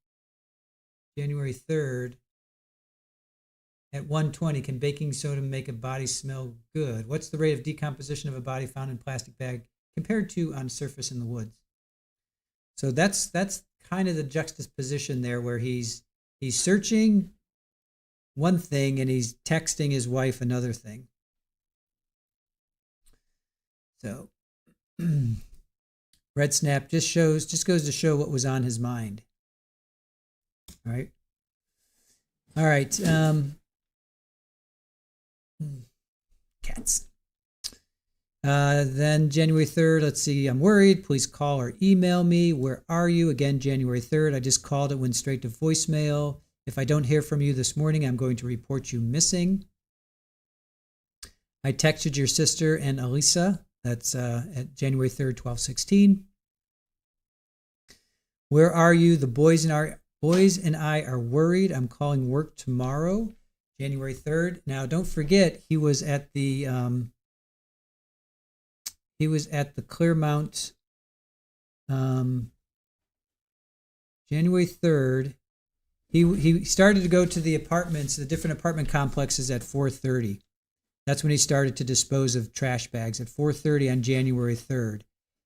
at 1:20, can baking soda make a body smell good? What's the rate of decomposition of a body found in plastic bag compared to on surface in the woods? So that's kind of the juxtaposition there, where he's searching one thing and he's texting his wife another thing. So Red Snap just goes to show what was on his mind. All right. All right. Cats. Then January 3rd, let's see. I'm worried. Please call or email me. Where are you? Again, January 3rd. I just called. It went straight to voicemail. If I don't hear from you this morning, I'm going to report you missing. I texted your sister and Elisa. That's at January 3rd, 12:16. Where are you? The boys and I are worried. I'm calling work tomorrow, January 3rd. Now, don't forget, he was at the Claremont January 3rd, he started to go to the apartments, the different apartment complexes at 4:30. That's when he started to dispose of trash bags at 4:30 on January 3rd.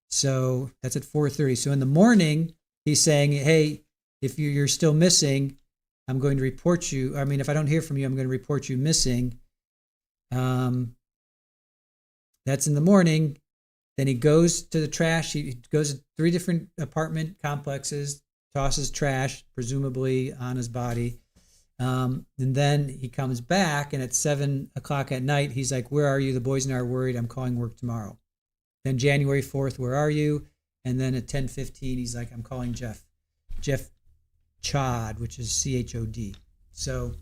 So that's at 4:30. So in the morning, he's saying, hey, if you're still missing, I'm going to report you. I mean, if I don't hear from you, I'm going to report you missing. That's in the morning. Then he goes to the trash. He goes to 3 different apartment complexes, tosses trash, presumably on his body. And then he comes back, and at 7 o'clock at night, he's like, where are you? The boys and I are worried. I'm calling work tomorrow. Then January 4th, where are you? And then at 10:15, he's like, I'm calling Jeff Chod, which is CHOD. So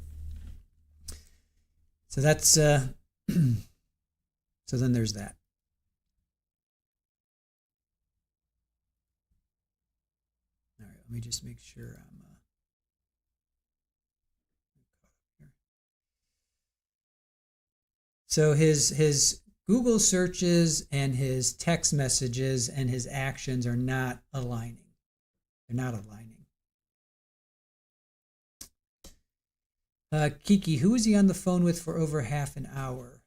that's, so then there's that. All right, let me just make sure I'm so his Google searches and his text messages and his actions are not aligning. They're not aligning. Kiki, who was he on the phone with for over half an hour?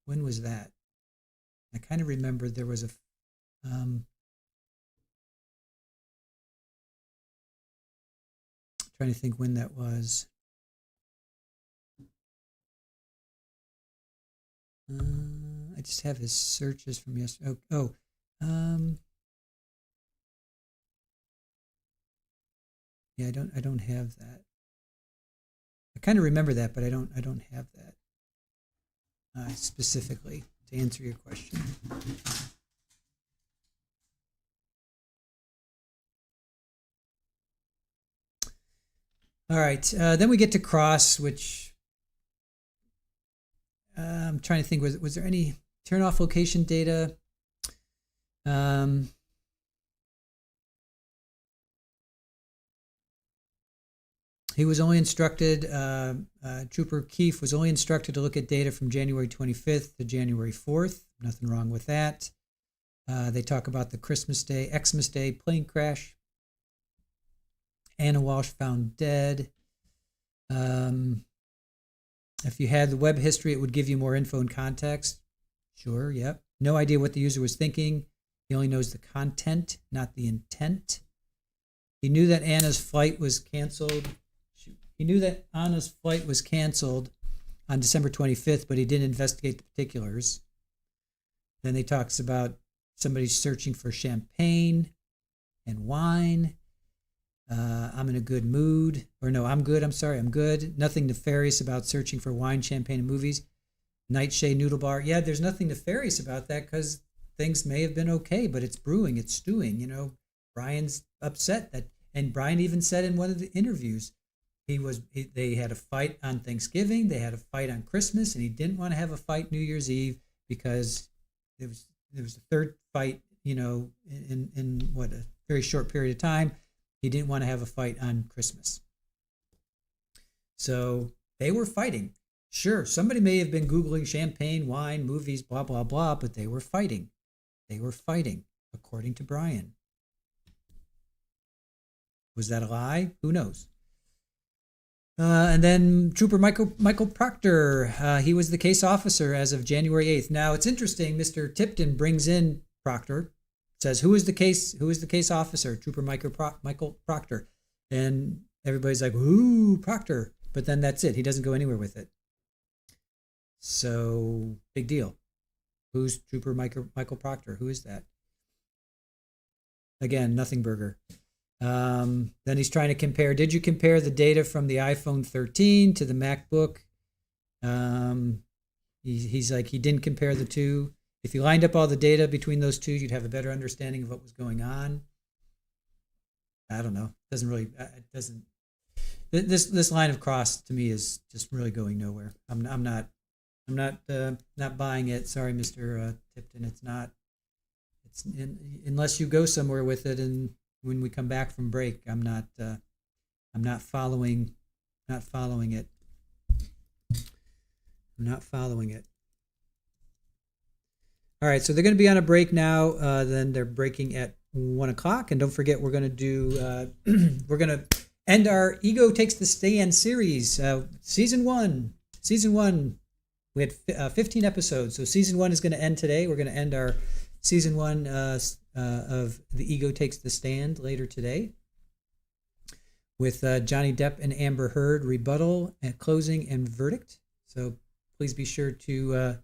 When was that? I kind of remember there was a trying to think when that was. I just have his searches from yesterday. Yeah, I don't have that. I kind of remember that, but I don't have that specifically to answer your question. All right, then we get to cross, which I'm trying to think. Was there any turn off location data? He was only instructed, Trooper Keefe was only instructed to look at data from January 25th to January 4th. Nothing wrong with that. They talk about the Xmas Day plane crash. Ana Walshe found dead. If you had the web history, it would give you more info and context. Sure, yep. No idea what the user was thinking. He only knows the content, not the intent. He knew that Anna's flight was canceled. He knew that Anna's flight was canceled on December 25th, but he didn't investigate the particulars. Then they talks about somebody searching for champagne and wine. I'm in a good mood. Or no, I'm good. I'm sorry, I'm good. Nothing nefarious about searching for wine, champagne, and movies. Nightshade Noodle Bar. Yeah, there's nothing nefarious about that because things may have been okay, but it's brewing, it's stewing. You know, Brian's upset that, and Brian even said in one of the interviews, they had a fight on Thanksgiving, they had a fight on Christmas, and he didn't want to have a fight New Year's Eve because there was the third fight, you know, in what, a very short period of time. He didn't want to have a fight on Christmas. So they were fighting. Sure, somebody may have been Googling champagne, wine, movies, blah, blah, blah, but they were fighting. They were fighting, according to Brian. Was that a lie? Who knows? And then Trooper Michael Proctor, he was the case officer as of January 8th. Now, it's interesting, Mr. Tipton brings in Proctor, says, who is the case officer? Trooper Michael Proctor. And everybody's like, ooh, Proctor. But then that's it. He doesn't go anywhere with it. So, big deal. Who's Trooper Michael Proctor? Who is that? Again, nothing burger. Then he's trying to compare. Did you compare the data from the iPhone 13 to the MacBook? He's like, he didn't compare the two. If you lined up all the data between those two, you'd have a better understanding of what was going on. I don't know. It doesn't. This line of cross to me is just really going nowhere. I'm not buying it. Sorry, Mr. Tipton. It's not. Unless you go somewhere with it, and when we come back from break, I'm not following it. I'm not following it. All right, so they're going to be on a break now. Then they're breaking at 1 o'clock. And don't forget, we're going to do, we're going to end our Ego Takes the Stand series, season one. Season one, we had 15 episodes. So season one is going to end today. We're going to end our season one of The Ego Takes the Stand later today with Johnny Depp and Amber Heard rebuttal and closing and verdict. So please be sure to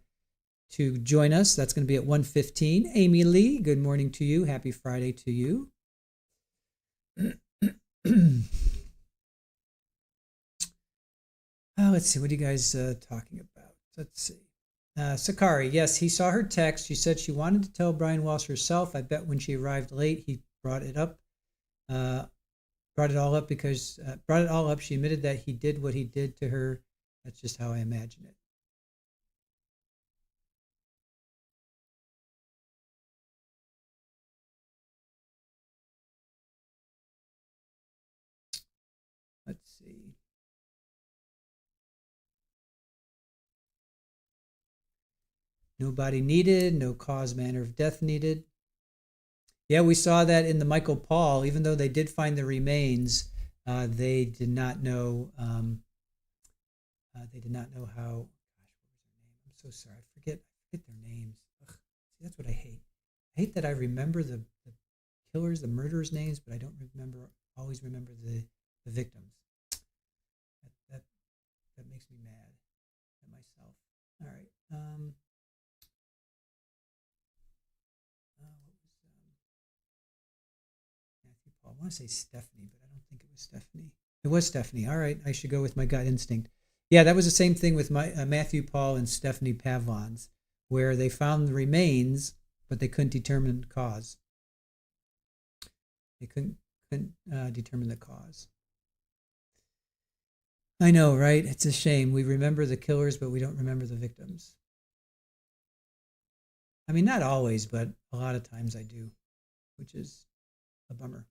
join us. That's going to be at 1:15. Amy Lee, good morning to you. Happy Friday to you. Let's see. What are you guys talking about? Let's see. Sakari, yes, he saw her text. She said she wanted to tell Brian Walsh herself. I bet when she arrived late, he brought it all up. She admitted that he did what he did to her. That's just how I imagine it. Let's see. No body needed, no cause, manner of death needed. Yeah, we saw that in the Michael Paul. Even though they did find the remains, they did not know. They did not know how. Gosh, what was their name? I'm so sorry. I forget their names. Ugh. See, that's what I hate. I hate that I remember the killers, the murderers' names, but I don't always remember the victims. That makes me mad at myself. All right. Matthew Paul. I want to say Stephanie, but I don't think it was Stephanie. It was Stephanie. All right. I should go with my gut instinct. Yeah, that was the same thing with my Matthew Paul and Stephanie Pavlons, where they found the remains, but they couldn't determine the cause. They couldn't determine the cause. I know, right? It's a shame. We remember the killers, but we don't remember the victims. I mean, not always, but a lot of times I do, which is a bummer.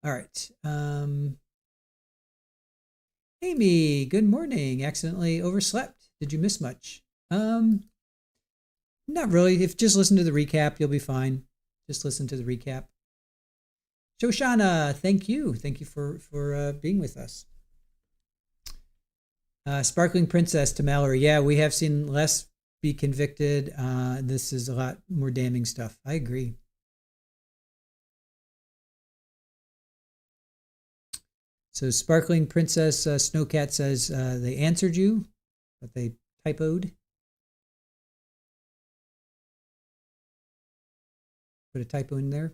All right. Amy, good morning. Accidentally overslept. Did you miss much? Not really. If just listen to the recap, you'll be fine. Just listen to the recap. Shoshana, thank you. Thank you for being with us. Sparkling Princess to Mallory. Yeah, we have seen less be convicted. This is a lot more damning stuff. I agree. So Sparkling Princess Snowcat says they answered you, but they typoed. Put a typo in there.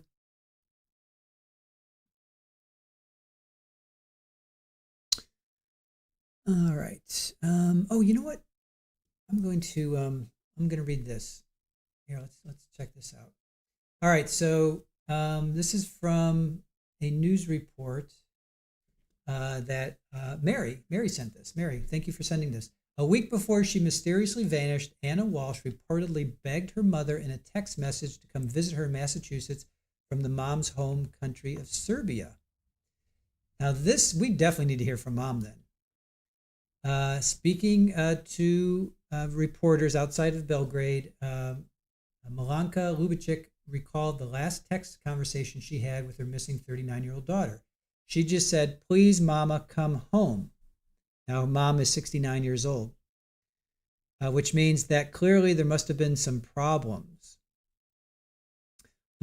All right. Oh, you know what? I'm going to read this. Here, let's check this out. All right. So this is from a news report that Mary sent this. Mary, thank you for sending this. A week before she mysteriously vanished, Ana Walshe reportedly begged her mother in a text message to come visit her in Massachusetts from the mom's home country of Serbia. Now this, we definitely need to hear from mom then. Speaking to reporters outside of Belgrade, Milanka Lubicic recalled the last text conversation she had with her missing 39-year-old daughter. She just said, "Please, Mama, come home." Now, Mom is 69 years old, which means that clearly there must have been some problems.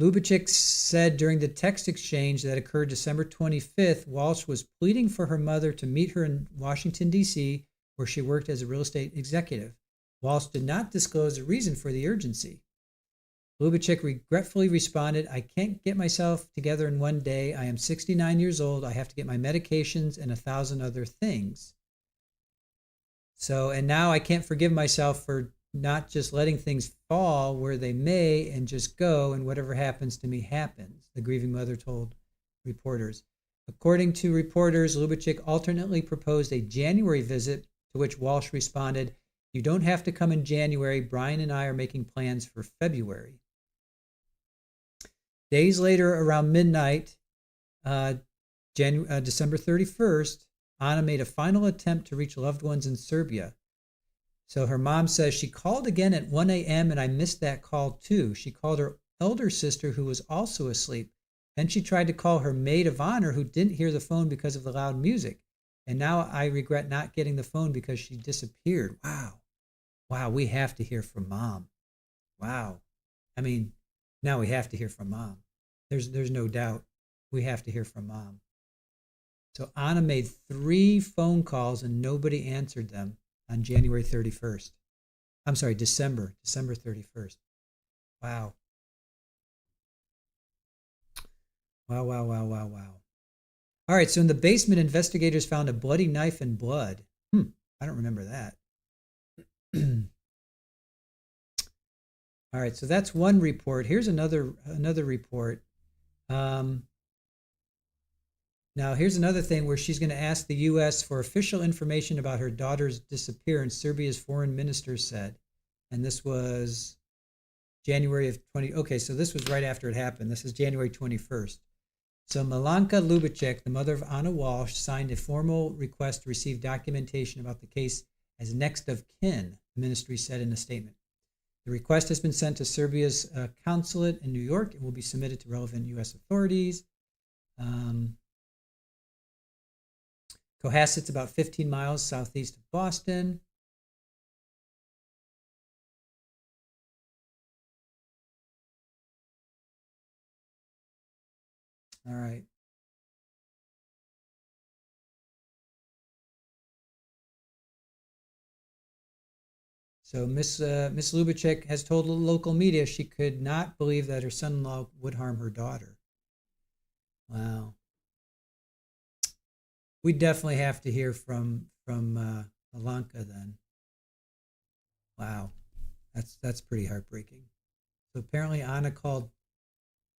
Lubicic said during the text exchange that occurred December 25th, Walsh was pleading for her mother to meet her in Washington, D.C., where she worked as a real estate executive. Walsh did not disclose the reason for the urgency. Lubicic regretfully responded, "I can't get myself together in one day. I am 69 years old. I have to get my medications and 1,000 other things. So, and now I can't forgive myself for not just letting things fall where they may and just go, and whatever happens to me happens," the grieving mother told reporters. According to reporters, Lubicic alternately proposed a January visit, to which Walsh responded, "You don't have to come in January. Brian and I are making plans for February." Days later, around midnight, December 31st, Ana made a final attempt to reach loved ones in Serbia. So her mom says she called again at 1 a.m. and I missed that call too. She called her elder sister who was also asleep. Then she tried to call her maid of honor who didn't hear the phone because of the loud music. And now I regret not getting the phone because she disappeared. Wow. Wow, we have to hear from mom. Wow. I mean, now we have to hear from mom. There's no doubt we have to hear from mom. So Anna made 3 phone calls and nobody answered them on January 31st. I'm sorry, December 31st. Wow. Wow, wow, wow, wow, wow. All right, so in the basement, investigators found a bloody knife and blood. I don't remember that. All right, so that's one report. Here's another report. Now, here's another thing where she's going to ask the U.S. for official information about her daughter's disappearance, Serbia's foreign minister said. And this was January of 20. Okay, so this was right after it happened. This is January 21st. So Milanka Lubacek, the mother of Ana Walshe, signed a formal request to receive documentation about the case as next of kin, the ministry said in a statement. The request has been sent to Serbia's consulate in New York and will be submitted to relevant U.S. authorities. Cohasset's about 15 miles southeast of Boston. All right. So Miss Lubacek has told local media she could not believe that her son-in-law would harm her daughter. Wow. We definitely have to hear from Milanka then. Wow, that's pretty heartbreaking. So apparently Anna called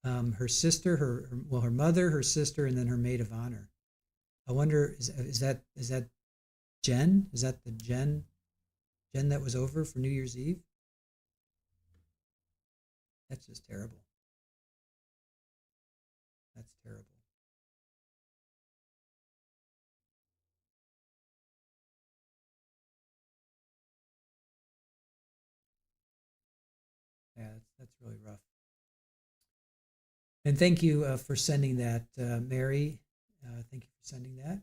her sister, her mother, her sister, and then her maid of honor. I wonder, is that Jen? Is that the Jen that was over for New Year's Eve? That's just terrible. That's terrible. Yeah, that's really rough. And thank you for sending that, Mary. Thank you for sending that.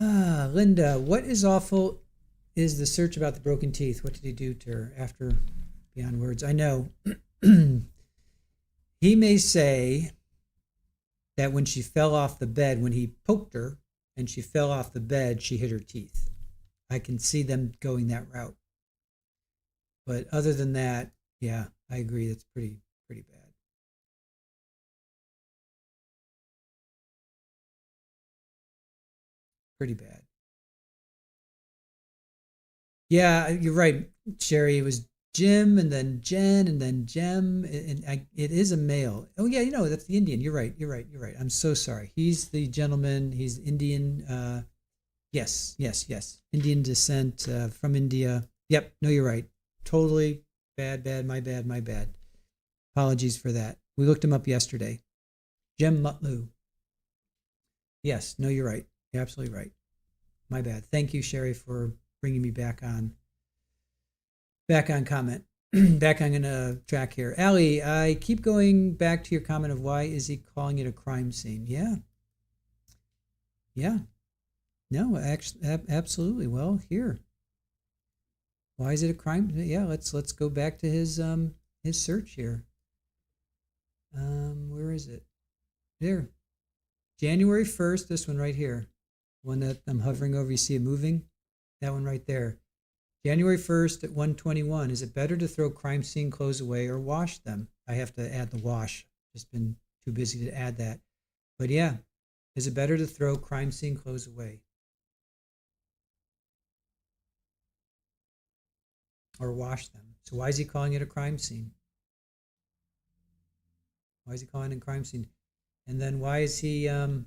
Linda, what is awful is the search about the broken teeth. What did he do to her after beyond words? I know. He may say that when she fell off the bed, when he poked her and she fell off the bed, she hit her teeth. I can see them going that route. But other than that, yeah, I agree. That's pretty bad. Pretty bad. Yeah, you're right, Sherry. It was Jim and then Jen and then Jem. It is a male. Oh, yeah, that's the Indian. You're right. I'm so sorry. He's the gentleman. He's Indian. Yes. Indian descent from India. Yep. No, you're right. Totally bad. My bad. Apologies for that. We looked him up yesterday. Jem Mutlu. Yes. No, you're right. You're absolutely right. My bad. Thank you, Sherry, for bringing me back on comment. Back on track here. Allie, I keep going back to your comment of why is he calling it a crime scene? Yeah. No, actually, absolutely. Well, here. Why is it a crime? Yeah, let's go back to his search here. Where is it? There. January 1st, this one right here. One that I'm hovering over, you see it moving? That one right there. January 1st at 1:21. Is it better to throw crime scene clothes away or wash them? I have to add the wash. Just been too busy to add that. But yeah, is it better to throw crime scene clothes away or wash them? So why is he calling it a crime scene? Why is he calling it a crime scene? And then why is he and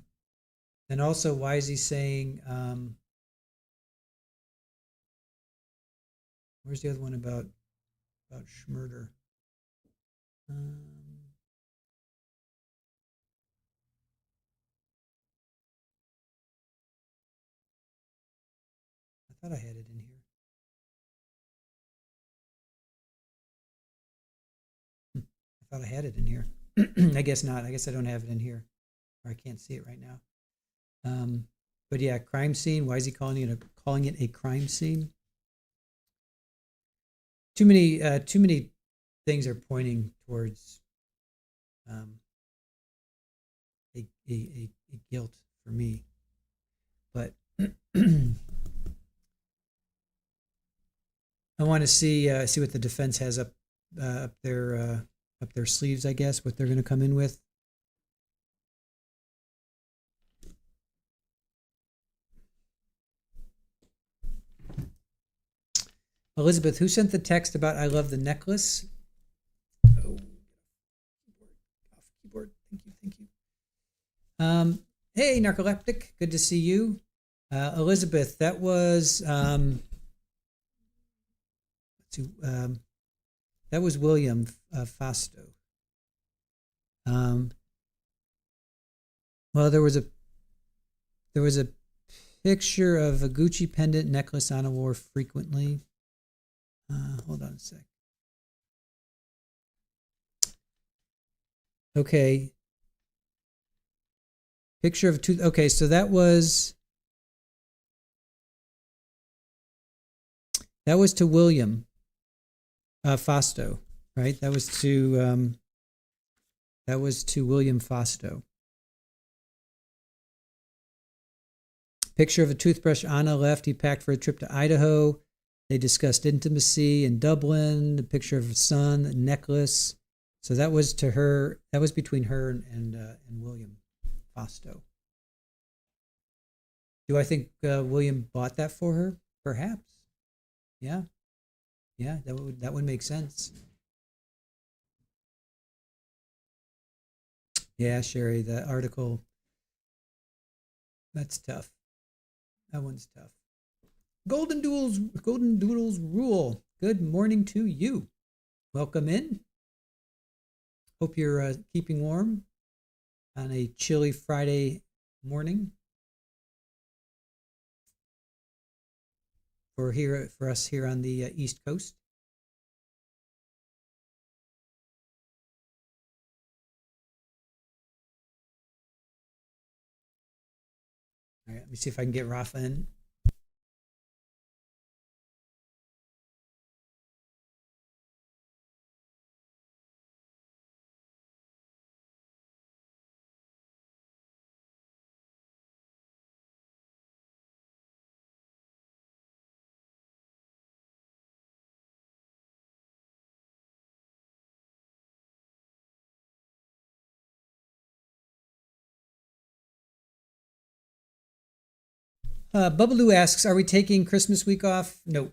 also why is he saying Where's the other one about Schmurder? I thought I had it in here. I thought I had it in here. I guess not. I guess I don't have it in here, or I can't see it right now. But yeah, crime scene. Why is he calling it a crime scene? Too many things are pointing towards a guilt for me. But I want to see what the defense has up their sleeves, I guess, what they're going to come in with. Elizabeth, who sent the text about I love the necklace? Oh, off keyboard. Thank you. Hey, Narcoleptic, good to see you. Elizabeth, that was William Fasto. Well, there was a picture of a Gucci pendant necklace Ana wore frequently. Hold on a sec. Okay. Picture of two. Okay, so that was to William Fasto, right? That was to William Fasto. Picture of a toothbrush Ana left. He packed for a trip to Idaho. They discussed intimacy in Dublin. The picture of her son, a necklace. So that was to her. That was between her and William Fasto. Do I think William bought that for her? Perhaps. Yeah. That would make sense. Yeah, Sherry, the article. That's tough. That one's tough. Golden Doodles rule. Good morning to you. Welcome in. Hope you're keeping warm on a chilly Friday morning. For us here on the East Coast. All right, let me see if I can get Rafa in. Bubbaloo asks, are we taking Christmas week off? No.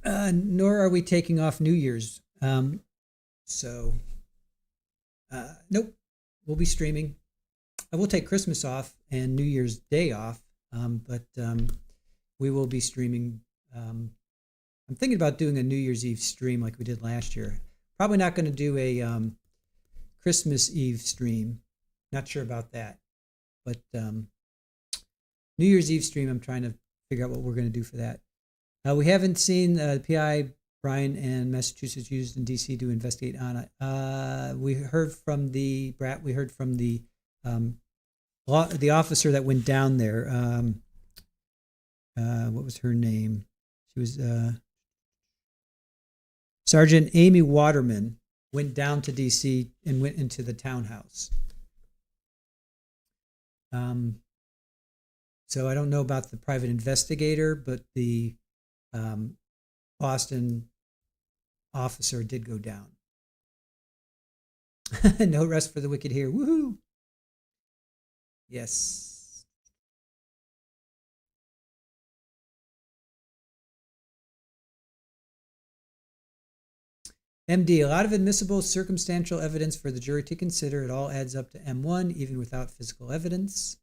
Nor are we taking off New Year's. Nope. We'll be streaming. I will take Christmas off and New Year's Day off, but we will be streaming. I'm thinking about doing a New Year's Eve stream like we did last year. Probably not going to do a Christmas Eve stream. Not sure about that. But New Year's Eve stream, I'm trying to figure out what we're going to do for that. We haven't seen the PI Brian and Massachusetts used in DC to investigate Ana. We heard from the officer that went down there. What was her name? She was Sergeant Amy Waterman. Went down to DC and went into the townhouse. So I don't know about the private investigator, but the Boston officer did go down. No rest for the wicked here. Woohoo! Yes. MD, a lot of admissible circumstantial evidence for the jury to consider. It all adds up to M1, even without physical evidence.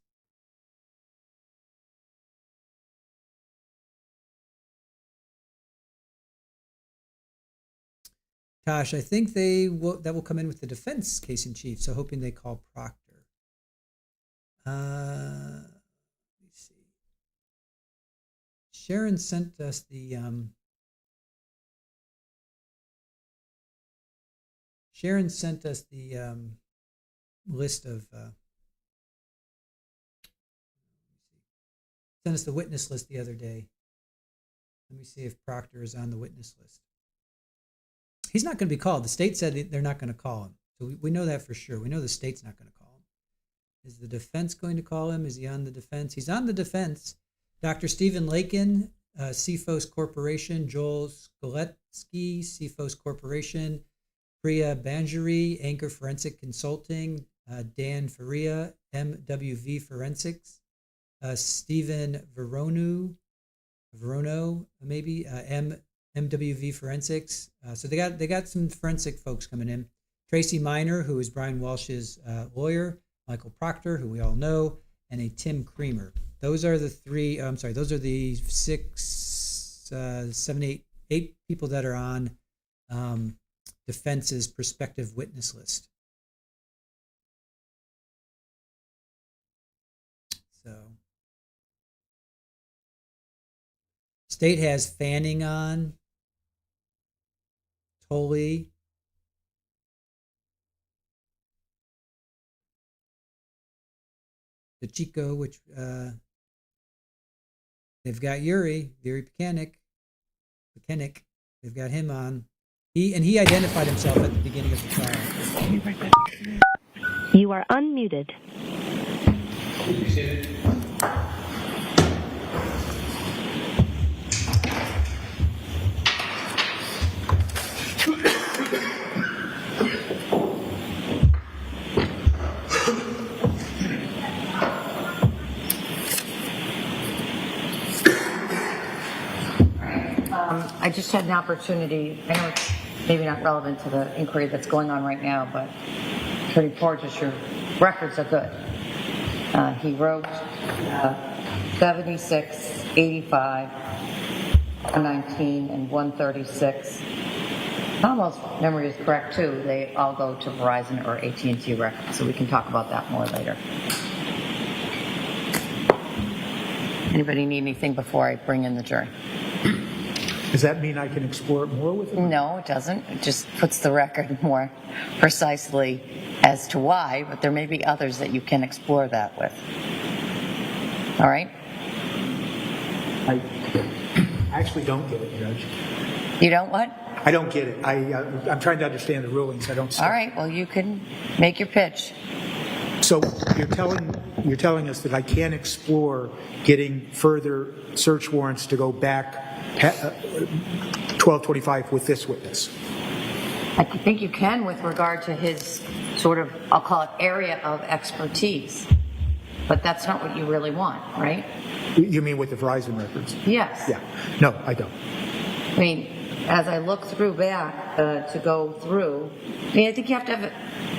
Tosh, I think that will come in with the defense case in chief, so hoping they call Proctor. Let me see. Sharon sent us the list of sent us the witness list the other day. Let me see if Proctor is on the witness list. He's not going to be called. The state said they're not going to call him. So we know that for sure. We know the state's not going to call him. Is the defense going to call him? Is he on the defense? He's on the defense. Dr. Stephen Lakin, CFOS Corporation, Joel Skoletsky, CFOS Corporation, Priya Banjari, Anchor Forensic Consulting, Dan Faria, MWV Forensics, Stephen Verono, maybe, MWV Forensics. So they got some forensic folks coming in. Tracy Miner, who is Brian Walsh's lawyer, Michael Proctor, who we all know, and a Tim Creamer. Those are the three. Those are the 8 people that are on defense's prospective witness list. So, state has Fanning on, Tolley, the Chico, which they've got Yuri Pekanik. They've got him on. He identified himself at the beginning of the trial. You are unmuted. I just had an opportunity. I know it's maybe not relevant to the inquiry that's going on right now, but Attorney Porges, your records are good. He wrote 76, 85, 119, and 136. Almost memory is correct too. They all go to Verizon or AT&T records, so we can talk about that more later. Anybody need anything before I bring in the jury? Does that mean I can explore it more with him? No, it doesn't. It just puts the record more precisely as to why, but there may be others that you can explore that with. All right? I actually don't get it, Judge. You don't what? I don't get it. I'm trying to understand the rulings. I don't see. All right, well, you can make your pitch. So you're telling us that I can't explore getting further search warrants to go back 1225 with this witness? I think you can with regard to his sort of, I'll call it area of expertise. But that's not what you really want, right? You mean with the Verizon records? Yes. Yeah. No, I don't. I mean, as I look through back to go through, I mean, I think you have to have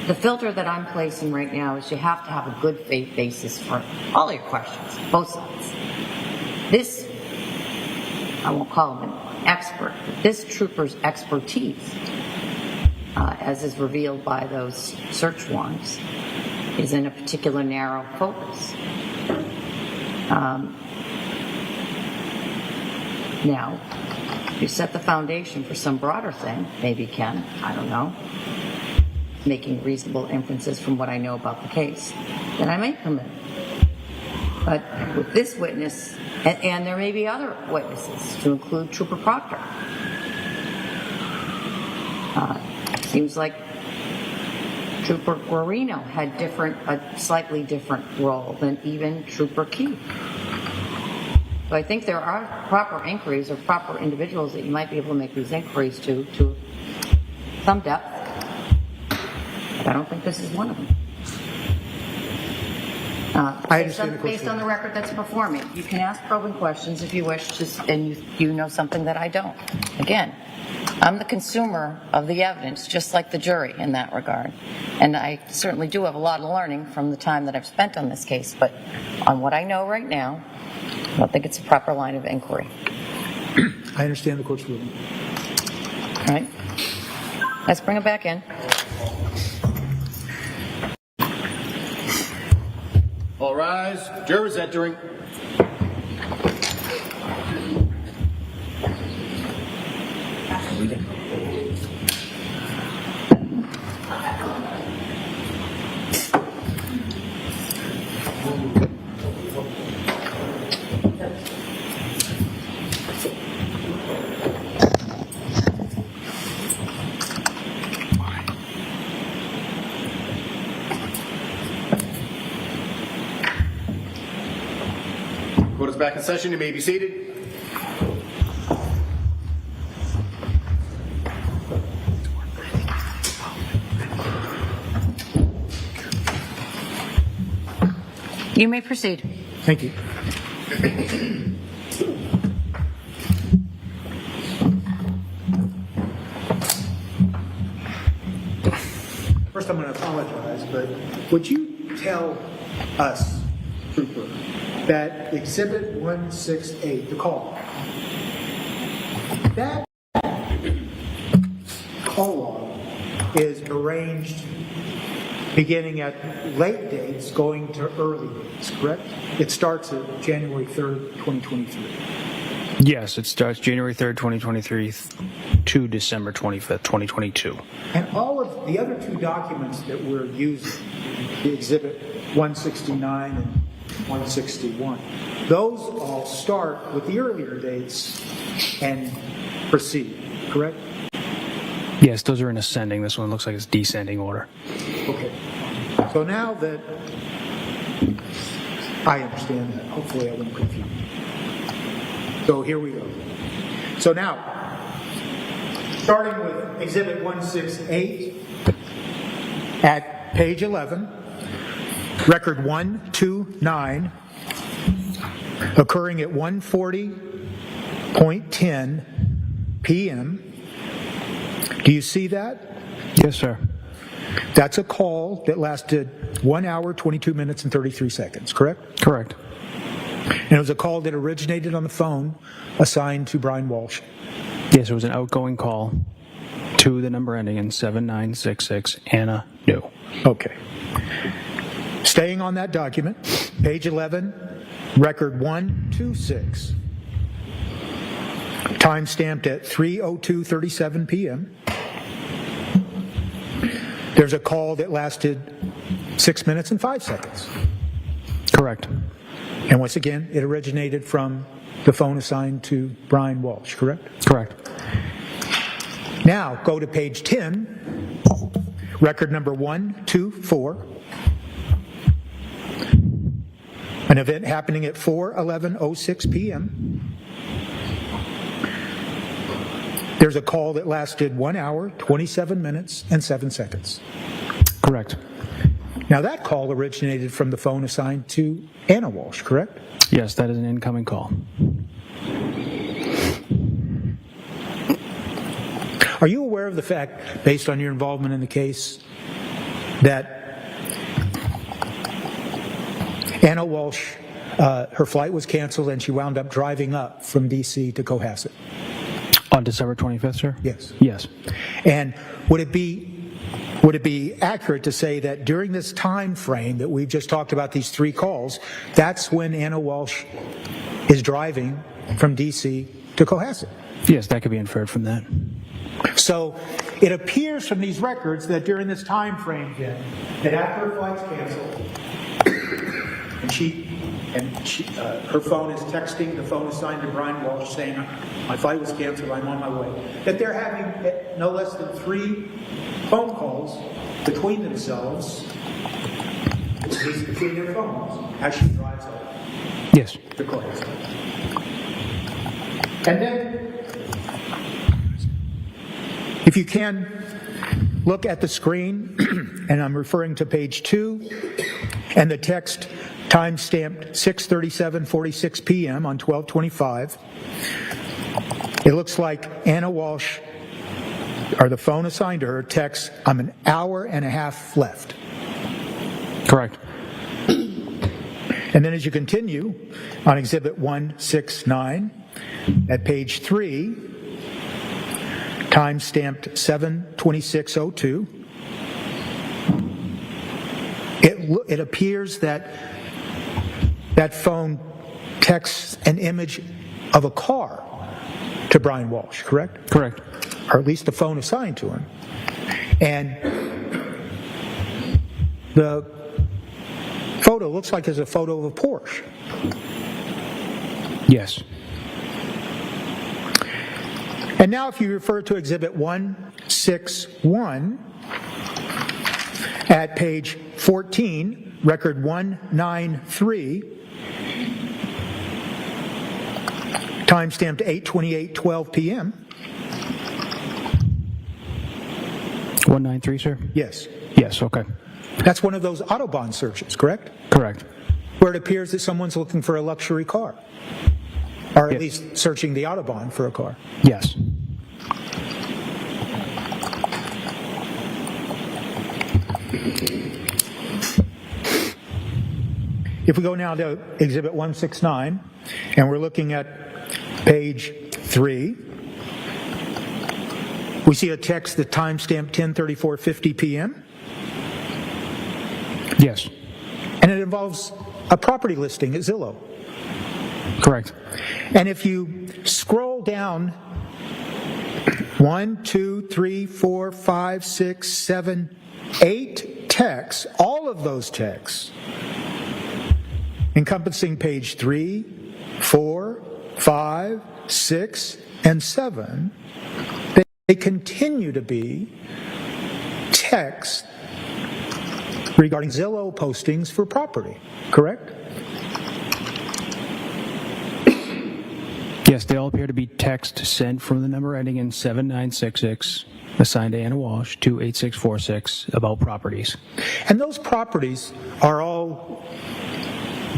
the filter that I'm placing right now is you have to have a good faith basis for all your questions, both sides. This, I won't call him an expert, but this trooper's expertise, as is revealed by those search warrants, is in a particular narrow focus. Now, if you set the foundation for some broader thing, maybe you can, I don't know, making reasonable inferences from what I know about the case, then I may come in. But with this witness, and there may be other witnesses, to include Trooper Proctor, seems like Trooper Guarino had a slightly different role than even Trooper Keith. So I think there are proper inquiries or proper individuals that you might be able to make these inquiries to some depth. But I don't think this is one of them. Based on the record that's before me, you can ask probing questions if you wish, and you know something that I don't. Again, I'm the consumer of the evidence, just like the jury in that regard. And I certainly do have a lot of learning from the time that I've spent on this case, but on what I know right now, I don't think it's a proper line of inquiry. I understand the court's ruling. All right. Let's bring it back in. All rise. Jurors entering. Court is back in session. You may be seated. You may proceed. Thank you. First, I'm going to apologize, but would you tell us, Trooper, that Exhibit 168, the call, that call log is arranged beginning at late dates going to early dates, correct? It starts at January 3rd, 2023. Yes, it starts January 3rd, 2023 to December 25th, 2022. And all of the other two documents that we're using, the Exhibit 169 and 161, those all start with the earlier dates and proceed, correct? Yes, those are in ascending. This one looks like it's descending order. Okay. So now that I understand that, hopefully I won't confuse you. So here we go. So now, starting with Exhibit 168 at page 11, record 129, occurring at 1:40.10 p.m. Do you see that? Yes, sir. That's a call that lasted 1 hour, 22 minutes, and 33 seconds, correct? Correct. And it was a call that originated on the phone assigned to Brian Walsh. Yes, it was an outgoing call to the number ending in 7966, Anna New. Okay. Staying on that document, page 11, record 126, time stamped at 3:02:37 p.m. There's a call that lasted 6 minutes and 5 seconds. Correct. And once again, it originated from the phone assigned to Brian Walsh, correct? Correct. Now, go to page 10, record number 124. An event happening at 4:11:06 p.m. There's a call that lasted 1 hour, 27 minutes, and 7 seconds. Correct. Now, that call originated from the phone assigned to Ana Walshe, correct? Yes, that is an incoming call. Are you aware of the fact, based on your involvement in the case, that Ana Walshe, her flight was canceled and she wound up driving up from D.C. to Cohasset? On December 25th, sir? Yes. Yes. And would it be accurate to say that during this time frame that we've just talked about, these three calls, that's when Ana Walshe is driving from D.C. to Cohasset? Yes, that could be inferred from that. So it appears from these records that during this time frame, then, that after her flight's canceled, and her phone is texting the phone assigned to Brian Walsh saying, my flight was canceled, I'm on my way, that they're having no less than 3 phone calls between themselves, between their phones, as she drives up. Yes. The calls. And then, if you can, look at the screen, and I'm referring to page 2, and the text time-stamped 6:37:46 p.m. on 12/25. It looks like Ana Walshe, or the phone assigned to her, texts, I'm an hour and a half left. Correct. And then as you continue on Exhibit 169, at page 3, time stamped 7/26/02. It appears that that phone texts an image of a car to Brian Walsh, correct? Correct. Or at least the phone assigned to him. And the photo looks like it's a photo of a Porsche. Yes. And now if you refer to Exhibit 161 at page 14, record 193, timestamped 8/28/12 p.m. 193, sir? Yes. Yes, okay. That's one of those Autobahn searches, correct? Correct. Where it appears that someone's looking for a luxury car. Or at Yes. least searching the Autobahn for a car. Yes. If we go now to Exhibit 169, and we're looking at page 3, we see a text that timestamped 10:34:50 p.m. Yes. And it involves a property listing at Zillow. Correct. And if you scroll down 1, 2, 3, 4, 5, 6, 7, 8 texts, all of those texts encompassing page 3, 4, 5, 6, and 7, they continue to be text regarding Zillow postings for property, correct? Yes, they all appear to be text sent from the number ending in 7966, assigned to Ana Walshe, to 8646, about properties. And those properties are all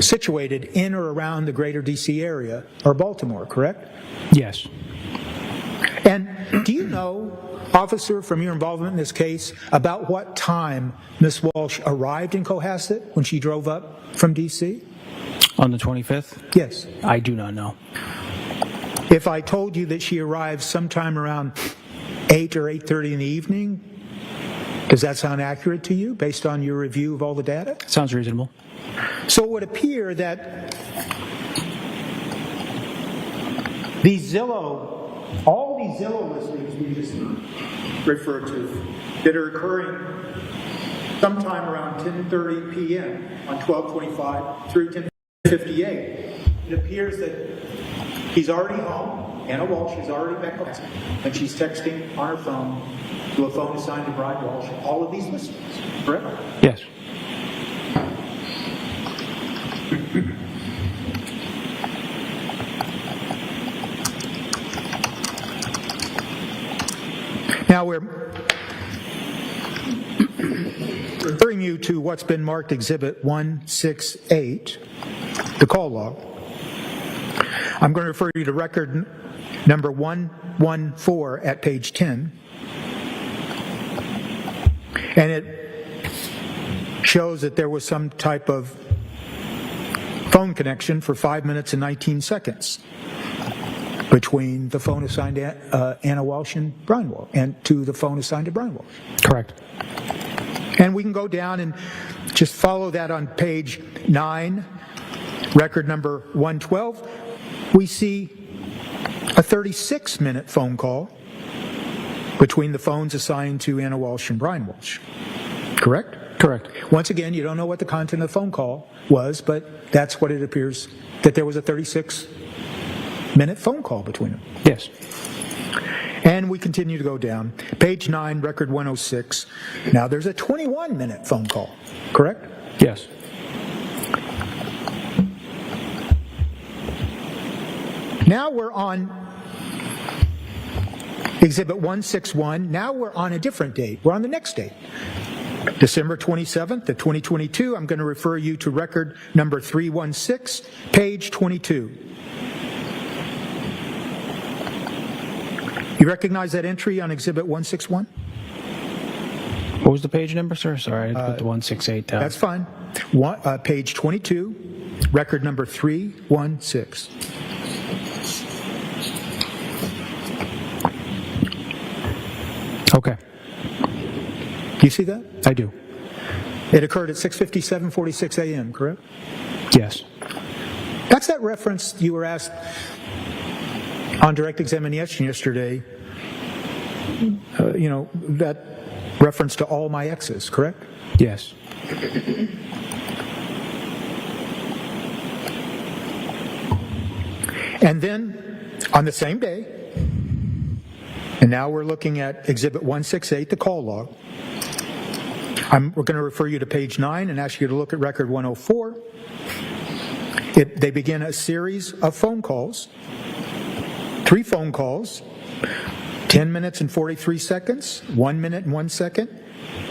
situated in or around the greater D.C. area or Baltimore, correct? Yes. And do you know, officer, from your involvement in this case, about what time Miss Walsh arrived in Cohasset when she drove up from D.C.? On the 25th? Yes. I do not know. If I told you that she arrived sometime around 8 or 8:30 in the evening, does that sound accurate to you based on your review of all the data? Sounds reasonable. So it would appear that all these Zillow listings we just referred to that are occurring sometime around 10:30 p.m. on 12/25 through 10:58, it appears that he's already home. Ana Walshe is already back home, and she's texting on her phone to a phone assigned to Brian Walsh all of these listings, correct? Yes. Now we're referring you to what's been marked Exhibit 168, the call log. I'm going to refer you to record number 114 at page 10. And it shows that there was some type of phone connection for 5 minutes and 19 seconds between the phone assigned to Ana Walshe and Brian Walsh, and to the phone assigned to Brian Walsh. Correct. And we can go down and just follow that on page 9, record number 112. We see a 36-minute phone call between the phones assigned to Ana Walshe and Brian Walsh. Correct? Correct. Once again, you don't know what the content of the phone call was, but that's what it appears, that there was a 36-minute phone call between them. Yes. And we continue to go down. Page 9, record 106. Now there's a 21-minute phone call, correct? Yes. Now we're on Exhibit 161. Now we're on a different date. We're on the next date. December 27th of 2022. I'm going to refer you to record number 316, page 22. You recognize that entry on Exhibit 161? What was the page number, sir? Sorry, I put the 168 down. That's fine. Page 22, record number 316. Okay, Do you see that? I do. It occurred at 6:57:46 a.m., correct? Yes. That's that reference you were asked on direct examination yesterday, that reference to all my exes, correct? Yes. And then on the same day, and now we're looking at Exhibit 168, the call log. We're going to refer you to page 9 and ask you to look at Record 104. They begin a series of phone calls, 3 phone calls, 10 minutes and 43 seconds, 1 minute and 1 second,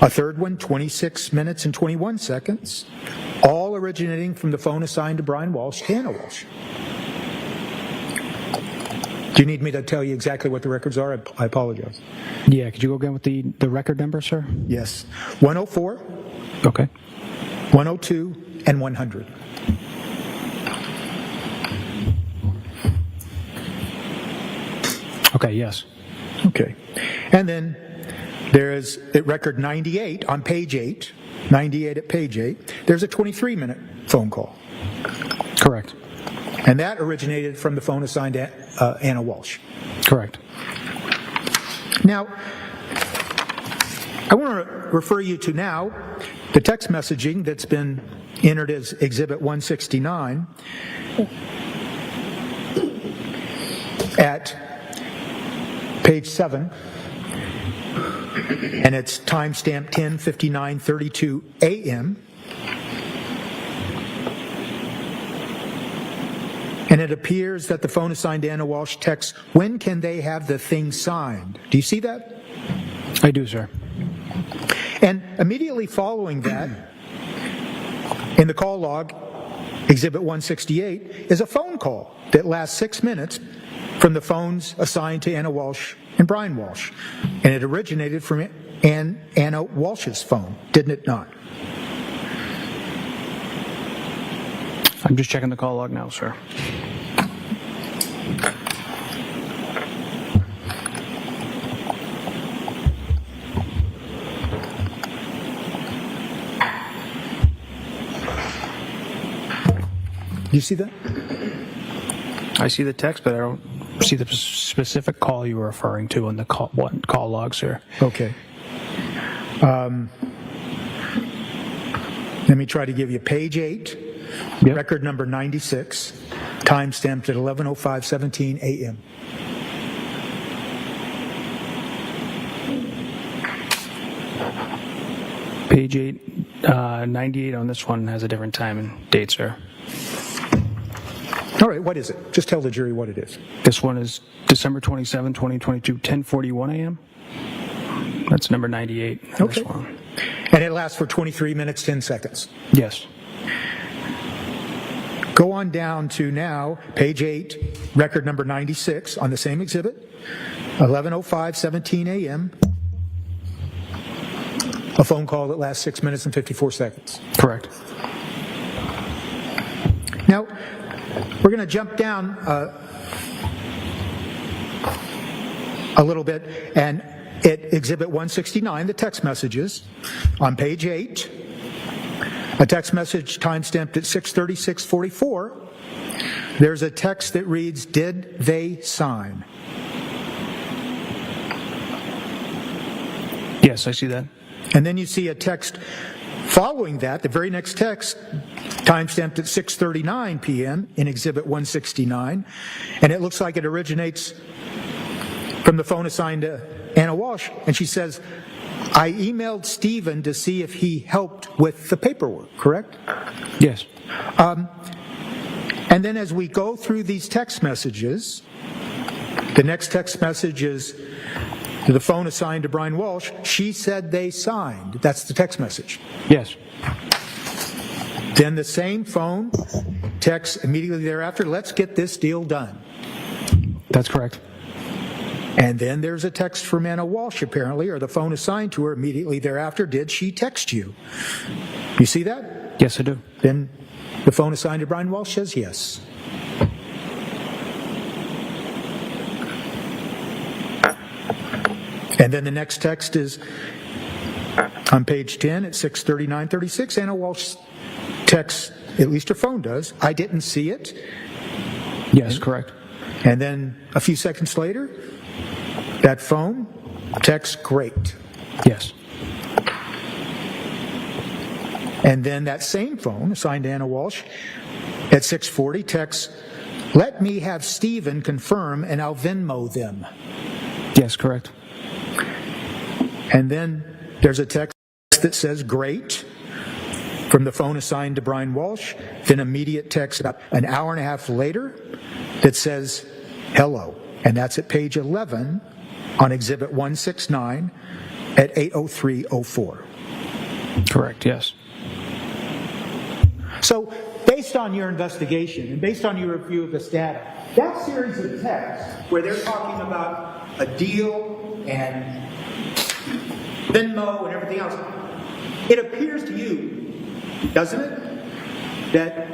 a third one, 26 minutes and 21 seconds, all originating from the phone assigned to Brian Walsh, to Ana Walshe. Do you need me to tell you exactly what the records are? I apologize. Yeah, could you go again with the record number, sir? Yes. 104, Okay. 102, and 100. Okay, yes. Okay. And then there is at record 98 on page 8, 98 at page 8, there's a 23-minute phone call. Correct. And that originated from the phone assigned to Ana Walshe. Correct. Now, I want to refer you to now the text messaging that's been entered as Exhibit 169 at page 7, and it's timestamped 10:59:32 a.m. And it appears that the phone assigned to Ana Walshe texts, "When can they have the thing signed?" Do you see that? I do, sir. And immediately following that, in the call log, Exhibit 168, is a phone call that lasts 6 minutes from the phones assigned to Ana Walshe and Brian Walsh. And it originated from Ana Walshe's phone, didn't it not? I'm just checking the call log now, sir. Do you see that? I see the text, but I don't see the specific call you were referring to on the call log, sir. Okay. Let me try to give you page 8, Yep. record number 96, time stamped at 11:05:17 a.m. Page 8, 98 on this one has a different time and date, sir. All right, what is it? Just tell the jury what it is. This one is December 27, 2022, 10:41 a.m. That's number 98 on Okay. this one. And it lasts for 23 minutes, 10 seconds. Yes. Go on down to now, page 8, record number 96 on the same exhibit, 11:05:17 a.m. A phone call that lasts 6 minutes and 54 seconds. Correct. Now, we're going to jump down a little bit, and at Exhibit 169, the text messages, on page 8, a text message timestamped at 6:36:44, there's a text that reads, "Did they sign?" Yes, I see that. And then you see a text following that, the very next text, timestamped at 6:39 p.m. in Exhibit 169, and it looks like it originates from the phone assigned to Ana Walshe, and she says, "I emailed Stephen to see if he helped with the paperwork," correct? Yes. And then as we go through these text messages, the next text message is to the phone assigned to Brian Walsh, "She said they signed." That's the text message. Yes. Then the same phone texts immediately thereafter, "Let's get this deal done." That's correct. And then there's a text from Ana Walshe, apparently, or the phone assigned to her immediately thereafter, "Did she text you?" You see that? Yes, I do. Then the phone assigned to Brian Walsh says yes. And then the next text is on page 10 at 6:39:36. Ana Walshe texts, at least her phone does, "I didn't see it." Yes, correct. And then a few seconds later, that phone texts, "Great." Yes. And then that same phone, assigned to Ana Walshe, at 6:40 texts, "Let me have Stephen confirm and I'll Venmo them." Yes, correct. And then there's a text that says, "Great," from the phone assigned to Brian Walsh. Then immediate text about an hour and a half later that says, "Hello." And that's at page 11 on Exhibit 169 at 8:03:04. Correct, yes. So, based on your investigation and based on your review of this data, that series of texts where they're talking about a deal and Venmo and everything else, it appears to you, doesn't it, that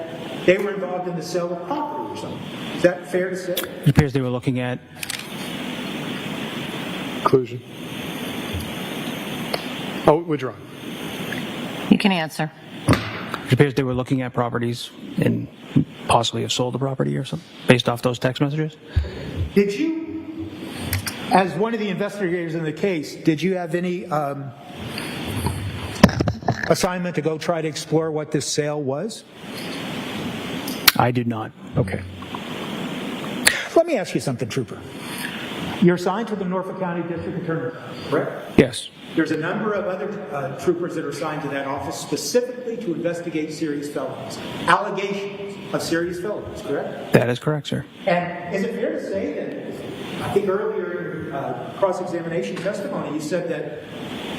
they were involved in the sale of property or something? Is that fair to say? It appears they were looking at, Conclusion. Oh, withdrawn. You can answer. it appears they were looking at properties and possibly have sold the property or something based off those text messages. Did you, as one of the investigators in the case, did you have any assignment to go try to explore what this sale was? I did not. Okay. Let me ask you something, Trooper. You're assigned to the Norfolk County District Attorney's Office, correct? Yes. There's a number of other troopers that are assigned to that office specifically to investigate serious felonies, allegations of serious felonies, correct? That is correct, sir. And is it fair to say that, I think earlier in cross-examination testimony, you said that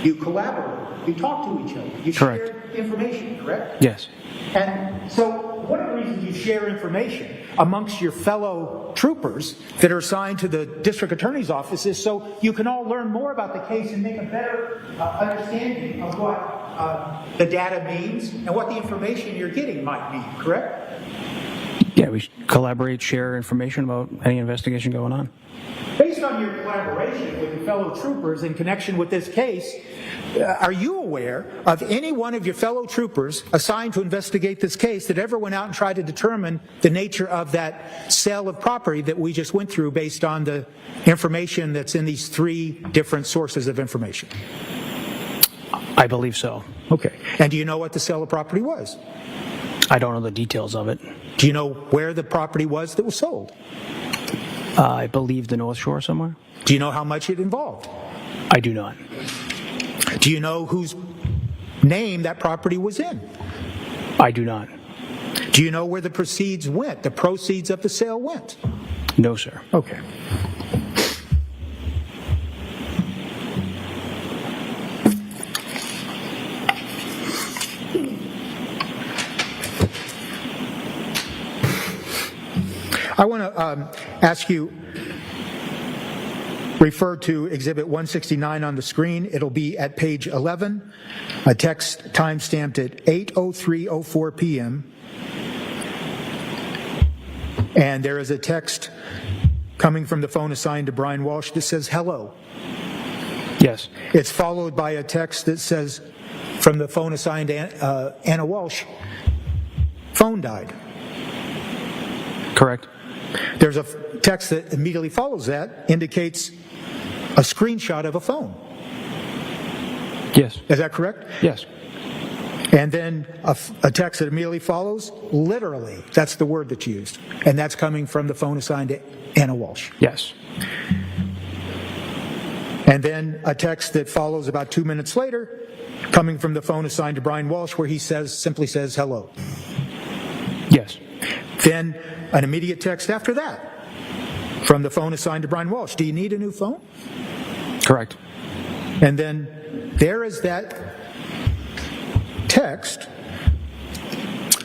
you collaborate, you talk to each other, you Correct. share information, correct? Yes. And so one of the reasons you share information amongst your fellow troopers that are assigned to the district attorney's office is so you can all learn more about the case and make a better understanding of what the data means and what the information you're getting might mean, correct? Yeah, we collaborate, share information about any investigation going on. Based on your collaboration with your fellow troopers in connection with this case, are you aware of any one of your fellow troopers assigned to investigate this case that ever went out and tried to determine the nature of that sale of property that we just went through based on the information that's in these three different sources of information? I believe so. Okay. And do you know what the sale of property was? I don't know the details of it. Do you know where the property was that was sold? I believe the North Shore somewhere. Do you know how much it involved? I do not. Do you know whose name that property was in? I do not. Do you know where the proceeds went, the proceeds of the sale went? No, sir. Okay. I want to ask you, refer to Exhibit 169 on the screen. It'll be at page 11, a text time-stamped at 8:03:04 p.m. And there is a text coming from the phone assigned to Brian Walsh that says, "Hello." Yes. It's followed by a text that says, from the phone assigned to Ana Walsh, "Phone died." Correct. There's a text that immediately follows that, indicates a screenshot of a phone. Yes. Is that correct? Yes. And then a text that immediately follows, literally, that's the word that's used. And that's coming from the phone assigned to Ana Walsh. Yes. And then a text that follows about 2 minutes later, coming from the phone assigned to Brian Walsh, where he simply says, "Hello." Yes. Then an immediate text after that, from the phone assigned to Brian Walsh. "Do you need a new phone?" Correct. And then there is that text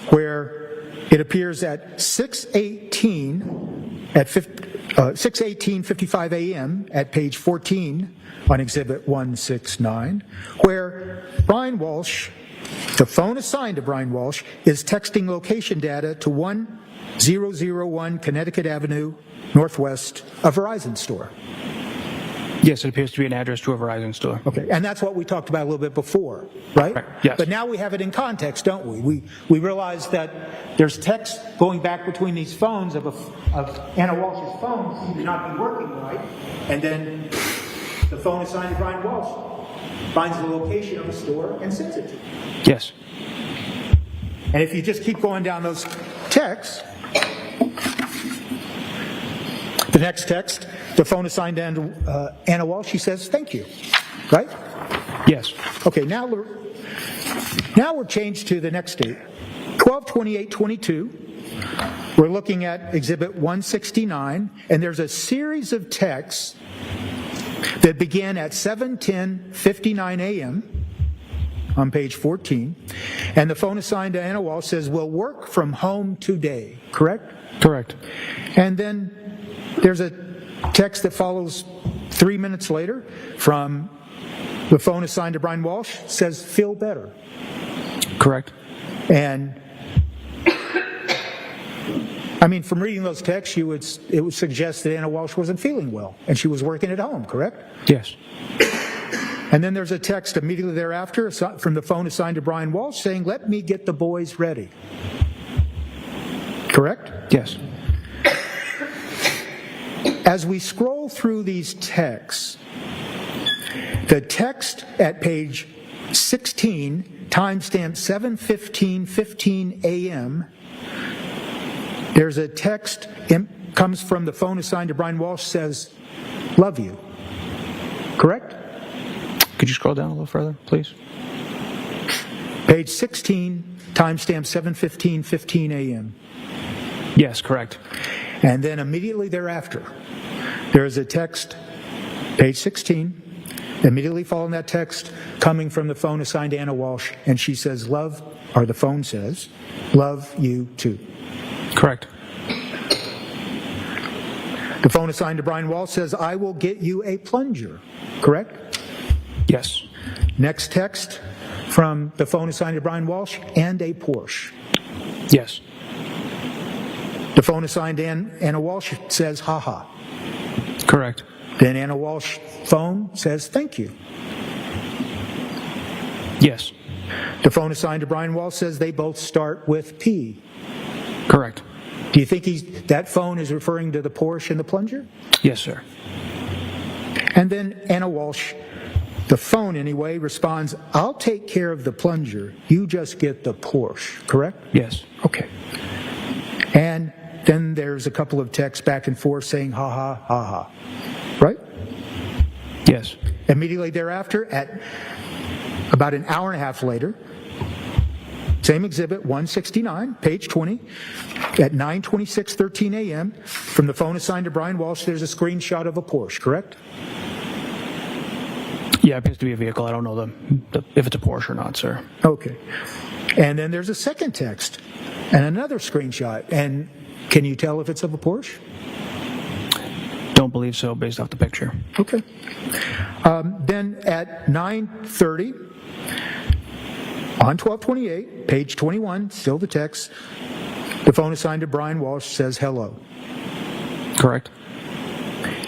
where it appears at 6:18:55 a.m. at page 14 on Exhibit 169, where Brian Walsh, the phone assigned to Brian Walsh, is texting location data to 1001 Connecticut Avenue, Northwest, a Verizon store. Yes, it appears to be an address to a Verizon store. Okay, and that's what we talked about a little bit before, right? Right, yes. But now we have it in context, don't we? We realize that there's text going back between these phones of Ana Walsh's phone seemed to not be working right, and then the phone assigned to Brian Walsh finds the location of the store and sends it to you. Yes. And if you just keep going down those texts, the next text, the phone assigned to Ana Walsh, she says, thank you, right? Yes. Okay, now we're changed to the next date, 12/28/22. We're looking at Exhibit 169, and there's a series of texts that begin at 7:10:59 a.m. on page 14, and the phone assigned to Ana Walsh says, "Will work from home today," correct? Correct. And then there's a text that follows 3 minutes later from the phone assigned to Brian Walsh, says, "Feel better." Correct. And I mean, from reading those texts, it would suggest that Ana Walsh wasn't feeling well, and she was working at home, correct? Yes. And then there's a text immediately thereafter from the phone assigned to Brian Walsh saying, "Let me get the boys ready." Correct? Yes. As we scroll through these texts, the text at page 16, timestamp 7:15:15 a.m., there's a text, comes from the phone assigned to Brian Walsh, says, "Love you." Correct? Could you scroll down a little further, please? Page 16, timestamp 7:15:15 a.m. Yes, correct. And then immediately thereafter, there is a text, page 16, immediately following that text, coming from the phone assigned to Ana Walsh, and she says, the phone says, "Love you too." Correct. The phone assigned to Brian Walsh says, "I will get you a plunger." Correct? Yes. Next text from the phone assigned to Brian Walsh, "and a Porsche." Yes. The phone assigned to Ana Walsh says, "Ha ha." Correct. Then Ana Walsh phone says, "Thank you." Yes. The phone assigned to Brian Walsh says they both start with P. Correct. Do you think that phone is referring to the Porsche and the plunger? Yes, sir. And then Ana Walsh, the phone anyway, responds, "I'll take care of the plunger. You just get the Porsche." Correct? Yes. Okay. And then there's a couple of texts back and forth saying, "Ha ha, ha ha." Right? Yes. Immediately thereafter, at about an hour and a half later, same exhibit, 169, page 20, at 9:26:13 a.m., from the phone assigned to Brian Walsh, there's a screenshot of a Porsche, correct? Yeah, it appears to be a vehicle. I don't know if it's a Porsche or not, sir. Okay. And then there's a second text and another screenshot. And can you tell if it's of a Porsche? Don't believe so based off the picture. Okay. Then at 9:30, on 12/28, page 21, still the text, the phone assigned to Brian Walsh says hello. Correct.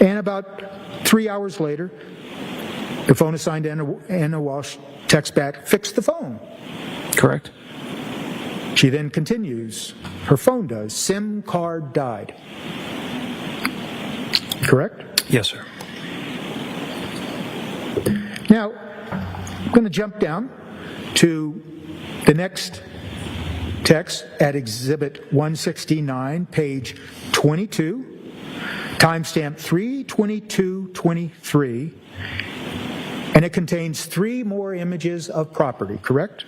And about 3 hours later, the phone assigned to Ana Walsh texts back, "Fix the phone." Correct. She then continues, her phone does, "SIM card died." Correct? Yes, sir. Now, I'm going to jump down to the next text at Exhibit 169, page 22, timestamp 3/22/23, and it contains 3 more images of property, correct?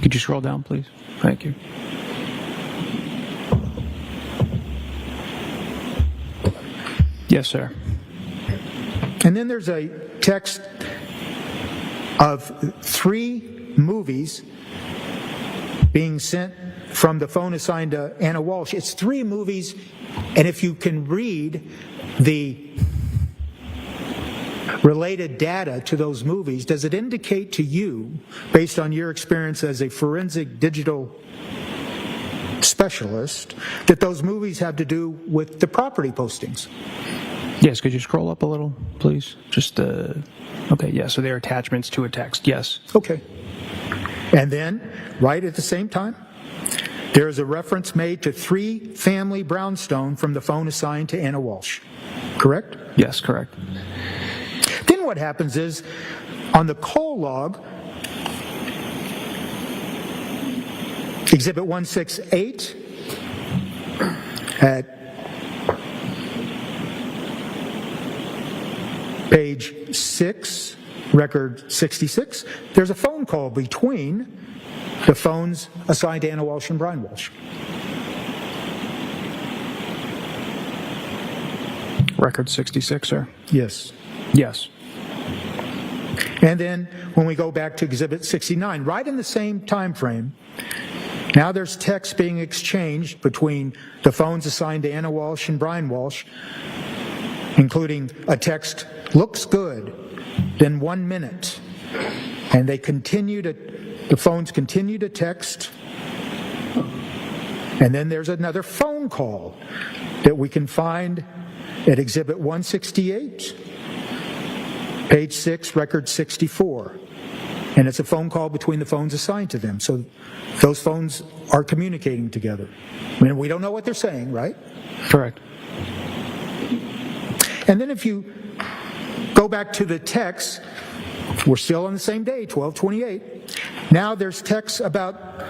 Could you scroll down, please? Thank you. Yes, sir. And then there's a text of 3 movies being sent from the phone assigned to Ana Walsh. It's 3 movies, and if you can read the related data to those movies, does it indicate to you, based on your experience as a forensic digital specialist, that those movies have to do with the property postings? Yes, could you scroll up a little, please? Just, okay, yeah, so they're attachments to a text, yes. Okay. And then, right at the same time, there is a reference made to 3-family brownstone from the phone assigned to Ana Walshe. Correct? Yes, correct. Then what happens is, on the call log, Exhibit 168 at page 6, record 66, there's a phone call between the phones assigned to Ana Walshe and Brian Walshe. Record 66, sir? Yes. Yes. And then when we go back to Exhibit 69, right in the same time frame, now there's text being exchanged between the phones assigned to Ana Walshe and Brian Walshe, including a text, looks good, then 1 minute. And the phones continue to text. And then there's another phone call that we can find at Exhibit 168, page 6, record 64. And it's a phone call between the phones assigned to them. So those phones are communicating together. I mean, we don't know what they're saying, right? Correct. And then if you go back to the text, we're still on the same day, 12/28. Now there's text about,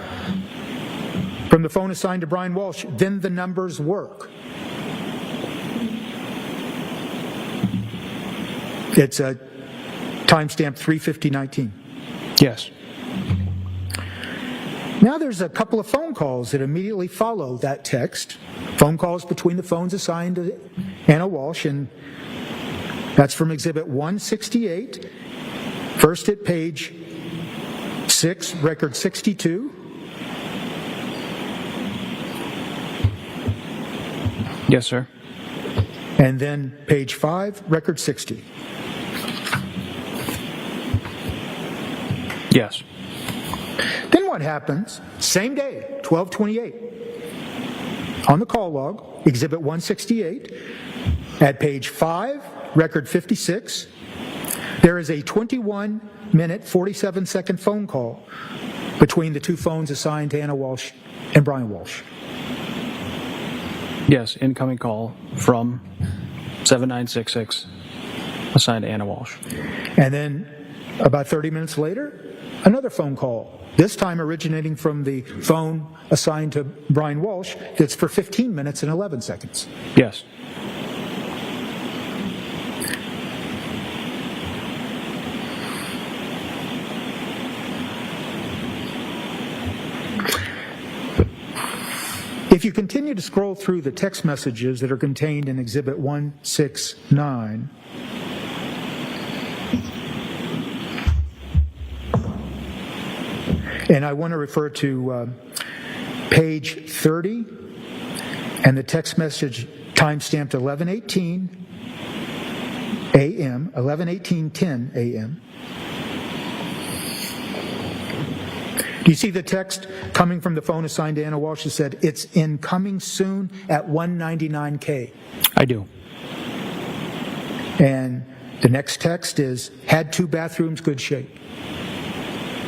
from the phone assigned to Brian Walshe, then the numbers work. It's a timestamp 3:50:19. Yes. Now there's a couple of phone calls that immediately follow that text. Phone calls between the phones assigned to Ana Walshe, and that's from Exhibit 168, first at page 6, record 62. Yes, sir. And then page 5, record 60. Yes. Then what happens? Same day, 12/28. On the call log, Exhibit 168, at page 5, record 56, there is a 21-minute, 47-second phone call between the two phones assigned to Ana Walshe and Brian Walshe. Yes, incoming call from 7966, assigned to Ana Walshe. And then about 30 minutes later, another phone call, this time originating from the phone assigned to Brian Walshe, that's for 15 minutes and 11 seconds. Yes. If you continue to scroll through the text messages that are contained in Exhibit 169, and I want to refer to page 30 and the text message timestamped 11:18 a.m., 11:18:10 a.m. Do you see the text coming from the phone assigned to Ana Walshe that said, it's incoming soon at 199K? I do. And the next text is, had 2 bathrooms, good shape.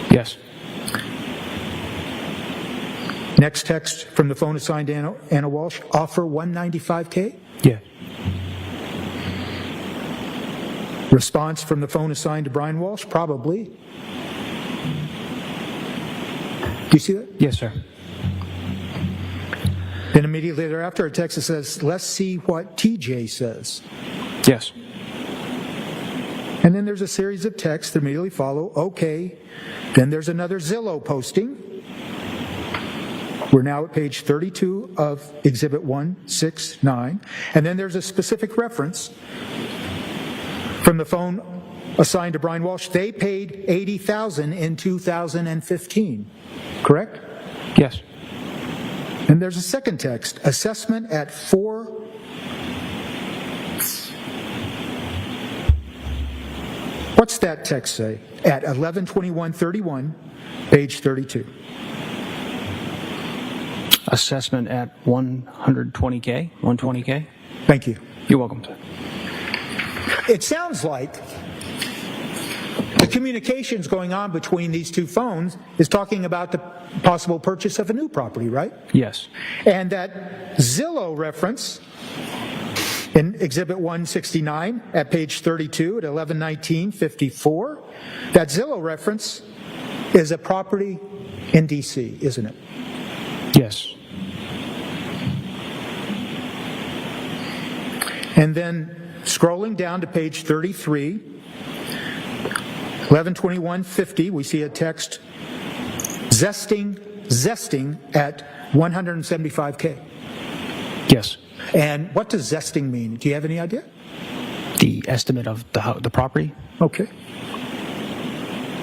Yes. Next text from the phone assigned to Ana Walshe, offer 195K. Yeah. Response from the phone assigned to Brian Walshe, probably. Do you see that? Yes, sir. Then immediately thereafter, a text that says, let's see what TJ says. Yes. And then there's a series of texts that immediately follow, okay. Then there's another Zillow posting. We're now at page 32 of Exhibit 169. And then there's a specific reference from the phone assigned to Brian Walshe. They paid $80,000 in 2015. Correct? Yes. And there's a second text, assessment at 4. What's that text say? At 11/21/31, page 32. Assessment at 120K? 120K? Thank you. You're welcome, sir. It sounds like the communications going on between these two phones is talking about the possible purchase of a new property, right? Yes. And that Zillow reference in Exhibit 169 at page 32 at 11/19/54, that Zillow reference is a property in D.C., isn't it? Yes. And then scrolling down to page 33, 11/21/50, we see a text zesting at 175K. Yes. And what does zesting mean? Do you have any idea? The estimate of the property? Okay.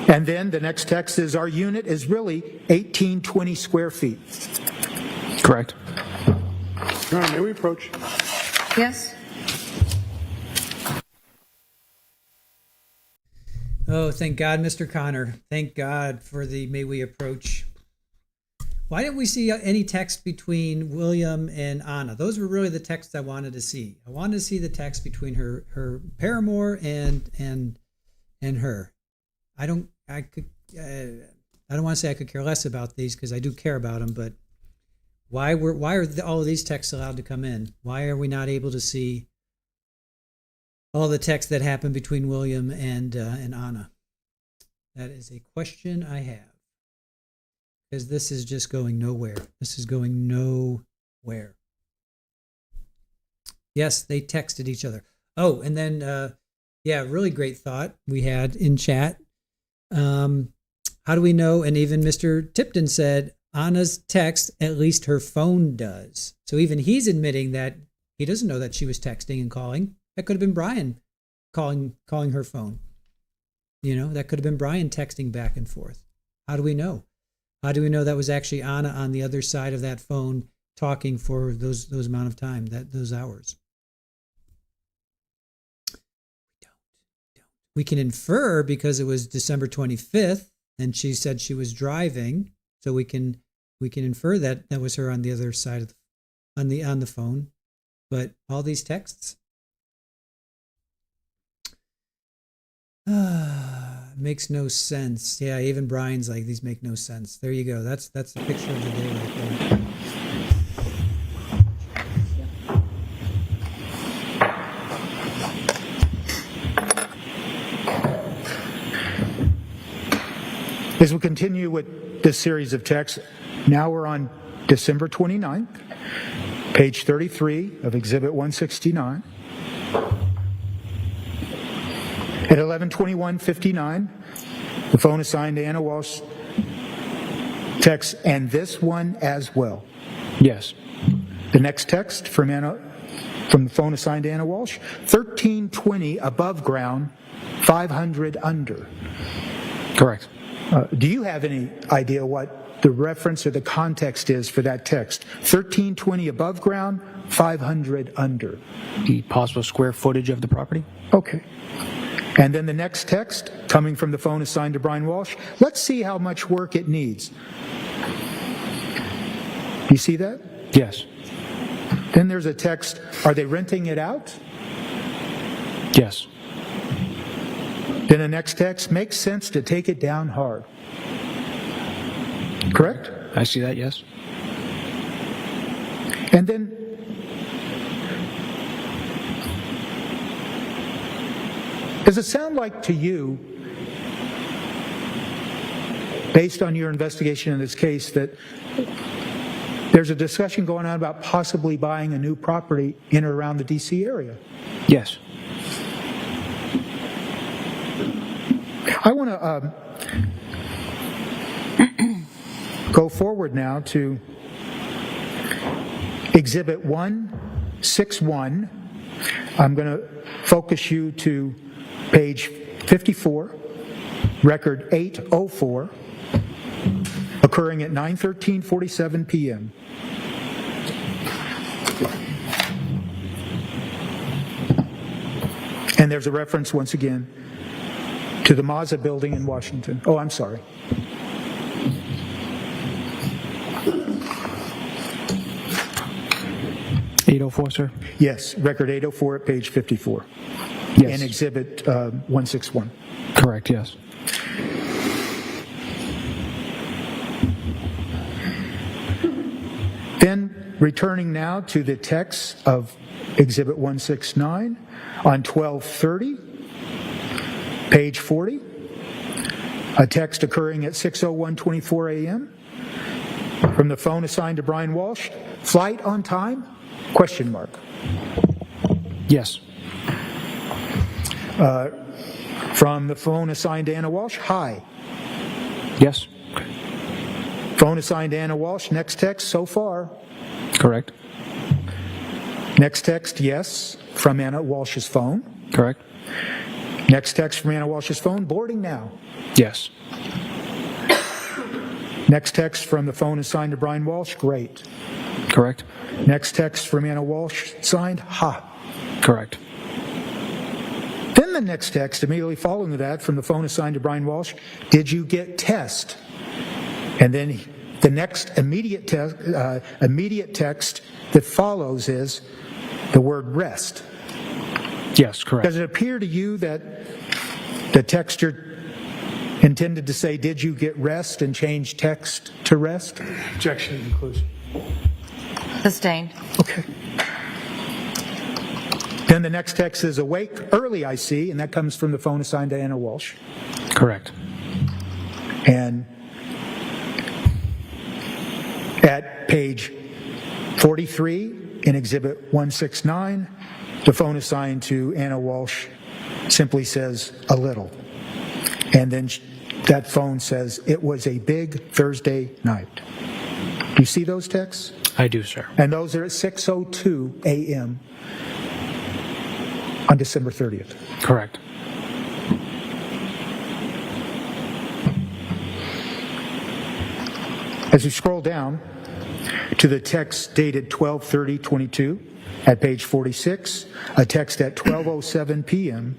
And then the next text is our unit is really 1820 square feet. Correct. Your Honor, may we approach? Yes? Oh, thank God, Mr. Connor. Thank God for the may we approach. Why didn't we see any text between William and Anna? Those were really the texts I wanted to see. I wanted to see the text between her paramour and her. I don't want to say I could care less about these because I do care about them, but why are all of these texts allowed to come in? Why are we not able to see all the text that happened between William and Anna? That is a question I have. Because this is just going nowhere. This is going nowhere. Yes, they texted each other. Oh, and then, really great thought we had in chat. How do we know? And even Mr. Tipton said, Anna's text, at least her phone does. So even he's admitting that he doesn't know that she was texting and calling. That could have been Brian calling her phone. That could have been Brian texting back and forth. How do we know? How do we know that was actually Anna on the other side of that phone talking for those amount of time, those hours? We can infer because it was December 25th and she said she was driving, so we can infer that was her on the other side of on the phone. But all these texts makes no sense. Yeah, even Brian's like, these make no sense. There you go. That's the picture of the day right there. As we continue with this series of texts, now we're on December 29th, page 33 of Exhibit 169. At 11:21:59, the phone assigned to Ana Walshe text, and this one as well. Yes. The next text from the phone assigned to Ana Walshe, 1320 above ground, 500 under. Correct. Do you have any idea what the reference or the context is for that text? 1320 above ground, 500 under. The possible square footage of the property? Okay. And then the next text, coming from the phone assigned to Brian Walsh, let's see how much work it needs. You see that? Yes. Then there's a text, are they renting it out? Yes. Then the next text, makes sense to take it down hard. Correct? I see that, yes. And then does it sound like to you, based on your investigation in this case, that there's a discussion going on about possibly buying a new property in or around the D.C. area? Yes. I want to go forward now to Exhibit 161. I'm going to focus you to page 54, record 804, occurring at 9:13:47 p.m. And there's a reference once again to the Mazda building in Washington. Oh, I'm sorry. .804, sir? Yes, record 804 at page 54. in Exhibit 161. Correct, yes. Then, returning now to the text of Exhibit 169 on 12/30, page 40, a text occurring at 6:01:24 a.m. from the phone assigned to Brian Walsh. Flight on time? Question mark. Yes. From the phone assigned to Ana Walshe. Hi. Yes. Phone assigned to Ana Walshe. Next text so far. Correct. Next text, yes, from Ana Walsh's phone. Correct. Next text from Ana Walsh's phone. Boarding now. Yes. Next text from the phone assigned to Brian Walsh. Great. Correct. Next text from Ana Walsh signed. Ha. Correct. Then the next text immediately following that from the phone assigned to Brian Walsh. Did you get test? And then the next immediate text that follows is the word rest. Yes, correct. Does it appear to you that the texter intended to say, did you get rest, and change text to rest? Objection to conclusion. Sustained. Okay. Then the next text is awake early, I see, and that comes from the phone assigned to Ana Walsh. Correct. And at page 43 in Exhibit 169, the phone assigned to Ana Walsh simply says a little. And then that phone says, it was a big Thursday night. Do you see those texts? I do, sir. And those are at 6:02 a.m. on December 30th. Correct. As you scroll down to the text dated 12/30/22 at page 46, a text at 12:07 p.m.,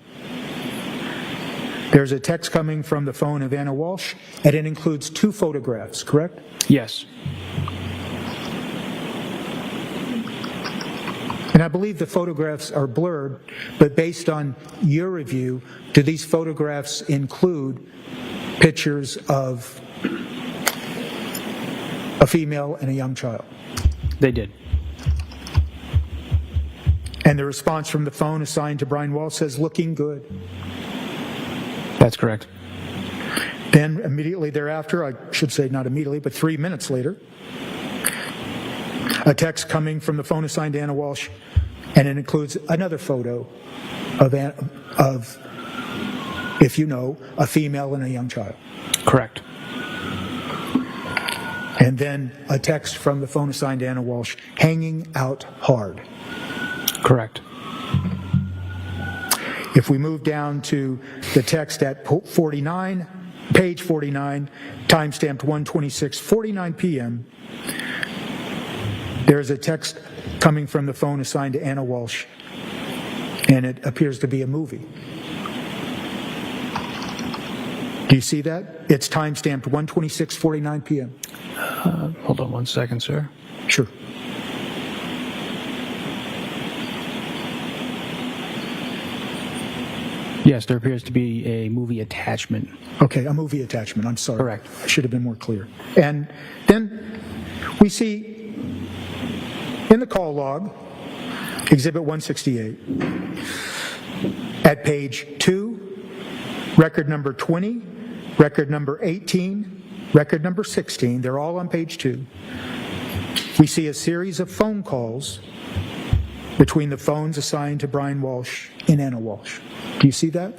there's a text coming from the phone of Ana Walsh, and it includes 2 photographs, correct? Yes. And I believe the photographs are blurred, but based on your review, do these photographs include pictures of a female and a young child? They did. And the response from the phone assigned to Brian Walsh says, looking good. That's correct. Then immediately thereafter, I should say not immediately, but 3 minutes later, a text coming from the phone assigned to Ana Walsh, and it includes another photo of, if you know, a female and a young child. Correct. And then a text from the phone assigned to Ana Walsh, hanging out hard. Correct. If we move down to the text at 49, page 49, timestamped 1:26:49 p.m., there's a text coming from the phone assigned to Ana Walsh, and it appears to be a movie. Do you see that? It's timestamped 1:26:49 p.m. Hold on one second, sir. Sure. Yes, there appears to be a movie attachment. Okay, a movie attachment. I'm sorry. Correct. I should have been more clear. And then we see in the call log, Exhibit 168, at page 2, record number 20, record number 18, record number 16, they're all on page 2. We see a series of phone calls between the phones assigned to Brian Walsh and Ana Walsh. Do you see that?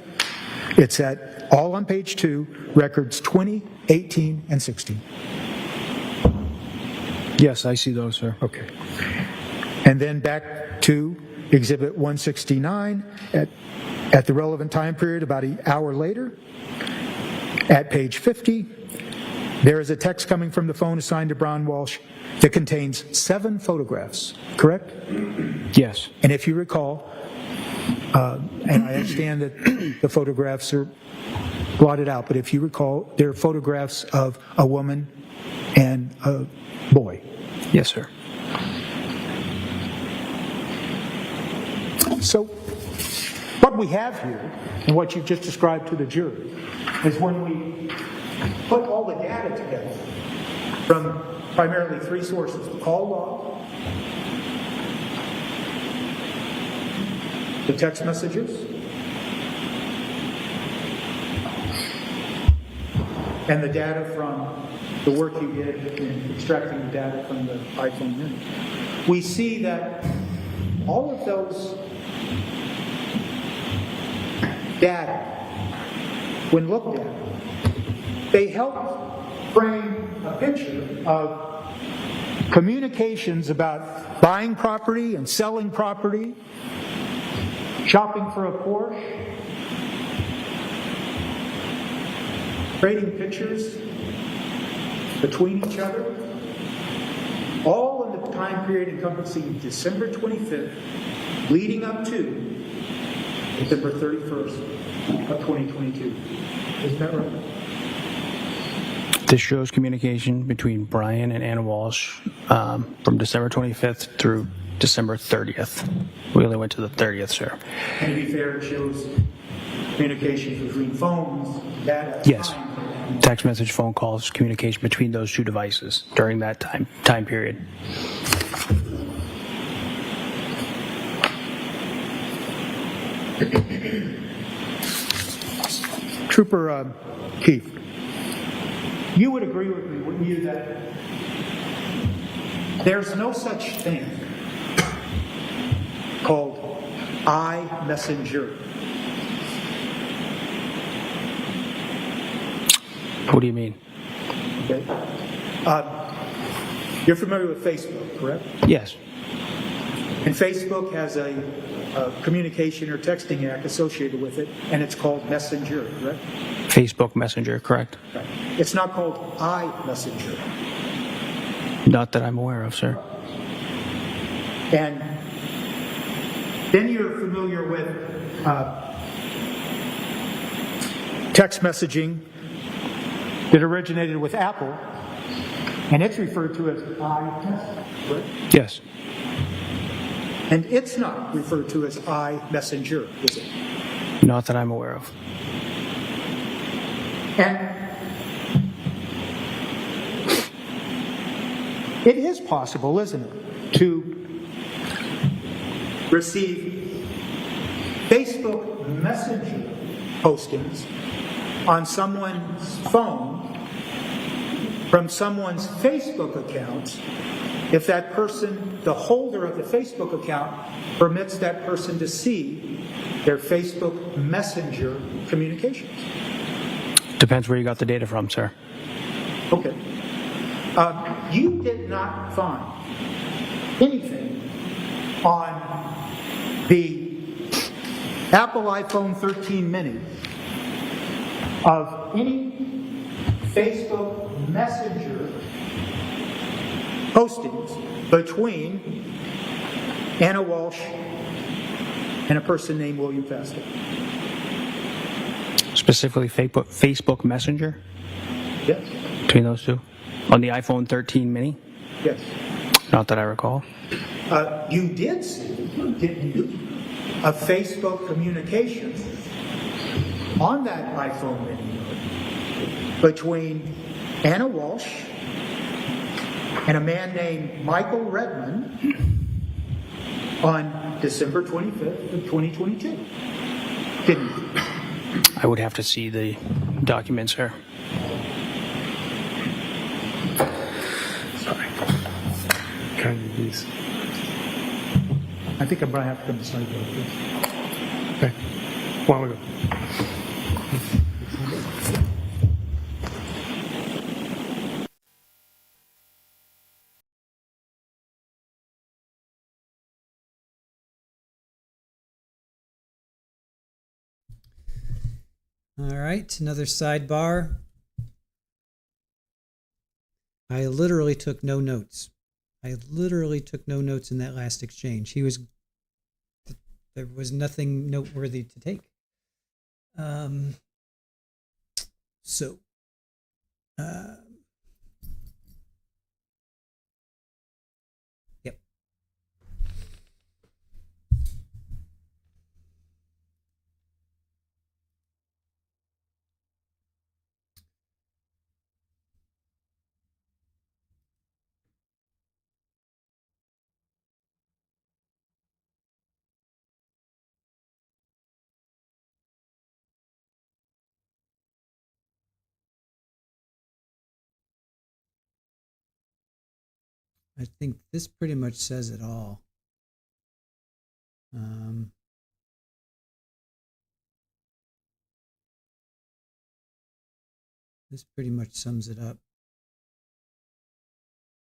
It's at all on page 2, records 20, 18, and 16. Yes, I see those, sir. Okay. And then back to Exhibit 169 at the relevant time period, about an hour later, at page 50, there is a text coming from the phone assigned to Brian Walsh that contains 7 photographs, correct? Yes. And if you recall, and I understand that the photographs are blotted out, but if you recall, they're photographs of a woman and a boy. Yes, sir. So, what what we have here, and what you've just described to the jury, is when we put all the data together from primarily three sources: the call log, the text messages, and the data from the work you did in extracting the data from the iPhone mini. We see that all of those data, when looked at, they help frame a picture of communications about buying property and selling property, shopping for a Porsche, trading pictures between each other, all in the time period encompassing December 25th, leading up to December 31st of 2022. Isn't that right? This shows communication between Brian and Ana Walshe from December 25th through December 30th. We only went to the 30th, sir. And to be fair, it shows communications between phones, data. Yes. Time. Text message, phone calls, communication between those two devices during that time period. Trooper Keith, you would agree with me, wouldn't you, that there's no such thing called iMessenger? What do you mean? Okay. You're familiar with Facebook, correct? Yes. And Facebook has a communication or texting app associated with it, and it's called Messenger, correct? Facebook Messenger, correct? Right. It's not called iMessenger. Not that I'm aware of, sir. And then you're familiar with text messaging that originated with Apple, and it's referred to as iMessage, correct? Yes. And it's not referred to as iMessenger, is it? Not that I'm aware of. And it is possible, isn't it, to receive Facebook Messenger postings on someone's phone from someone's Facebook account if that person, the holder of the Facebook account, permits that person to see their Facebook Messenger communications. Depends where you got the data from, sir. Okay. You did not find anything on the Apple iPhone 13 mini of any Facebook Messenger postings between Ana Walshe and a person named William Fasta. Specifically Facebook Messenger? Yes. Between those two? On the iPhone 13 mini? Yes. Not that I recall. You did see, didn't you, a Facebook communication on that iPhone mini between Ana Walshe and a man named Michael Redmond on December 25th of 2022. Didn't you? I would have to see the documents, sir. Sorry. Can you please? I think I'm going to have to come beside you. Okay. While we go. All right, another sidebar. I literally took no notes. I literally took no notes in that last exchange. There was nothing noteworthy to take. Yep. I think this pretty much says it all. This pretty much sums it up.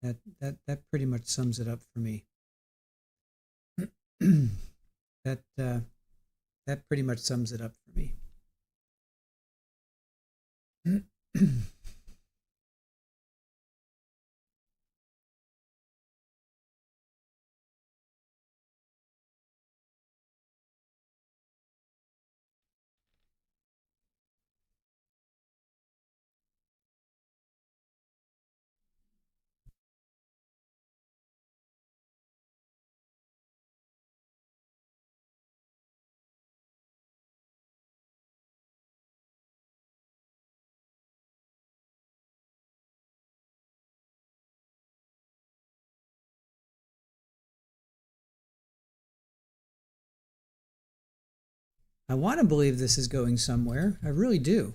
That pretty much sums it up for me. that pretty much sums it up for me. I want to believe this is going somewhere. I really do.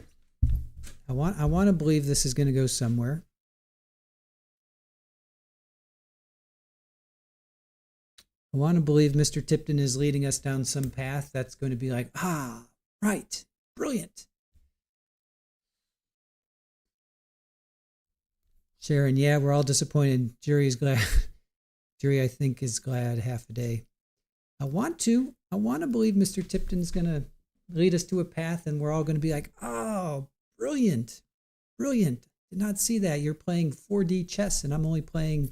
I want to believe this is going to go somewhere. I want to believe Mr. Tipton is leading us down some path that's going to be like, right, brilliant. Sharon, yeah, we're all disappointed. Jury's glad. Jury, I think, is glad half a day. I want to believe Mr. Tipton's going to lead us to a path and we're all going to be like, oh, brilliant, brilliant. Did not see that. You're playing 4D chess and I'm only playing,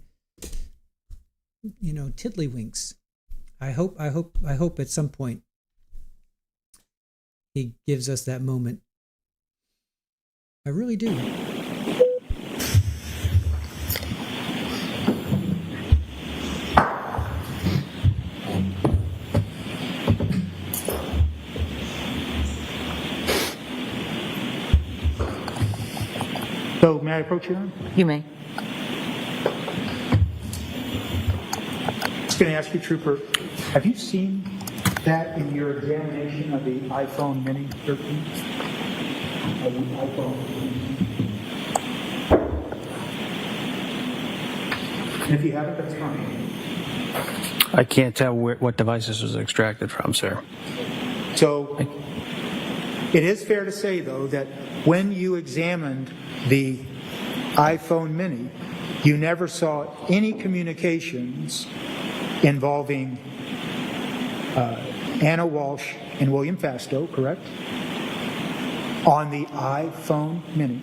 tiddlywinks. I hope at some point he gives us that moment. I really do. So may I approach you now? You may. I'm just going to ask you, Trooper, have you seen that in your examination of the iPhone Mini 13? Of the iPhone? And if you haven't, that's fine. I can't tell what device this was extracted from, sir. So it is fair to say, though, that when you examined the iPhone Mini, you never saw any communications involving Ana Walshe and William Fastow, correct? On the iPhone Mini.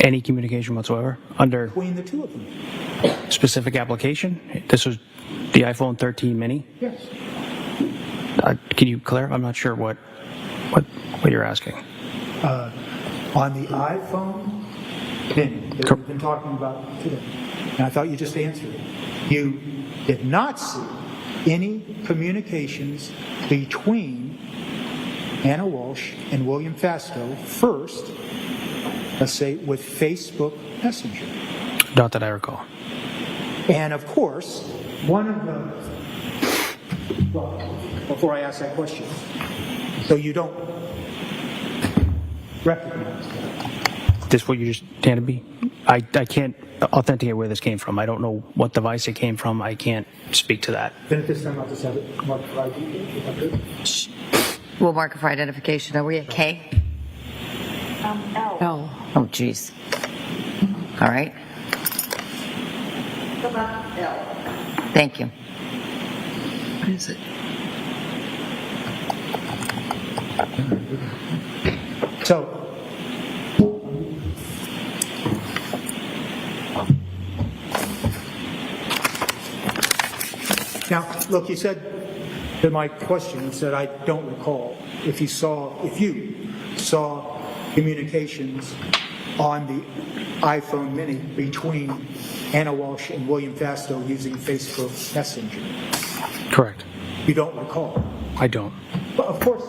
Any communication whatsoever under Between the two of them? specific application? This was the iPhone 13 mini? Yes. Can you clarify? I'm not sure what you're asking. On the iPhone Mini that we've been talking about today, and I thought you just answered it, you did not see any communications between Ana Walshe and William Fastow first, let's say, with Facebook Messenger. Not that I recall. And of course, one of the, well, before I ask that question, so you don't recognize that. This what you just handed me? I can't authenticate where this came from. I don't know what device it came from. I can't speak to that. Then at this time, I'll just have it marked for ID, if I could. We'll mark it for identification. Are we at K? L. Oh, jeez. All right. L. Thank you. What is it? So, now, look, you said to my question, you said, I don't recall if you saw communications on the iPhone Mini between Ana Walshe and William Fastow using Facebook Messenger. Correct. You don't recall? I don't. But of course,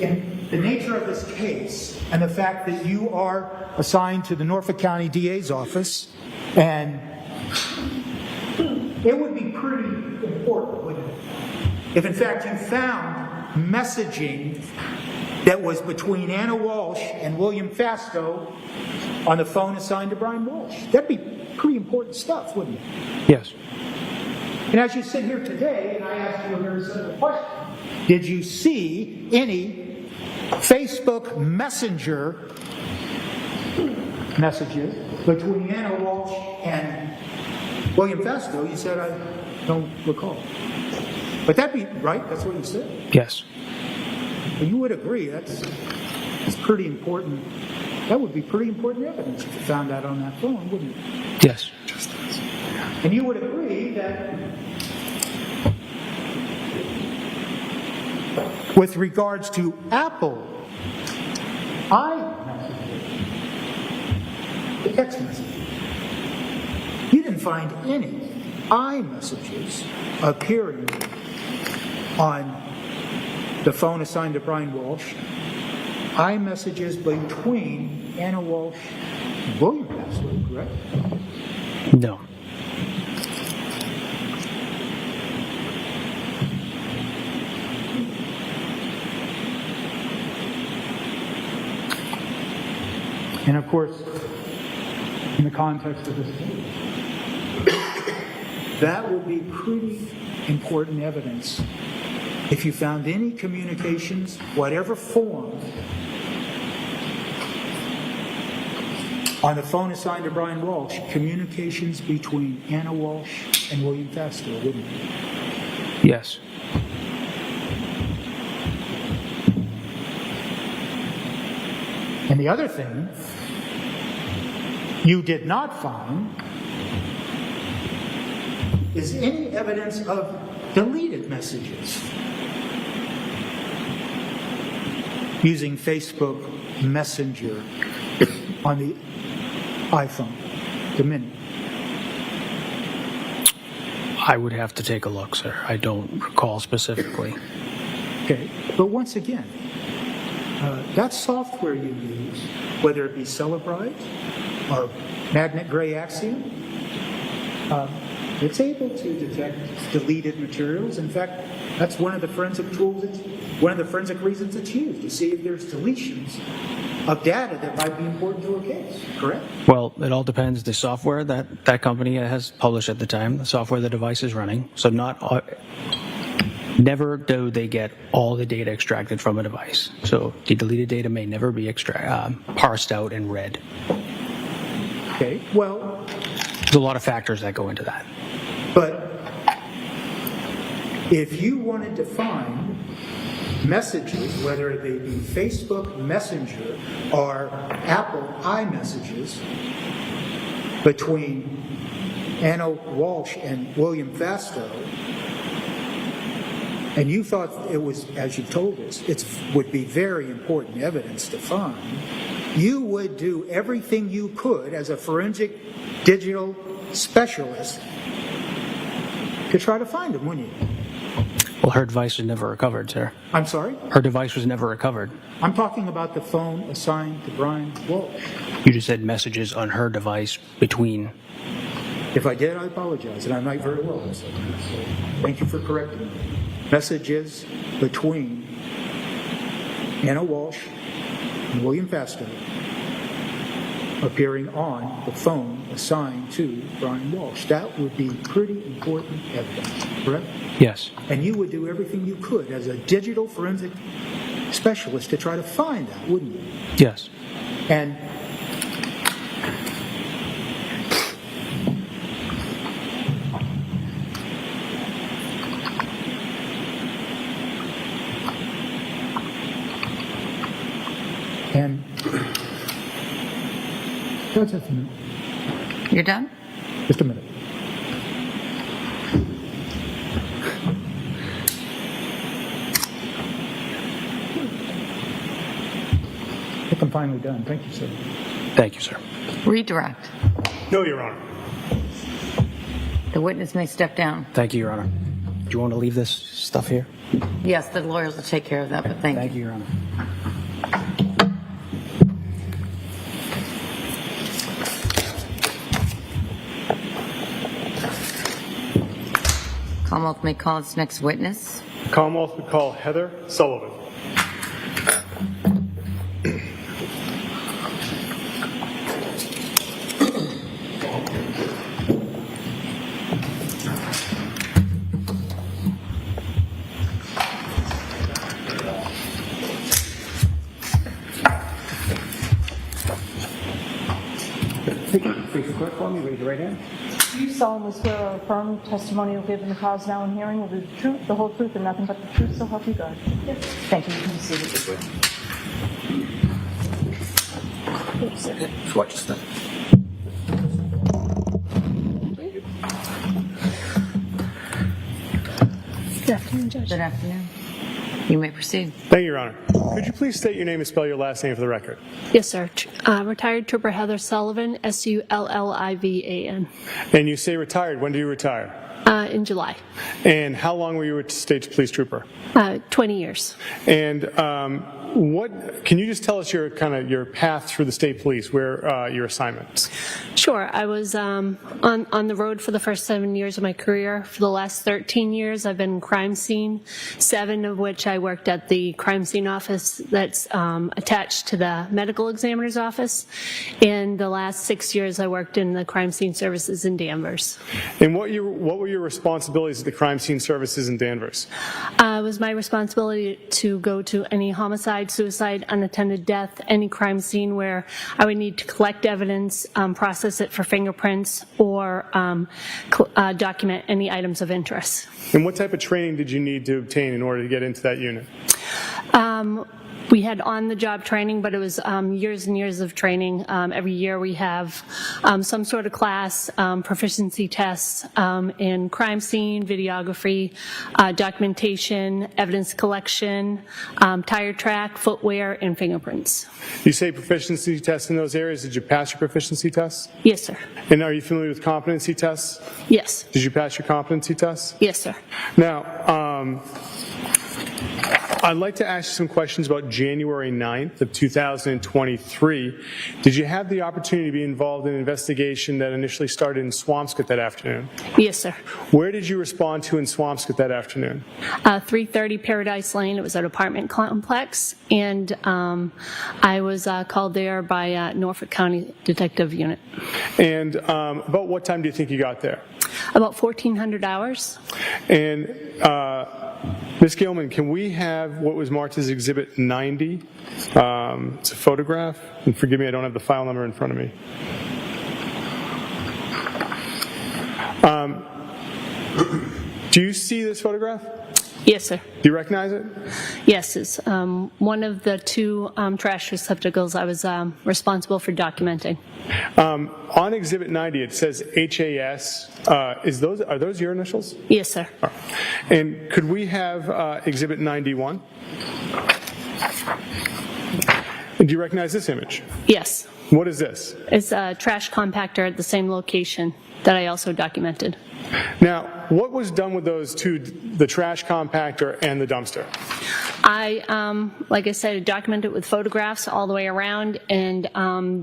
in the nature of this case and the fact that you are assigned to the Norfolk County DA's office, and it would be pretty important, wouldn't it, if in fact you found messaging that was between Ana Walshe and William Fastow on the phone assigned to Brian Walsh. That'd be pretty important stuff, wouldn't it? Yes. And as you sit here today, and I ask you a very simple question, did you see any Facebook Messenger messages between Ana Walshe and William Festo? You said, I don't recall. But that'd be right, that's what you said. Yes. Well, you would agree that's pretty important. That would be pretty important evidence if you found that on that phone, wouldn't it? Yes. And you would agree that with regards to Apple iMessages, the text messages, you didn't find any iMessages appearing on the phone assigned to Brian Walshe, iMessages between Ana Walshe and William Festo, correct? No. And of course, in the context of this case, that would be pretty important evidence if you found any communications, whatever form, on the phone assigned to Brian Walshe, communications between Ana Walshe and William Festo, wouldn't it? Yes. And the other thing you did not find is any evidence of deleted messages using Facebook Messenger on the iPhone, the Mini. I would have to take a look, sir. I don't recall specifically. Okay, but once again, that software you use, whether it be Celebrite or Magnet Gray Axiom, it's able to detect deleted materials. In fact, that's one of the forensic tools, one of the forensic reasons it's used, to see if there's deletions of data that might be important to a case, correct? Well, it all depends. The software that company has published at the time, the software the device is running. So never do they get all the data extracted from a device. So the deleted data may never be parsed out and read. Okay, well, there's a lot of factors that go into that. But if you wanted to find messages, whether they be Facebook Messenger or Apple iMessages, between Ana Walshe and William Festo, and you thought it was, as you told us, it would be very important evidence to find, you would do everything you could as a forensic digital specialist to try to find them, wouldn't you? Well, her device was never recovered, sir. I'm sorry? Her device was never recovered. I'm talking about the phone assigned to Brian Walshe. You just said messages on her device between. If I did, I apologize, and I might very well have said that. So thank you for correcting me. Messages between Ana Walshe and William Festo appearing on the phone assigned to Brian Walshe. That would be pretty important evidence, correct? Yes. And you would do everything you could as a digital forensic specialist to try to find that, wouldn't you? Yes. And just a minute. You're done? Just a minute. I think I'm finally done. Thank you, sir. Thank you, sir. Redirect. No, Your Honor. The witness may step down. Thank you, Your Honor. Do you want to leave this stuff here? Yes, the lawyers will take care of that, but thank you. Thank you, Your Honor. Commonwealth may call its next witness. Commonwealth would call Heather Sullivan. clerk for me, raise your right hand. Do you solemnly swear or affirm testimony you'll give in the cause now in hearing will be the truth, the whole truth, and nothing but the truth, so help you God? Yes. Thank you. You can be seated. This way. Just watch this thing. Good afternoon, Judge. Good afternoon. You may proceed. Thank you, Your Honor. Could you please state your name and spell your last name for the record? Yes, sir. Retired Trooper Heather Sullivan, Sullivan. And you say retired. When did you retire? In July. And how long were you a state police trooper? 20 years. And what can you just tell us your path through the state police, where your assignments? Sure. I was on the road for the first 7 years of my career. For the last 13 years, I've been in crime scene, 7 of which I worked at the crime scene office that's attached to the medical examiner's office. And the last 6 years, I worked in the crime scene services in Danvers. And what were your responsibilities at the crime scene services in Danvers? It was my responsibility to go to any homicide, suicide, unattended death, any crime scene where I would need to collect evidence, process it for fingerprints, or document any items of interest. And what type of training did you need to obtain in order to get into that unit? We had on-the-job training, but it was years and years of training. Every year we have some sort of class, proficiency tests in crime scene, videography, documentation, evidence collection, tire track, footwear, and fingerprints. You say proficiency tests in those areas. Did you pass your proficiency tests? Yes, sir. And are you familiar with competency tests? Yes. Did you pass your competency tests? Yes, sir. Now, I'd like to ask you some questions about January 9th of 2023. Did you have the opportunity to be involved in an investigation that initially started in Swampscott that afternoon? Yes, sir. Where did you respond to in Swampscott that afternoon? 330 Paradise Lane. It was an apartment complex, and I was called there by Norfolk County Detective Unit. And about what time do you think you got there? About 1,400 hours. And Ms. Gilman, can we have what was marked as Exhibit 90? It's a photograph. And forgive me, I don't have the file number in front of me. Do you see this photograph? Yes, sir. Do you recognize it? Yes, it's one of the 2 trash receptacles I was responsible for documenting. On Exhibit 90, it says HAS. Are those your initials? Yes, sir. And could we have Exhibit 91? And do you recognize this image? Yes. What is this? It's a trash compactor at the same location that I also documented. Now, what was done with those 2, the trash compactor and the dumpster? I, like I said, documented it with photographs all the way around, and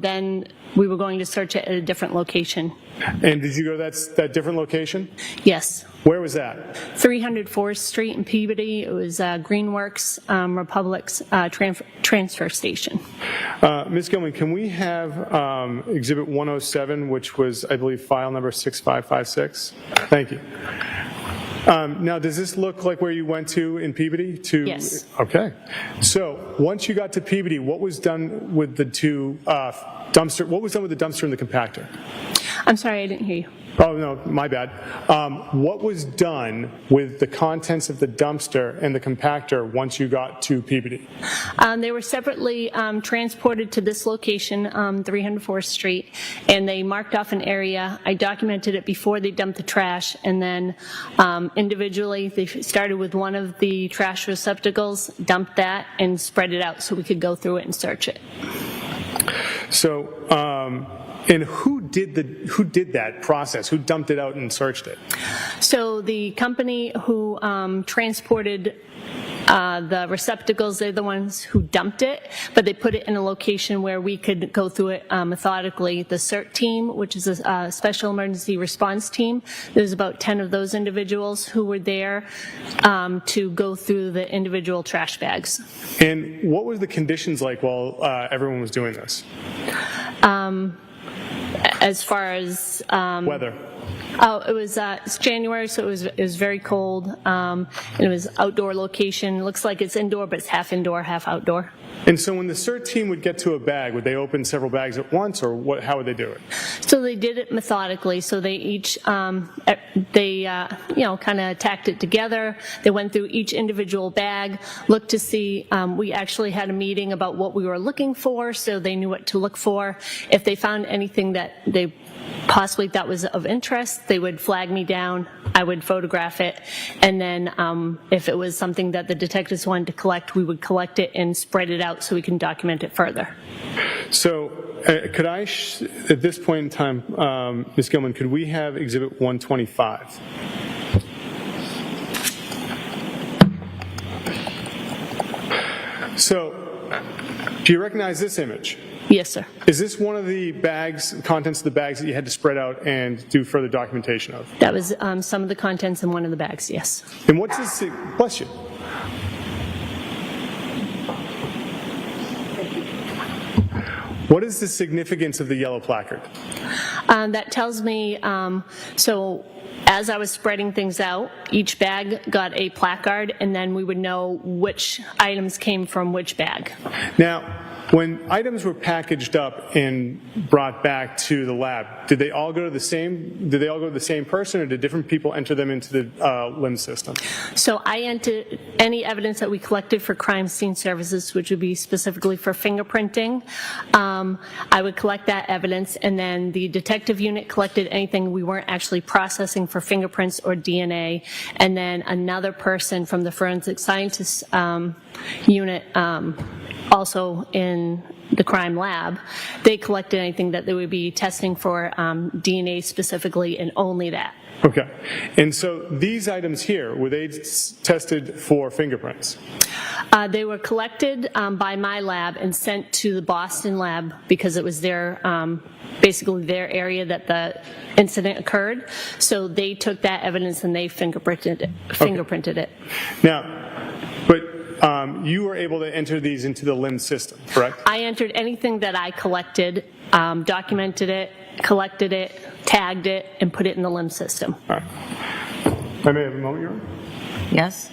then we were going to search it at a different location. And did you go to that different location? Yes. Where was that? 300 Forest Street in Peabody. It was Greenworks Republic's transfer station. Ms. Gilman, can we have Exhibit 107, which was, I believe, file number 6556? Thank you. Now, does this look like where you went to in Peabody? Yes. Okay. So once you got to Peabody, what was done with the 2 dumpster? What was done with the dumpster and the compactor? I'm sorry, I didn't hear you. Oh, no, my bad. What was done with the contents of the dumpster and the compactor once you got to Peabody? They were separately transported to this location, 304th Street, and they marked off an area. I documented it before they dumped the trash, and then individually they started with one of the trash receptacles, dumped that, and spread it out so we could go through it and search it. So, and who did that process? Who dumped it out and searched it? So the company who transported the receptacles, they're the ones who dumped it, but they put it in a location where we could go through it methodically. The CERT team, which is a special emergency response team, there's about 10 of those individuals who were there to go through the individual trash bags. And what was the conditions like while everyone was doing this? As far as weather. Oh, it's January, so it was very cold, and it was outdoor location. It looks like it's indoor, but it's half indoor, half outdoor. And so when the CERT team would get to a bag, would they open several bags at once, or what? How would they do it? So they did it methodically. So they each, kind of tacked it together. They went through each individual bag, looked to see. We actually had a meeting about what we were looking for, so they knew what to look for. If they found anything that they possibly thought was of interest, they would flag me down. I would photograph it, and then if it was something that the detectives wanted to collect, we would collect it and spread it out so we can document it further. So could I, at this point in time, Ms. Gilman, could we have Exhibit 125? So, do you recognize this image? Yes, sir. Is this one of the bags, contents of the bags that you had to spread out and do further documentation of? That was some of the contents in one of the bags, yes. And what's this? Bless you. What is the significance of the yellow placard? That tells me, so as I was spreading things out, each bag got a placard, and then we would know which items came from which bag. Now, when items were packaged up and brought back to the lab, did they all go to the same? Did they all go to the same person, or did different people enter them into the LIM system? So I entered any evidence that we collected for crime scene services, which would be specifically for fingerprinting. I would collect that evidence, and then the detective unit collected anything we weren't actually processing for fingerprints or DNA, and then another person from the forensic scientists unit, also in the crime lab, they collected anything that they would be testing for DNA specifically, and only that. Okay. And so these items here, were they tested for fingerprints? They were collected by my lab and sent to the Boston lab because it was their, basically their area that the incident occurred. So they took that evidence and they fingerprinted it. Now, but you were able to enter these into the LIM system, correct? I entered anything that I collected, documented it, collected it, tagged it, and put it in the LIM system. All right. I may have a moment, Your Honor. Yes?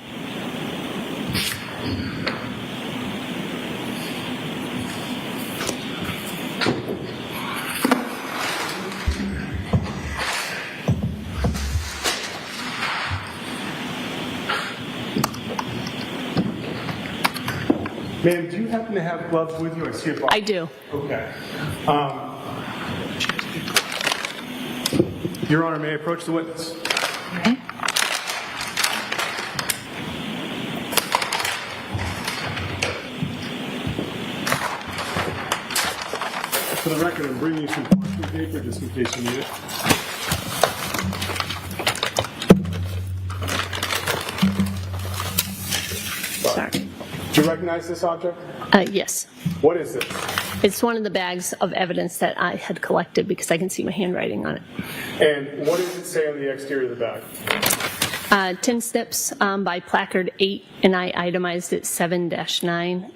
Ma'am, do you happen to have gloves with you? I see a box. I do. Okay. Your Honor, may I approach the witness? Okay. For the record, I'm bringing you some parchment paper just in case you need it. Sorry. Do you recognize this object? Yes. What is this? It's one of the bags of evidence that I had collected because I can see my handwriting on it. And what does it say on the exterior of the bag? Tin snips by placard 8, and I itemized it 7-9.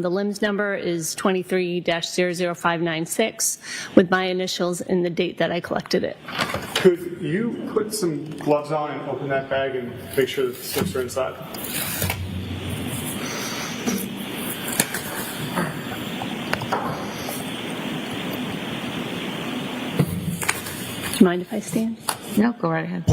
The LIMS number is 23-00596 with my initials and the date that I collected it. Could you put some gloves on and open that bag and make sure that the snips are inside? Do you mind if I stand? No, go right ahead.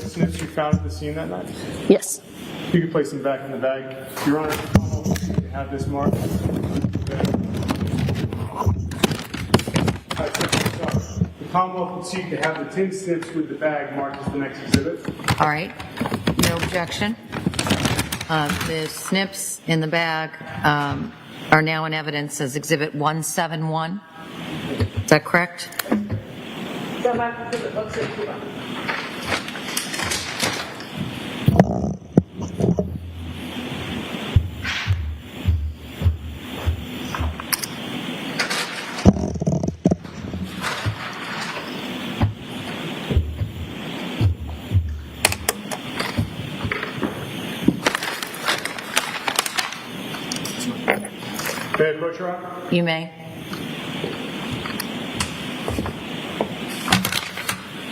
Snips you found at the scene that night? Yes. You could place them back in the bag. Your Honor, you have this marked. The Commonwealth would seek to have the tin snips with the bag marked as the next exhibit. All right. No objection. The snips in the bag are now in evidence as Exhibit 171. Is that correct? May I approach, Your Honor? You may.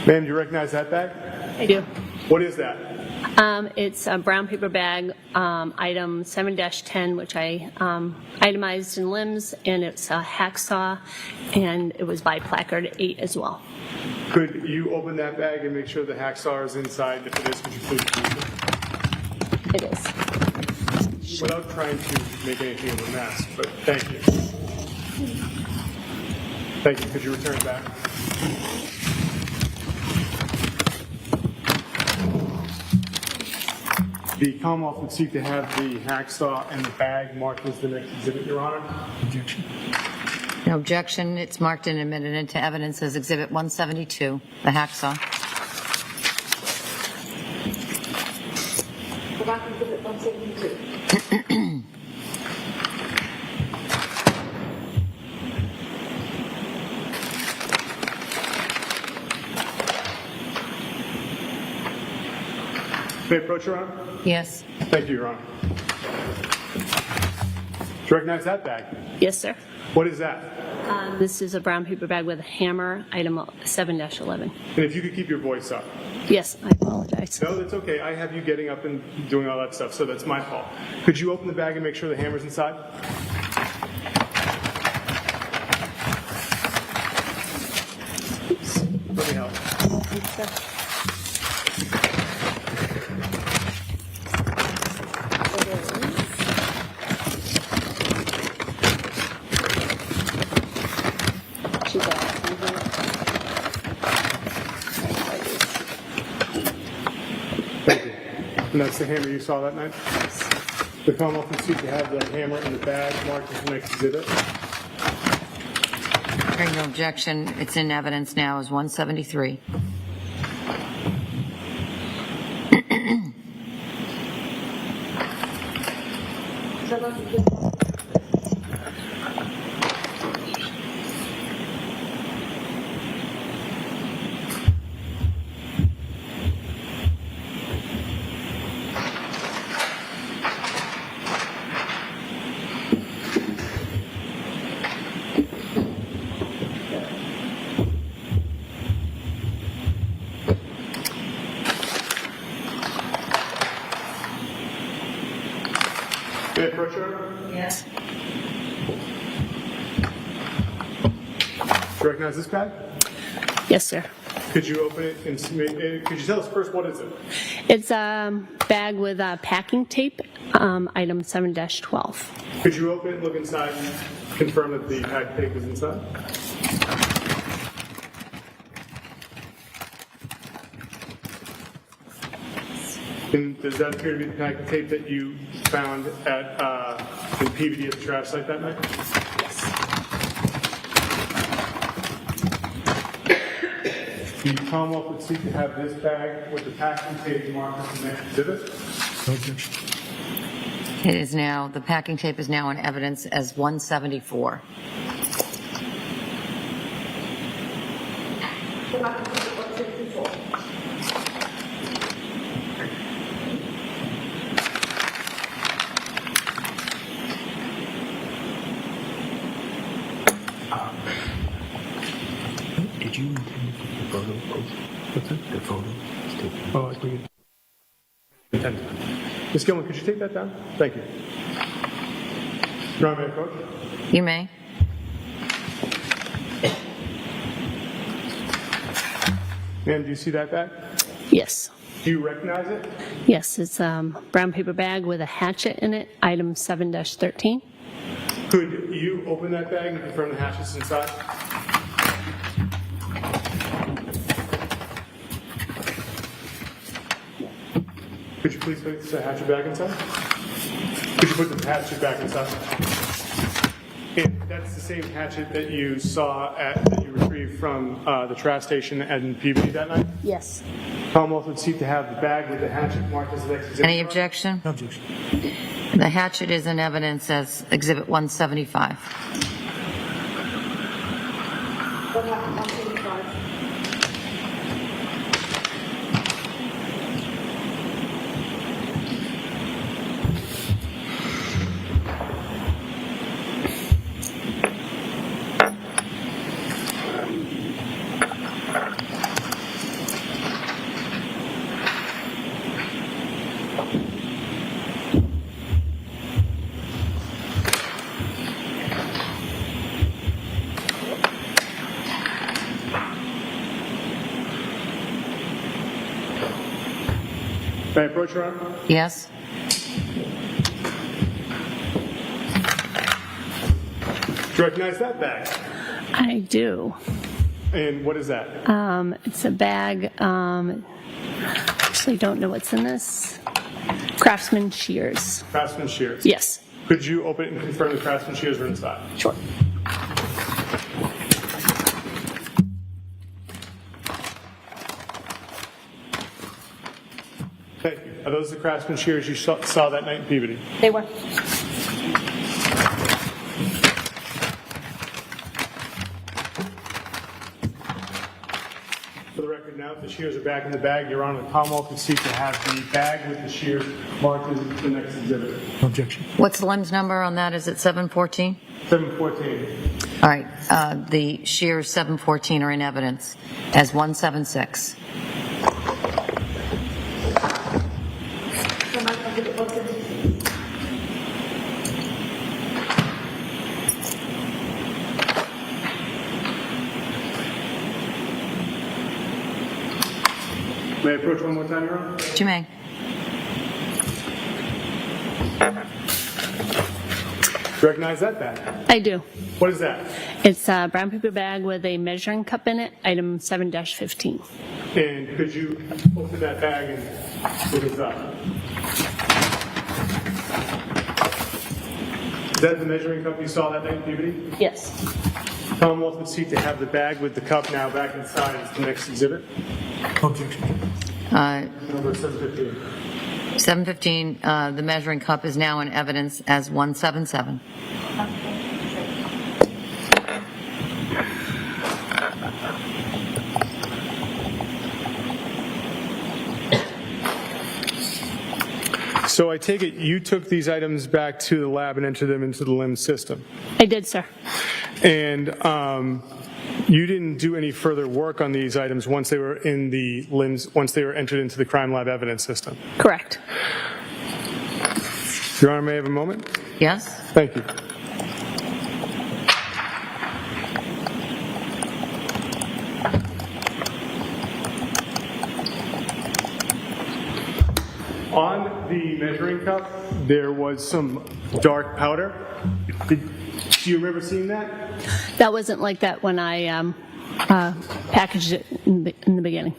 Ma'am, do you recognize that bag? I do. What is that? It's a brown paper bag, item 7-10, which I itemized in limbs, and it's a hacksaw, and it was by placard 8 as well. Could you open that bag and make sure the hacksaw is inside? If it is, could you please do It is. so? Without trying to make anything of a mess, but thank you. Thank you. Could you return it back? The Commonwealth would seek to have the hacksaw and the bag marked as the next exhibit, Your Honor. Objection. No objection. It's marked and admitted into evidence as Exhibit 172, the hacksaw. Exhibit 172. May I approach, Your Honor? Yes. Thank you, Your Honor. Do you recognize that bag? Yes, sir. What is that? This is a brown paper bag with a hammer, item 7-11. And if you could keep your voice up. Yes, I apologize. No, that's okay. I have you getting up and doing all that stuff, so that's my fault. Could you open the bag and make sure the hammer's inside? Oops. Let me help. Thank you. And that's the hammer you saw that night? The Commonwealth would seek to have the hammer in the bag marked as the next exhibit. Hearing no objection, it's in evidence now as 173. May I approach, Your Honor? Yes. Do you recognize this bag? Yes, sir. Could you open it and could you tell us first what is it? It's a bag with packing tape, item 7-12. Could you open it, look inside, and confirm that the pack tape is inside? And does that appear to be the pack tape that you found at in PVD at the trash site that night? The Commonwealth would seek to have this bag with the packing tape marked as the next exhibit. No objection. It is now, the packing tape is now in evidence as 174. Did you intend to put the photo post? What's that? The photo? Oh, I think intended. Ms. Gilman, could you take that down? Thank you. Your Honor, may I approach? You may. Ma'am, do you see that bag? Yes. Do you recognize it? Yes, it's a brown paper bag with a hatchet in it, item 7-13. Could you open that bag and confirm the hatchet's inside? Could you please put the hatchet back inside? Could you put the hatchet back inside? And that's the same hatchet that you saw that you retrieved from the trash station in PVD that night? Yes. Commonwealth would seek to have the bag with the hatchet marked as the next exhibit. Any objection? No objection. The hatchet is in evidence as Exhibit 175. What happened? 175. May I approach, Your Honor? Yes? Do you recognize that bag? I do. And what is that? It's a bag. Actually, don't know what's in this. Craftsman shears. Craftsman shears. Yes. Could you open it and confirm the Craftsman shears are inside? Sure. Thank you. Are those the Craftsman shears you saw that night in Peabody? They were. For the record now, the shears are back in the bag. Your Honor, the Commonwealth would seek to have the bag with the shears marked as the next exhibit. Objection. What's the limbs number on that? Is it 714? 714. All right. The shears 714 are in evidence as 176. May I approach one more time, Your Honor? You may. Do you recognize that bag? I do. What is that? It's a brown paper bag with a measuring cup in it, item 7-15. And could you open that bag and look inside? Is that the measuring cup you saw that night in Peabody? Yes. Commonwealth would seek to have the bag with the cup now back inside as the next exhibit. Objection. Number 715. 715, the measuring cup is now in evidence as 177. So I take it you took these items back to the lab and entered them into the LIMS system. I did, sir. And you didn't do any further work on these items once they were in the LIMS, once they were entered into the crime lab evidence system. Correct. Your Honor, may I have a moment? Yes? Thank you. On the measuring cup, there was some dark powder. Do you remember seeing that? That wasn't like that when I packaged it in the beginning.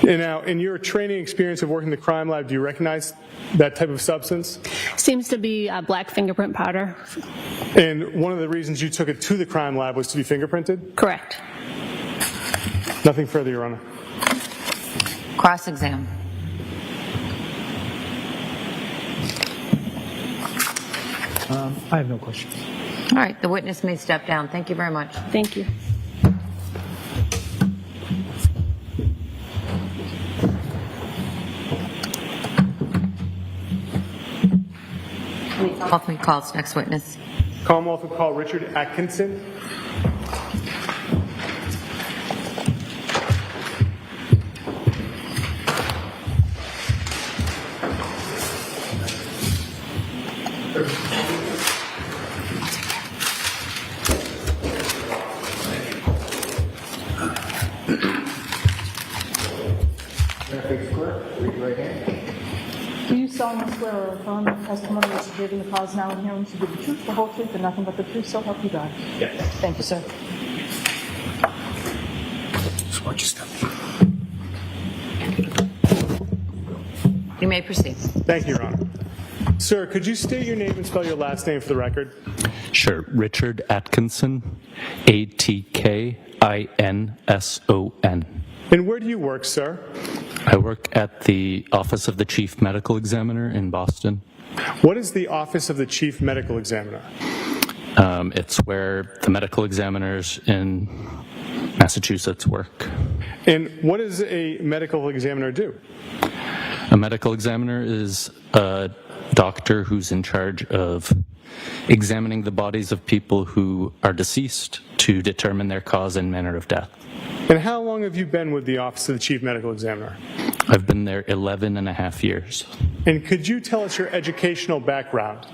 And now, in your training experience of working in the crime lab, do you recognize that type of substance? Seems to be black fingerprint powder. And one of the reasons you took it to the crime lab was to be fingerprinted? Correct. Nothing further, Your Honor. Cross-exam. I have no questions. All right, the witness may step down. Thank you very much. Thank you. Commonwealth calls next witness. Commonwealth will call Richard Atkinson. Do you solemnly swear or affirm the testimony that you give in the cause now and hearing to be the truth, the whole truth, and nothing but the truth, so help you God? Yes. Thank you, sir. So watch your step. You may proceed. Thank you, Your Honor. Sir, could you state your name and spell your last name for the record? Sure. Richard Atkinson, Atkinson. And where do you work, sir? I work at the Office of the Chief Medical Examiner in Boston. What is the Office of the Chief Medical Examiner? It's where the medical examiners in Massachusetts work. And what does a medical examiner do? A medical examiner is a doctor who's in charge of examining the bodies of people who are deceased to determine their cause and manner of death. And how long have you been with the Office of the Chief Medical Examiner? I've been there 11 and a half years. And could you tell us your educational background?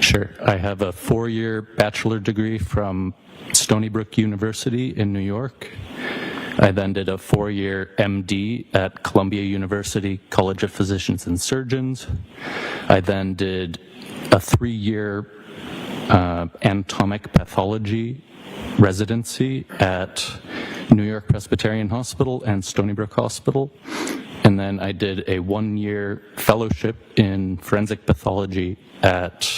Sure. I have a 4-year bachelor degree from Stony Brook University in New York. I then did a 4-year MD at Columbia University College of Physicians and Surgeons. I then did a 3-year anatomic pathology residency at New York Presbyterian Hospital and Stony Brook Hospital. And then I did a 1-year fellowship in forensic pathology at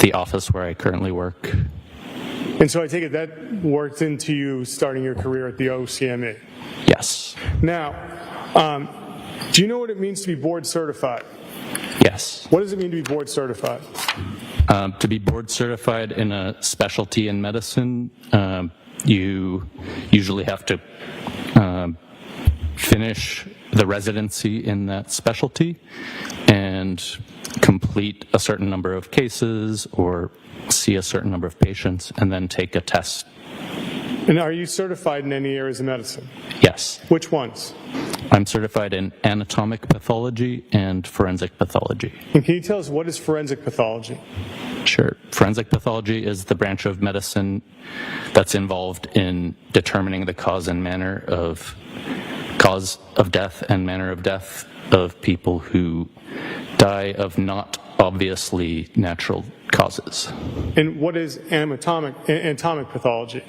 the office where I currently work. And so I take it that worked into you starting your career at the OCME. Yes. Now, do you know what it means to be board certified? Yes. What does it mean to be board certified? To be board certified in a specialty in medicine, you usually have to finish the residency in that specialty and complete a certain number of cases or see a certain number of patients and then take a test. And are you certified in any areas of medicine? Yes. Which ones? I'm certified in anatomic pathology and forensic pathology. And can you tell us what is forensic pathology? Sure. Forensic pathology is the branch of medicine that's involved in determining the cause of death and manner of death of people who die of not obviously natural causes. And what is anatomic pathology?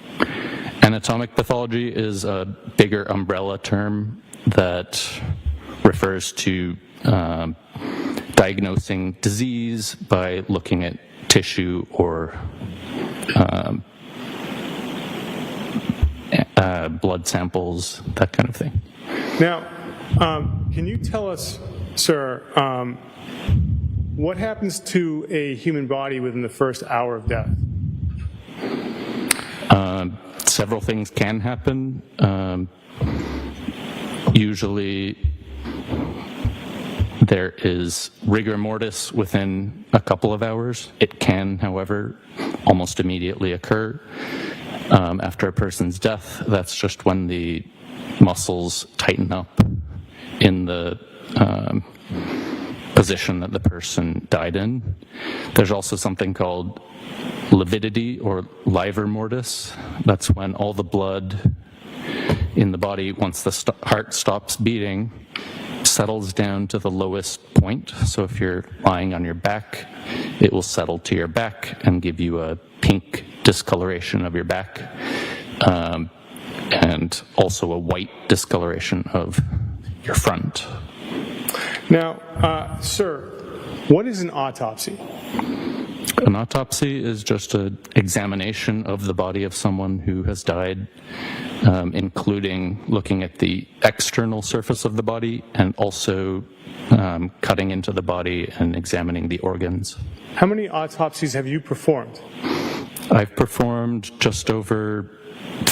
Anatomic pathology is a bigger umbrella term that refers to diagnosing disease by looking at tissue or blood samples, that kind of thing. Now, can you tell us, sir, what happens to a human body within the first hour of death? Several things can happen. Usually there is rigor mortis within a couple of hours. It can, however, almost immediately occur after a person's death. That's just when the muscles tighten up in the position that the person died in. There's also something called lividity or livor mortis. That's when all the blood in the body, once the heart stops beating, settles down to the lowest point. So if you're lying on your back, it will settle to your back and give you a pink discoloration of your back, and also a white discoloration of your front. Now, sir, what is an autopsy? An autopsy is just an examination of the body of someone who has died, including looking at the external surface of the body and also cutting into the body and examining the organs. How many autopsies have you performed? I've performed just over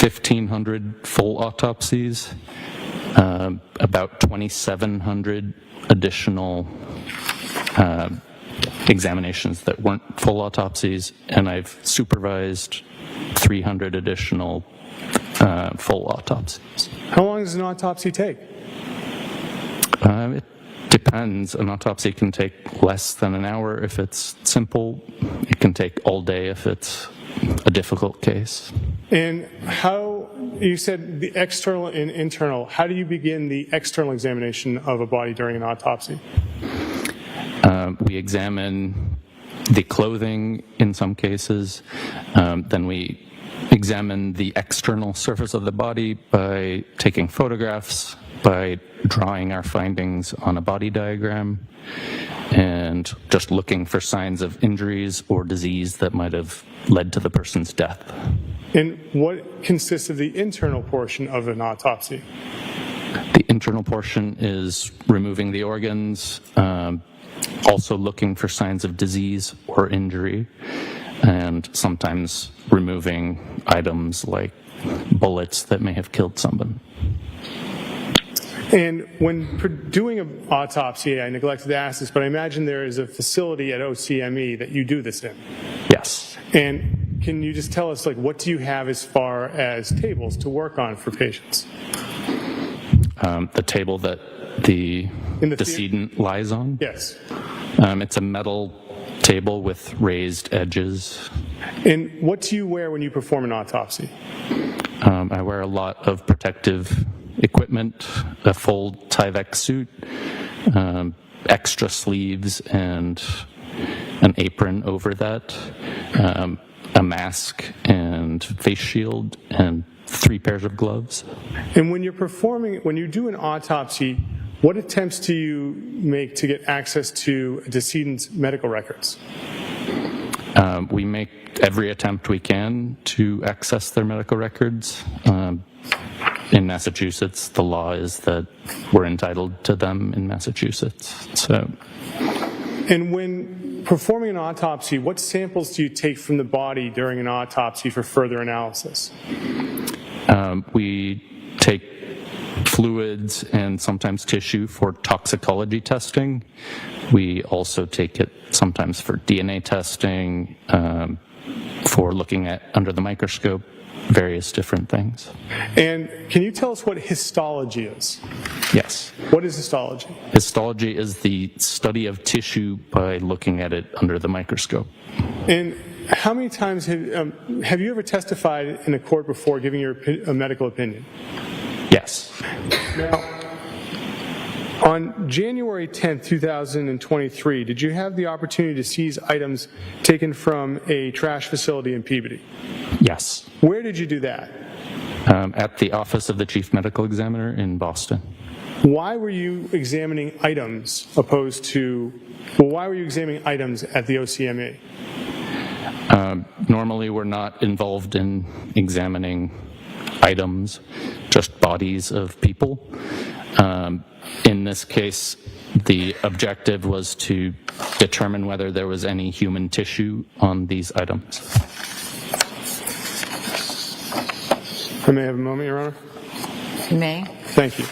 1,500 full autopsies, about 2,700 additional examinations that weren't full autopsies, and I've supervised 300 additional full autopsies. How long does an autopsy take? It depends. An autopsy can take less than an hour if it's simple. It can take all day if it's a difficult case. And how, you said the external and internal, how do you begin the external examination of a body during an autopsy? We examine the clothing in some cases. Then we examine the external surface of the body by taking photographs, by drawing our findings on a body diagram, and just looking for signs of injuries or disease that might have led to the person's death. And what consists of the internal portion of an autopsy? The internal portion is removing the organs, also looking for signs of disease or injury, and sometimes removing items like bullets that may have killed someone. And when doing an autopsy, I neglected to ask this, but I imagine there is a facility at OCME that you do this in. Yes. And can you just tell us, like, what do you have as far as tables to work on for patients? The table that the decedent lies on? Yes. It's a metal table with raised edges. And what do you wear when you perform an autopsy? I wear a lot of protective equipment, a full Tyvek suit, extra sleeves, and an apron over that, a mask and face shield, and 3 pairs of gloves. And when you do an autopsy, what attempts do you make to get access to a decedent's medical records? We make every attempt we can to access their medical records. In Massachusetts, the law is that we're entitled to them in Massachusetts. So, and when performing an autopsy, what samples do you take from the body during an autopsy for further analysis? We take fluids and sometimes tissue for toxicology testing. We also take it sometimes for DNA testing, for looking at under the microscope, various different things. And can you tell us what histology is? Yes. What is histology? Histology is the study of tissue by looking at it under the microscope. And how many times have you ever testified in a court before giving your medical opinion? Yes. Now, on January 10th, 2023, did you have the opportunity to seize items taken from a trash facility in Peabody? Yes. Where did you do that? At the Office of the Chief Medical Examiner in Boston. Why were you examining items at the OCME? Normally we're not involved in examining items, just bodies of people. In this case, the objective was to determine whether there was any human tissue on these items. I may have a moment, Your Honor. You may. Thank you.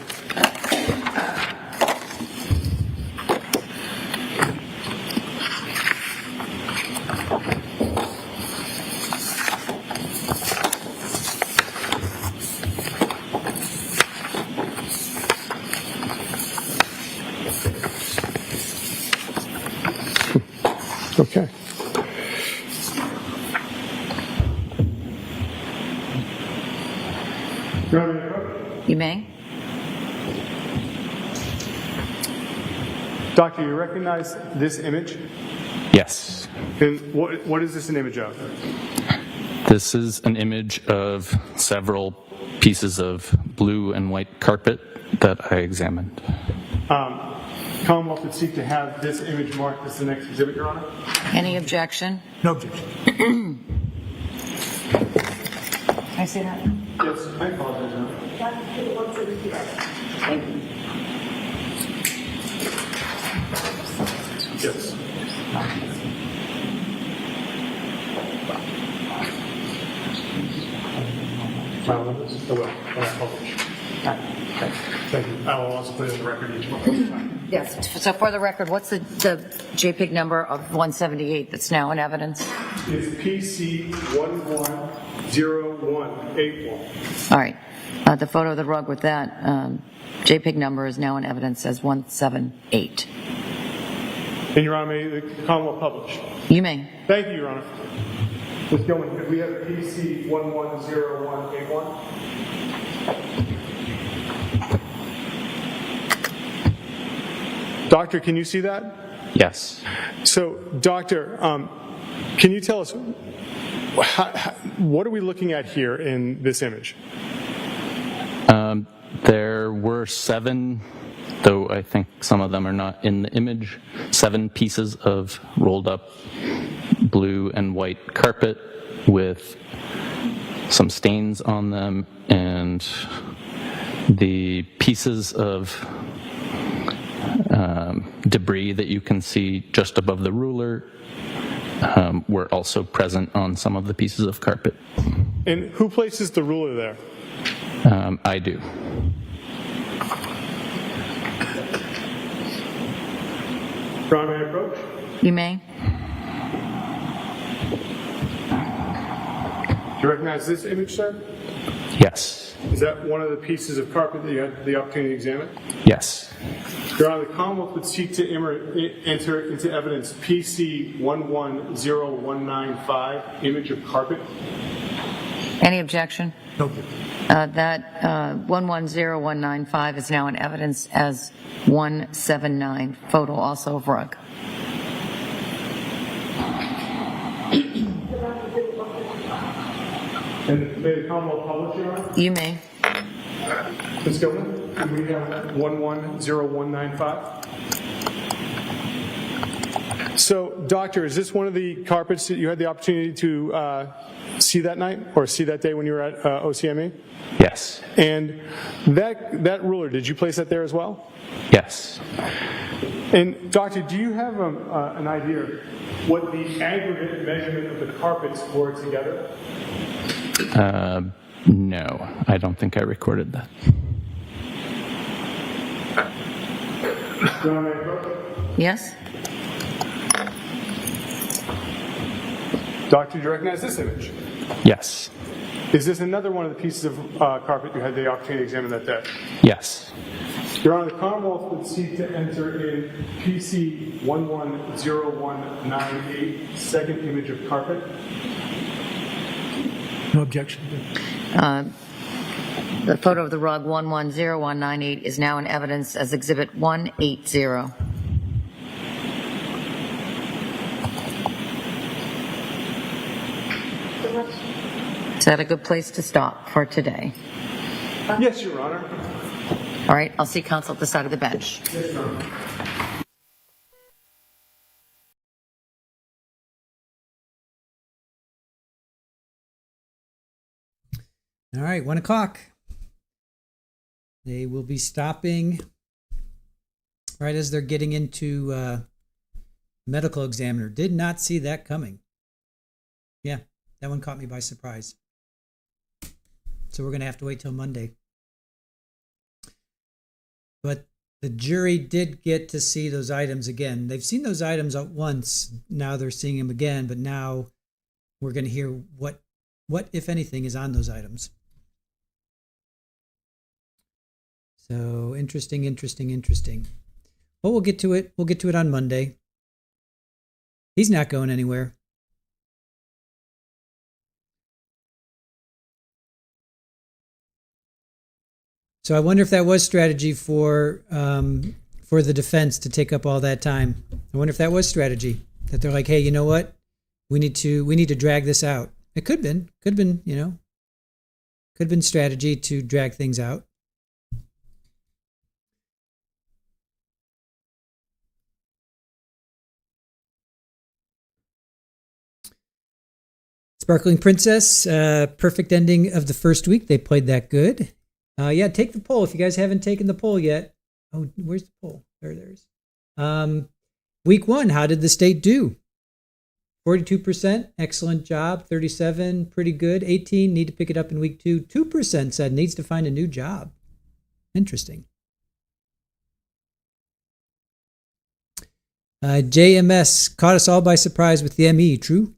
Okay. You may. Doctor, you recognize this image? Yes. And what is this an image of? This is an image of several pieces of blue and white carpet that I examined. Commonwealth would seek to have this image marked as the next exhibit, Your Honor. Any objection? No objection. Can I see that? Yes, I apologize, Your Honor. Thank you. Yes. Thank you. I will also put it in the record each month. Yes. So for the record, what's the JPEG number of 178 that's now in evidence? It's PC 110181. All right. The photo of the rug with that JPEG number is now in evidence as 178. And Your Honor, may the Commonwealth publish? You may. Thank you, Your Honor. Ms. Gilman, could we have PC 110181? Doctor, can you see that? Yes. So, Doctor, can you tell us what are we looking at here in this image? There were 7, though I think some of them are not in the image, 7 pieces of rolled up blue and white carpet with some stains on them, and the pieces of debris that you can see just above the ruler were also present on some of the pieces of carpet. And who places the ruler there? I do. Your Honor, may I approach? You may. Do you recognize this image, sir? Yes. Is that one of the pieces of carpet that you had the opportunity to examine? Yes. Your Honor, the Commonwealth would seek to enter into evidence PC 110195, image of carpet. Any objection? No. That 110195 is now in evidence as 179, photo also of rug. And may the Commonwealth publish, Your Honor? You may. Ms. Gilman, do we have 110195? So, Doctor, is this one of the carpets that you had the opportunity to see that night or see that day when you were at OCME? Yes. And that ruler, did you place that there as well? Yes. And, Doctor, do you have an idea what the aggregate measurement of the carpets were together? No, I don't think I recorded that. Yes? Doctor, do you recognize this image? Yes. Is this another one of the pieces of carpet you had the opportunity to examine that day? Yes. Your Honor, the Commonwealth would seek to enter in PC 110198, second image of carpet. No objection. The photo of the rug 110198 is now in evidence as Exhibit 180. Is that a good place to stop for today? Yes, Your Honor. All right, I'll see counsel at the side of the bench. Yes, Your Honor. All right, 1 o'clock. They will be stopping right as they're getting into medical examiner. Did not see that coming. Yeah, that one caught me by surprise. So we're going to have to wait till Monday. But the jury did get to see those items again. They've seen those items once. Now they're seeing them again. But now we're going to hear what, if anything, is on those items. So interesting. Well, we'll get to it. We'll get to it on Monday. He's not going anywhere. So I wonder if that was strategy for the defense to take up all that time. I wonder if that was strategy, that they're like, hey, you know what? We need to drag this out. It could have been strategy to drag things out. Sparkling Princess, perfect ending of the first week. They played that good. Yeah, take the poll if you guys haven't taken the poll yet. Oh, where's the poll? There it is. Week 1, how did the state do? 42%, excellent job. 37, pretty good. 18, need to pick it up in week 2. 2% said needs to find a new job. Interesting. JMS caught us all by surprise with the ME. True.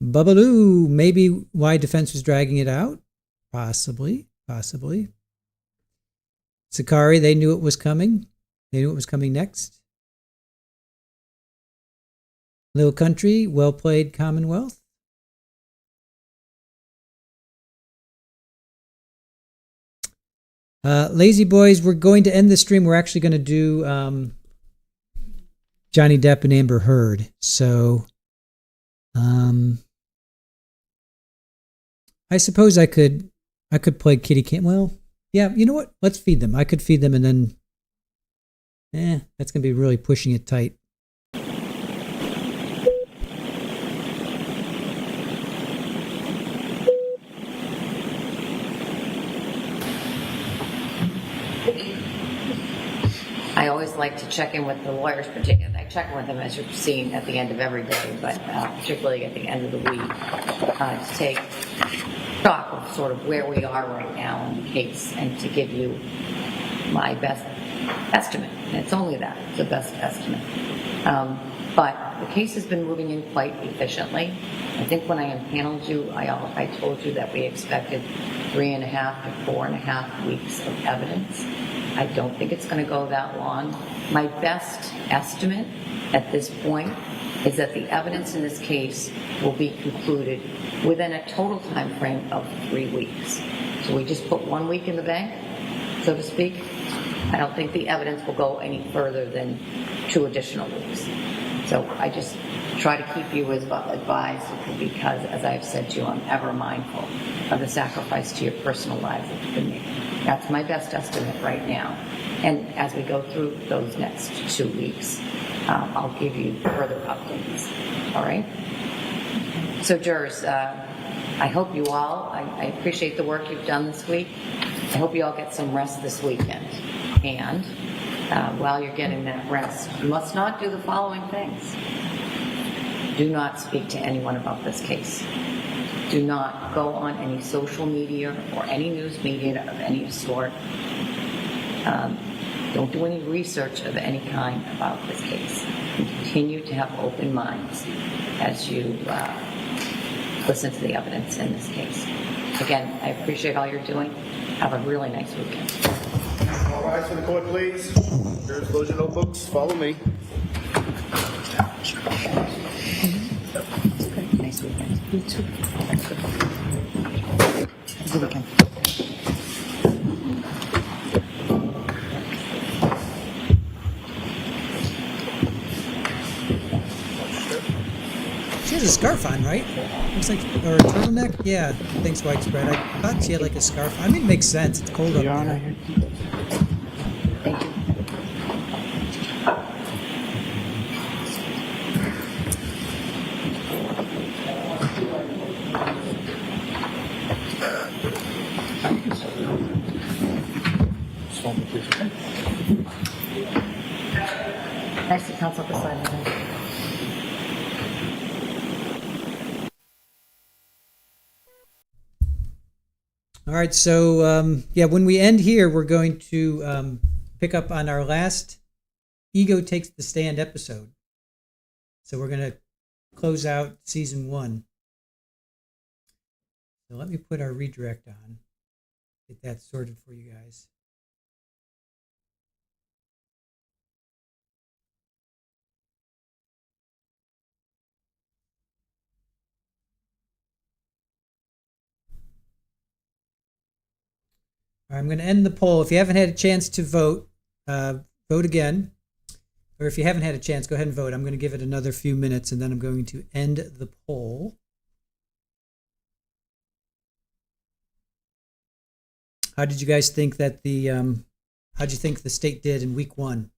Bubbaloo, maybe why defense was dragging it out? Possibly. Sakari, they knew it was coming. They knew it was coming next. Little Country, well played, Commonwealth. Lazy Boys, we're going to end the stream. We're actually going to do Johnny Depp and Amber Heard. So I suppose I could play Kitty Cat. Well, yeah, you know what? Let's feed them. I could feed them and then that's going to be really pushing it tight. I always like to check in with the lawyers, particularly. I check in with them, as you've seen, at the end of every day, but particularly at the end of the week, to take stock of sort of where we are right now in the case and to give you my best estimate. And it's only that, it's the best estimate. But the case has been moving in quite efficiently. I think when I impaneled you, I told you that we expected 3.5 to 4.5 weeks of evidence. I don't think it's going to go that long. My best estimate at this point is that the evidence in this case will be concluded within a total time frame of 3 weeks. So we just put 1 week in the bank, so to speak. I don't think the evidence will go any further than 2 additional weeks. So I just try to keep you as advised, because, as I've said to you, I'm ever mindful of the sacrifice to your personal lives that have been made. That's my best estimate right now. And as we go through those next 2 weeks, I'll give you further updates. All right? So, jurors, I hope you all, I appreciate the work you've done this week. I hope you all get some rest this weekend. And while you're getting that rest, you must not do the following things. Do not speak to anyone about this case. Do not go on any social media or any news media of any sort. Don't do any research of any kind about this case. And continue to have open minds as you listen to the evidence in this case. Again, I appreciate all you're doing. Have a really nice weekend. All rise for the court, please. Jurors, close your notebooks. Follow me. Nice weekend. You too. Good weekend. She has a scarf on, right? Looks like, or a turtleneck? Yeah, thanks, widespread. I thought she had like a scarf. I mean, it makes sense. It's cold up there. Thank you. Next to counsel beside me. All right, so yeah, when we end here, we're going to pick up on our last Ego Takes the Stand episode. So we're going to close out season 1. So let me put our redirect on. Get that sorted for you guys. All right, I'm going to end the poll. If you haven't had a chance to vote, vote again. Or if you haven't had a chance, go ahead and vote. I'm going to give it another few minutes, and then I'm going to end the poll. How did you guys think that how'd you think the state did in week 1?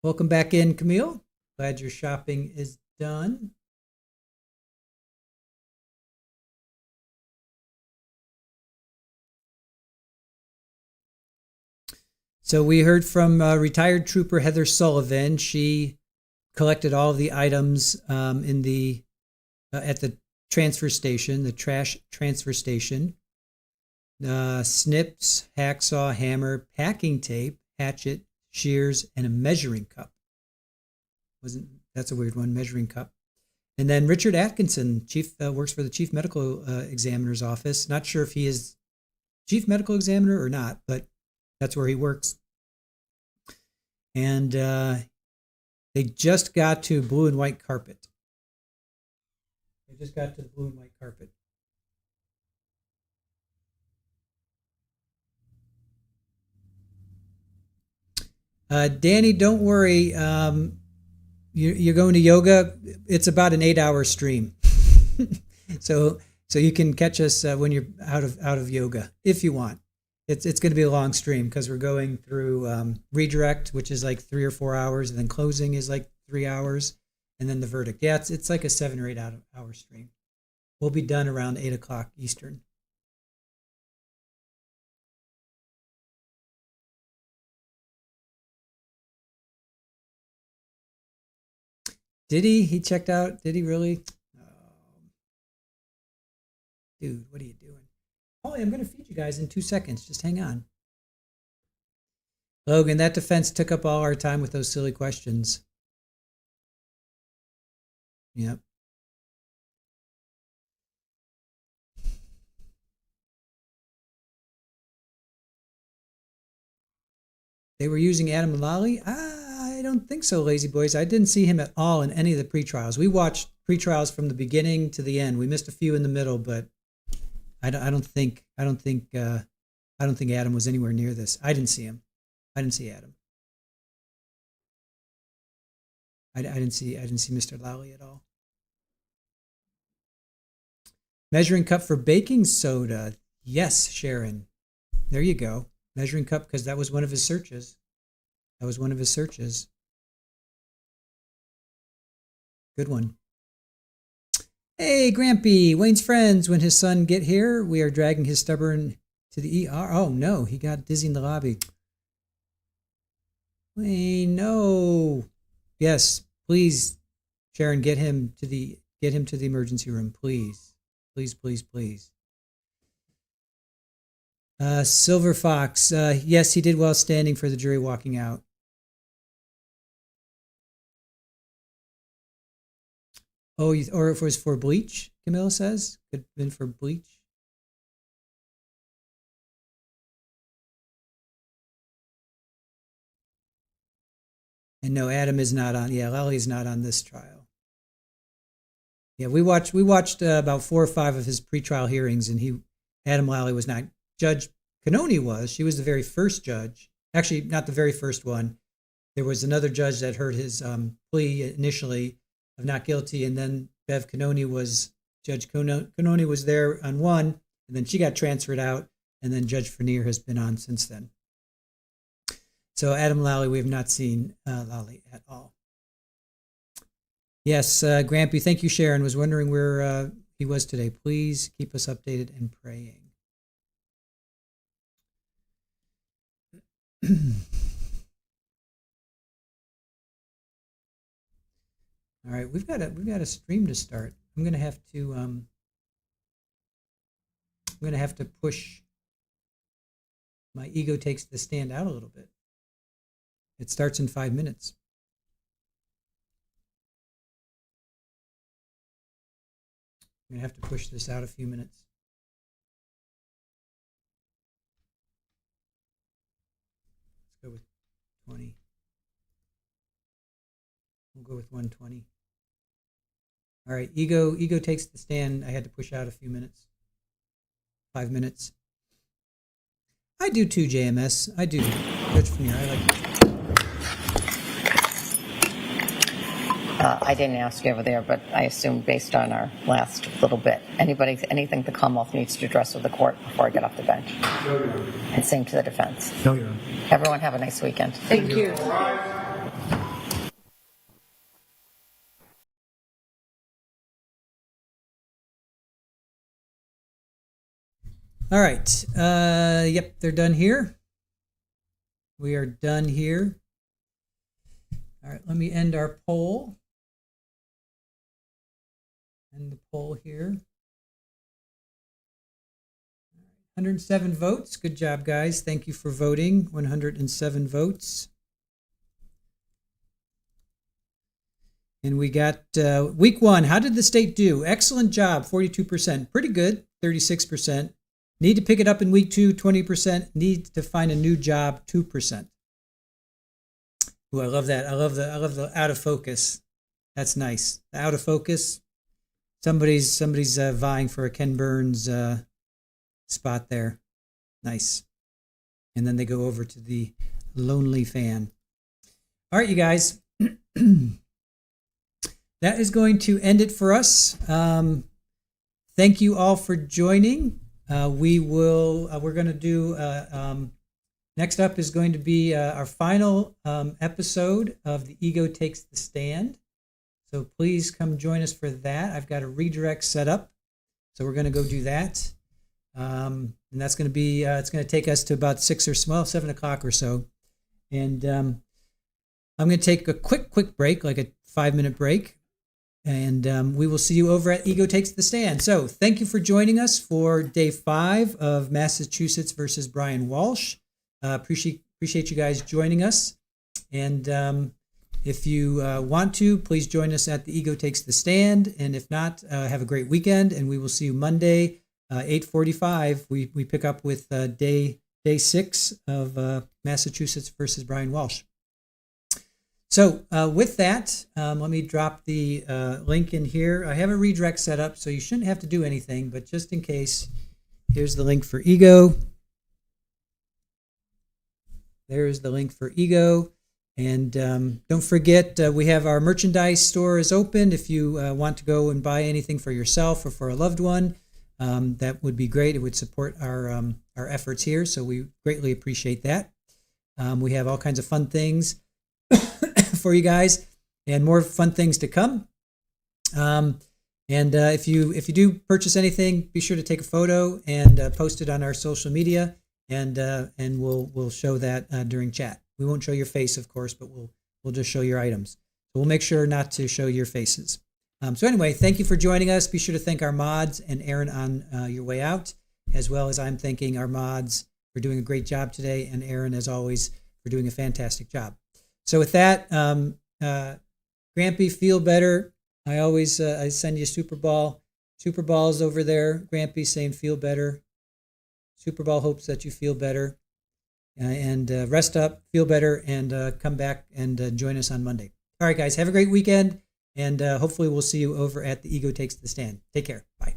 Welcome back in, Camille. Glad your shopping is done. So we heard from retired trooper Heather Sullivan. She collected all of the items in the at the transfer station, the trash transfer station. Snips, hacksaw, hammer, packing tape, hatchet, shears, and a measuring cup. That's a weird one, measuring cup. And then Richard Atkinson, works for the chief medical examiner's office. Not sure if he is chief medical examiner or not, but that's where he works. And they just got to blue and white carpet. They just got to the blue and white carpet. Danny, don't worry. You're going to yoga. It's about an 8-hour stream, so you can catch us when you're out of yoga if you want. It's going to be a long stream because we're going through redirect, which is like 3 or 4 hours, and then closing is like 3 hours, and then the verdict. Yeah, it's like a 7 or 8 hour stream. We'll be done around 8 o'clock Eastern. Did he? He checked out? Did he really? Oh. Dude, what are you doing? Holly, I'm going to feed you guys in 2 seconds. Just hang on. Logan, that defense took up all our time with those silly questions. Yep. They were using Adam Lally? I don't think so, Lazy Boys. I didn't see him at all in any of the pretrials. We watched pretrials from the beginning to the end. We missed a few in the middle, but I don't think Adam was anywhere near this. I didn't see him. I didn't see Adam. I didn't see Mr. Lally at all. Measuring cup for baking soda. Yes, Sharon. There you go. Measuring cup, because that was one of his searches. Good one. Hey, Grampy. Wayne's friends. When his son get here, we are dragging his stubborn to the ER. Oh, no. He got dizzy in the lobby. Wayne, no. Yes, please, Sharon, get him to the emergency room, please. Please. Silver Fox. Yes, he did well standing for the jury walking out. Oh, or if it was for bleach, Camilla says. Could have been for bleach. And no, Adam is not on. Yeah, Lally's not on this trial. Yeah, we watched about 4 or 5 of his pretrial hearings, and Adam Lally was not. Judge Canoni was. She was the very first judge. Actually, not the very first one. There was another judge that heard his plea initially of not guilty, and then Bev Canoni was, Judge Canoni was there on one, and then she got transferred out, and then Judge Frenier has been on since then. So Adam Lally, we have not seen Lally at all. Yes, Grampy, thank you, Sharon. Was wondering where he was today. Please keep us updated and praying. All right, we've got a stream to start. I'm gonna have to push my ego takes the stand out a little bit. It starts in 5 minutes. I'm gonna have to push this out a few minutes. Let's go with 20. We'll go with 120. All right, ego takes the stand. I had to push out a few minutes. 5 minutes. I do too, JMS. I do. Judge from here. I like it. I didn't ask you over there, but I assume based on our last little bit, anything the Commonwealth needs to address with the court before I get off the bench? No, Your Honor. And same to the defense. No, Your Honor. Everyone have a nice weekend. Thank you. All right. Yep, they're done here. We are done here. All right, let me end our poll. End the poll here. 107 votes. Good job, guys. Thank you for voting. 107 votes. And we got week 1. How did the state do? Excellent job, 42%. Pretty good, 36%. Need to pick it up in week 2, 20%. Need to find a new job, 2%. Ooh, I love that. I love the out of focus. That's nice. The out of focus. Somebody's vying for a Ken Burns spot there. Nice. And then they go over to the lonely fan. All right, you guys. That is going to end it for us. Thank you all for joining. We're going to do, next up is going to be our final episode of The Ego Takes the Stand. So please come join us for that. I've got a redirect set up. So we're going to go do that. And that's going to be, it's going to take us to about 7 o'clock or so. And I'm going to take a quick break, like a 5-minute break. And we will see you over at Ego Takes the Stand. So thank you for joining us for day 5 of Massachusetts versus Brian Walsh. Appreciate you guys joining us. And if you want to, please join us at the Ego Takes the Stand. And if not, have a great weekend. And we will see you Monday, 8:45. We pick up with day day 6 of Massachusetts versus Brian Walsh. So with that, let me drop the link in here. I have a redirect set up, so you shouldn't have to do anything, but just in case, here's the link for Ego. There's the link for Ego. And don't forget, we have our merchandise store is open. If you want to go and buy anything for yourself or for a loved one, that would be great. It would support our efforts here, so we greatly appreciate that. We have all kinds of fun things for you guys, and more fun things to come. And if you do purchase anything, be sure to take a photo and post it on our social media, and we'll show that during chat. We won't show your face, of course, but we'll just show your items. So we'll make sure not to show your faces. So anyway, thank you for joining us. Be sure to thank our mods and Aaron on your way out, as well as I'm thanking our mods for doing a great job today, and Aaron, as always, for doing a fantastic job. So with that, Grampy, feel better. I always I send you Super Balls over there. Grampy saying feel better. Super Ball hopes that you feel better. And rest up, feel better, and come back and join us on Monday. All right, guys, have a great weekend, and hopefully we'll see you over at the Ego Takes the Stand. Take care. Bye.